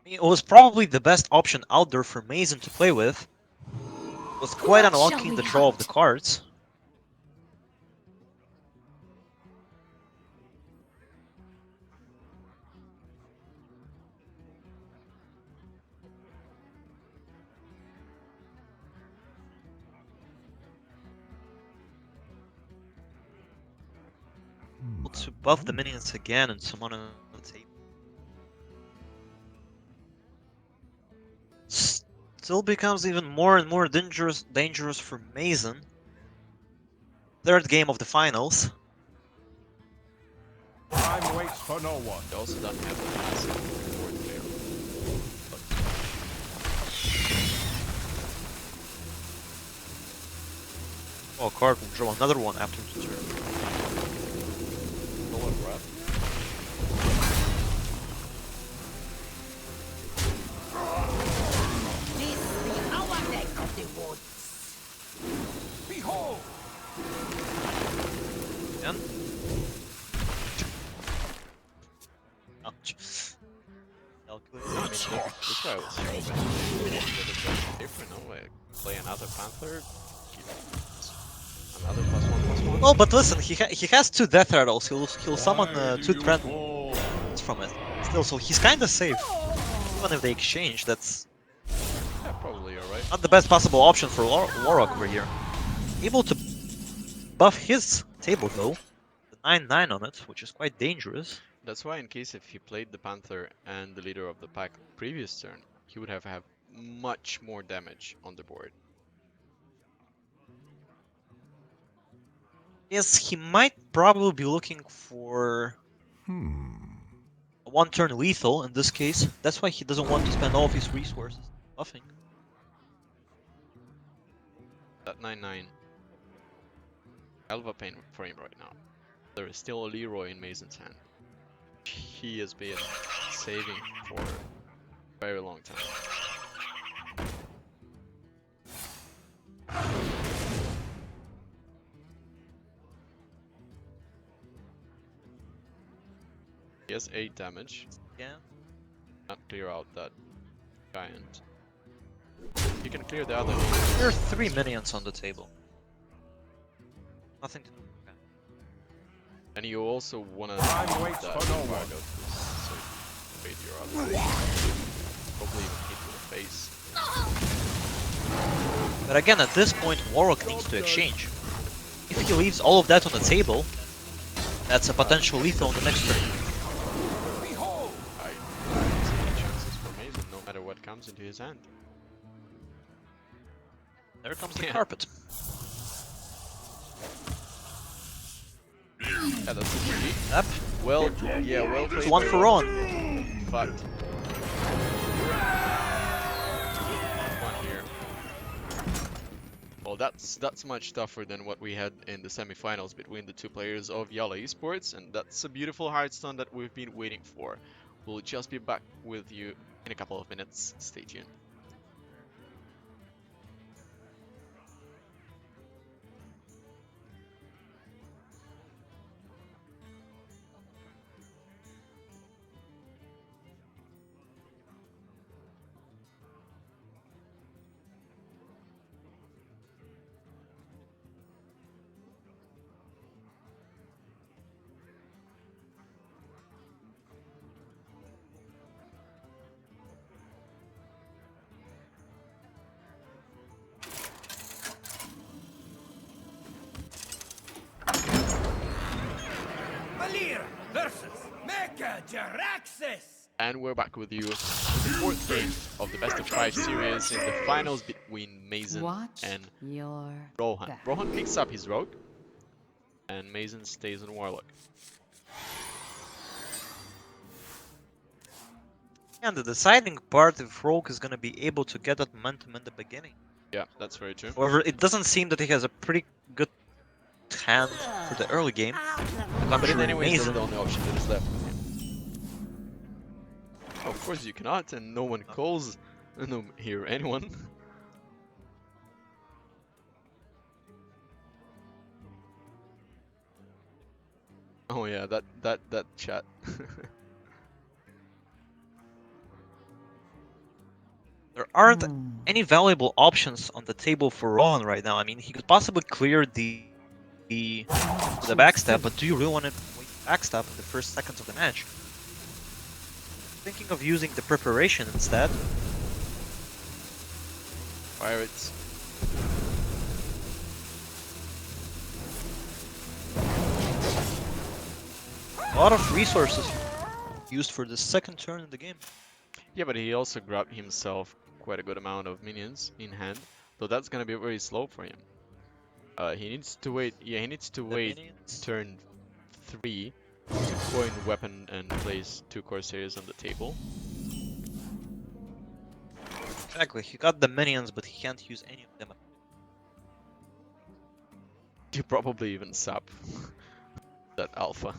I mean, it was probably the best option out there for Mason to play with. It was quite
What shall
unlucky in
we
the draw of
hunt?
the cards. To buff the minions again and summon on the table. Still becomes even more and more dangerous for Mason. Third game of the finals.
Time waits for no one.
He also doesn't have the massive board there.
Oh, card will draw another one after the turn.
Roll of Wrath. play another Panther. Another +1/+1.
Well, but listen, he has 2 Death Rattles. He'll summon
Why
2
do you
Trends
call?
from it. Still, so he's kind of safe. Even if they exchange, that's
Yeah, probably alright.
not the best possible option for Warrock over here. Able to buff his table though, the 9/9 on it, which is quite dangerous.
That's why in case if he played the Panther and the leader of the pack previous turn, he would have much more damage on the board.
Yes, he might probably be looking for a 1-turn lethal in this case. That's why he doesn't want to spend all of his resources buffing.
That 9/9, hell of a pain for him right now. There is still a Leroy in Mason's hand. He has been saving for a very long time. He has 8 damage.
Yeah.
Not clear out that giant. You can clear the other.
There are 3 minions on the table. Nothing to do. Okay.
And you also wanna
Time waits
that
for no one.
Vargo, so you trade your other. Probably even hit with the face.
But again, at this point, Warrock needs to exchange. If he leaves all of that on the table, that's a potential lethal on the next turn.
I don't see any chances for Mason, no matter what comes into his hand.
There comes the
Yeah.
carpet.
Yeah, that's a GG.
Yep.
Well, yeah, well played.
It's 1
by
for
Rowan.
Rowan.
But one here. Well, that's much tougher than what we had in the semifinals between the 2 players of Yala Esports, and that's a beautiful Hearthstone that we've been waiting for. We'll just be back with you in a couple of minutes. Stay tuned.
Valir versus Mecha Jaraxxus.
And we're back with you in the 4th game of the best of 5 series in the finals between Mason
Watch
and
your
Rohan.
back.
Rohan picks up his Rogue, and Mason stays on Warlock.
And the deciding part if Rogue is gonna be able to get that momentum in the beginning.
Yeah, that's very true.
However, it doesn't seem that he has a pretty good hand for the early game.
But in any way, that's
Mason.
the only option that is left with him. Oh, of course you cannot, and no one calls, no hear anyone. Oh yeah, that chat.
There aren't any valuable options on the table for Rowan right now. I mean, he could possibly clear the backstab, but do you really want to wait backstab in the first seconds of the match? Thinking of using the preparation instead.
Pirates.
A lot of resources used for the second turn in the game.
Yeah, but he also grabbed himself quite a good amount of minions in hand, so that's gonna be very slow for him. He needs to wait. Yeah, he needs to
The
wait
minions.
turn 3 to coin weapon and place 2 Corsairs on the table.
Exactly, he got the minions, but he can't use any of them.
You probably even sap that alpha.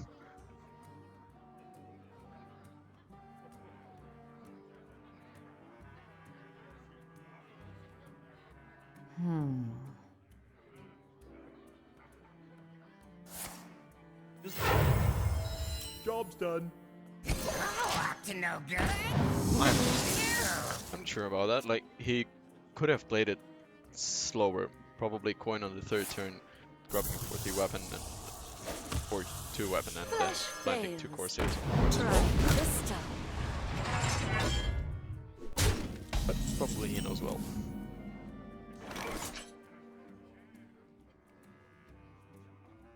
Job's done.
Up to no good.
I'm sure about that. Like, he could have played it slower. Probably coin on the third turn, grabbing for the weapon and or 2 weapon and then
Fresh
planting 2
fails.
Corsairs of course as
Try
well.
this time.
But probably he knows well.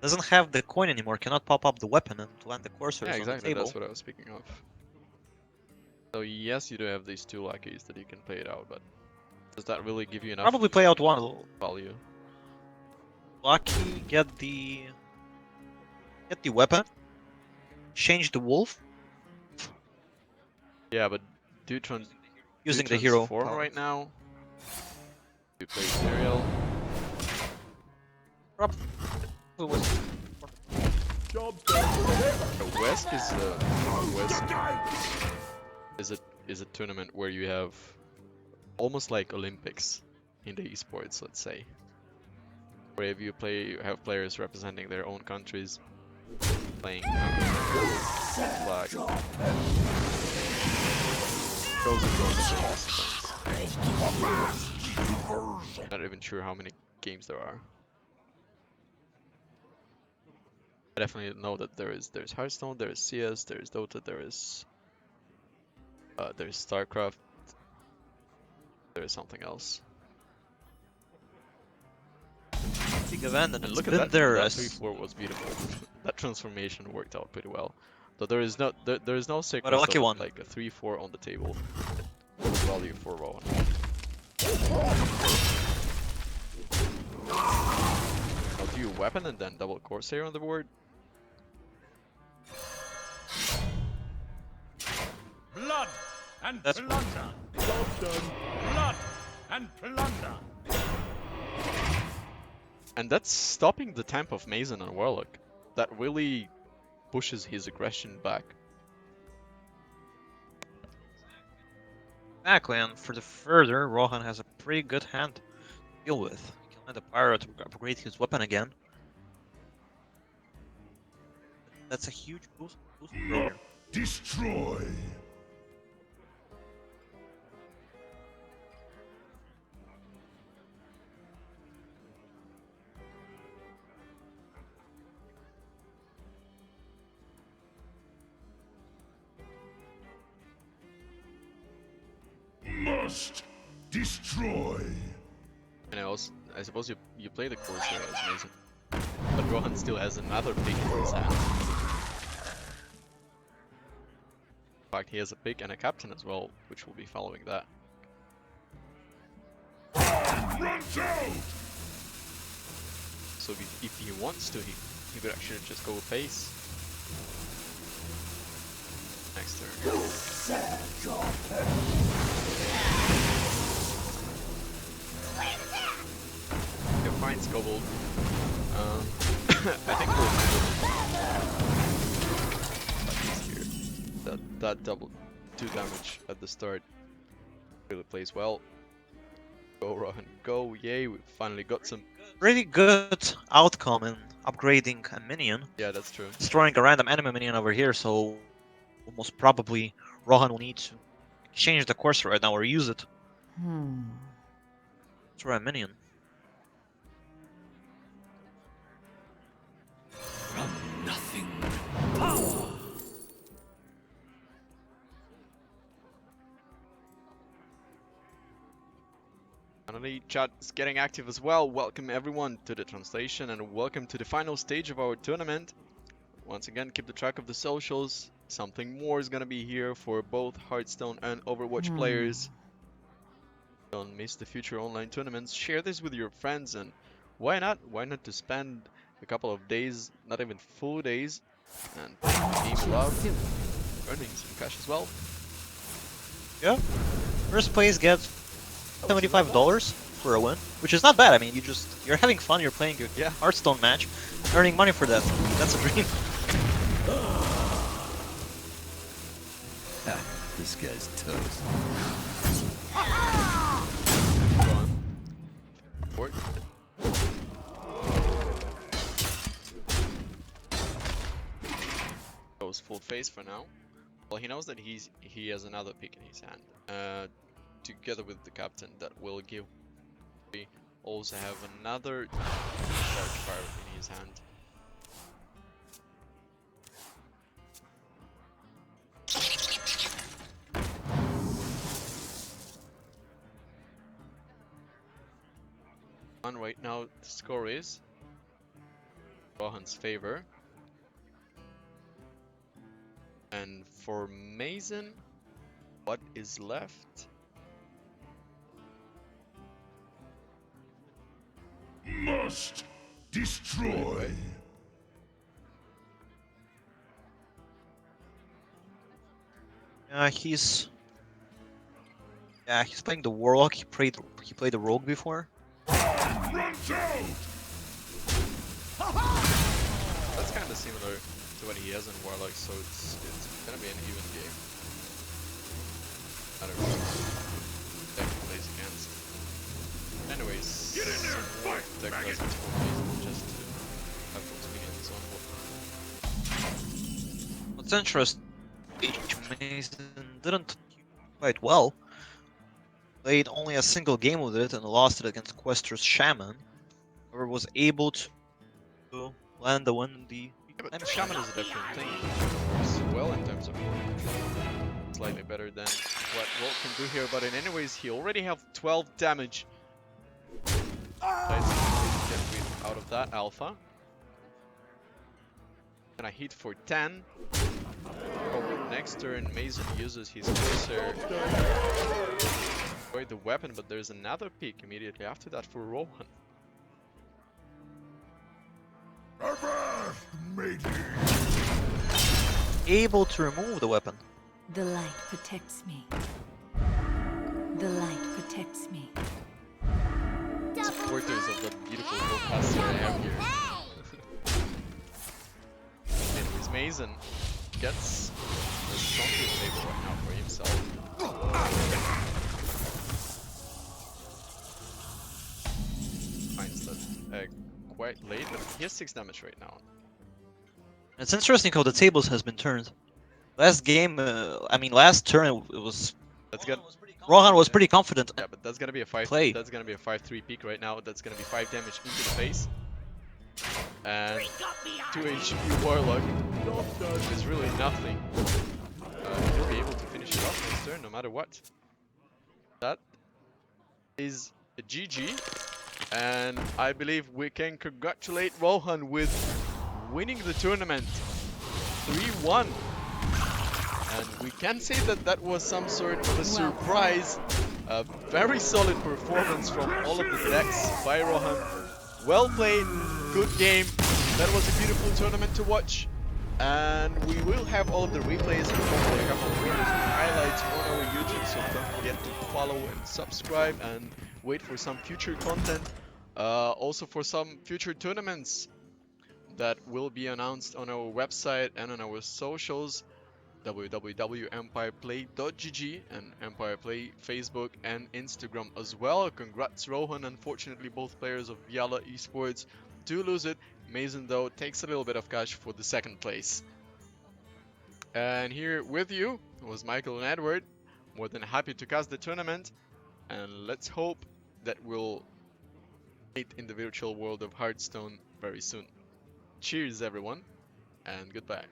Doesn't have the coin anymore, cannot pop up the weapon and land the Corsairs
Yeah,
on the
exactly,
table.
that's what I was speaking of. So yes, you do have these 2 lackeys that you can play it out, but does that really give you enough
Probably play out one.
value?
Lucky, get the weapon, change the wolf
Yeah, but do
using the hero
transform
power.
right now. Do play Serial.
Probably was
West is a tournament where you have almost like Olympics in the esports, let's say, where if you have players representing their own countries playing flag. Goes and goes. Not even sure how many games there are. I definitely know that there's Hearthstone, there's CS, there's Dota, there's StarCraft, there's something else.
big event and
And
it's
look at
been
that,
there
that
as
3-4 was beautiful. That transformation worked out pretty well. Though there is no sequence
lucky
of
one.
like a 3-4 on the table. Value for Rowan. I'll do weapon and then double Corsair on the board.
Blood and
That's-
plunder. Job done. Blood and plunder.
And that's stopping the temp of Mason and Warlock. That really pushes his aggression back.
Exactly, and for the further, Rohan has a pretty good hand to deal with. He can let the pirate upgrade his weapon again. That's a huge boost for Rohan.
Destroy. Must destroy.
And I suppose you play the Corsair as Mason. But Rohan still has another pick in his hand. In fact, he has a pick and a captain as well, which will be following that.
Runs out.
So if he wants to, he could actually just go with pace. Next turn. Okay, fine, Scobold. I think we'll here. That double 2 damage at the start really plays well. Go Rohan, go! Yay! We finally got some.
Pretty good outcome in upgrading a minion,
Yeah, that's true.
destroying a random enemy minion over here, so most probably Rohan will need to exchange the Courser right now or use it. Destroy a minion.
Finally, chat is getting active as well. Welcome everyone to the translation and welcome to the final stage of our tournament. Once again, keep the track of the socials. Something more is gonna be here for both Hearthstone and Overwatch players. Don't miss the future online tournaments. Share this with your friends and why not? Why not to spend a couple of days, not even full days, and playing the game love, earning some cash as well.
Yeah. First place gets $75 for a win, which is not bad. I mean, you're having fun. You're playing your Hearthstone match, earning money for that. That's a dream.
This guy's toast.
Go on. Board. Goes full face for now. Well, he knows that he has another pick in his hand. Together with the captain, that will give also have another charge fire in his hand. And right now the score is Rohan's favor. And for Mason, what is left?
Must destroy.
He's playing the Warlock. He played the Rogue before.
Runs out.
That's kind of similar to what he has in Warlock, so it's gonna be an even game. I don't know who deck he plays against. Anyways,
Get in there,
some more
fight,
deck
maggot.
lessons for Mason just to have those minions on board.
What's interesting, Mason didn't quite well. Played only a single game with it and lost it against Quester's Shaman. However, was able to land the win in the.
Yeah, but Shaman is a different thing. Works well in terms of board control. Slightly better than what Rolt can do here, but in anyways, he already have 12 damage. Let's get rid out of that alpha. And I hit for 10. Probably next turn, Mason uses his cursor. Destroy the weapon, but there's another peak immediately after that for Rohan.
Avast, matey.
Able to remove the weapon.
The light protects me. The light protects me.
Supporters of the beautiful Rollcaster I have here. Anyways, Mason gets the strongest table right now for himself. Finds that quite late, but he has 6 damage right now.
It's interesting how the tables has been turned. Last game, last turn it was.
That's good.
Rohan was pretty confident.
Yeah, but that's gonna be a 5.
Play.
That's gonna be a 5-3 peak right now. That's gonna be 5 damage into the face. And 2 HP Warlock is really nothing. He'll be able to finish it off next turn no matter what. That is a GG. And I believe we can congratulate Rohan with winning the tournament 3-1. And we can say that that was some sort of a surprise. A very solid performance from all of the decks by Rohan. Well played, good game. That was a beautiful tournament to watch. And we will have all of the replays and hopefully a couple of videos with highlights on our YouTube. So don't forget to follow and subscribe and wait for some future content. Also for some future tournaments that will be announced on our website and on our socials. www.empireplay.gg and EmpirePlay Facebook and Instagram as well. Congrats Rohan, unfortunately both players of Viala Esports do lose it. Mason though takes a little bit of cash for the 2nd place. And here with you was Michael and Edward, more than happy to cast the tournament, and let's hope that we'll meet in the virtual world of Hearthstone very soon. Cheers everyone, and goodbye.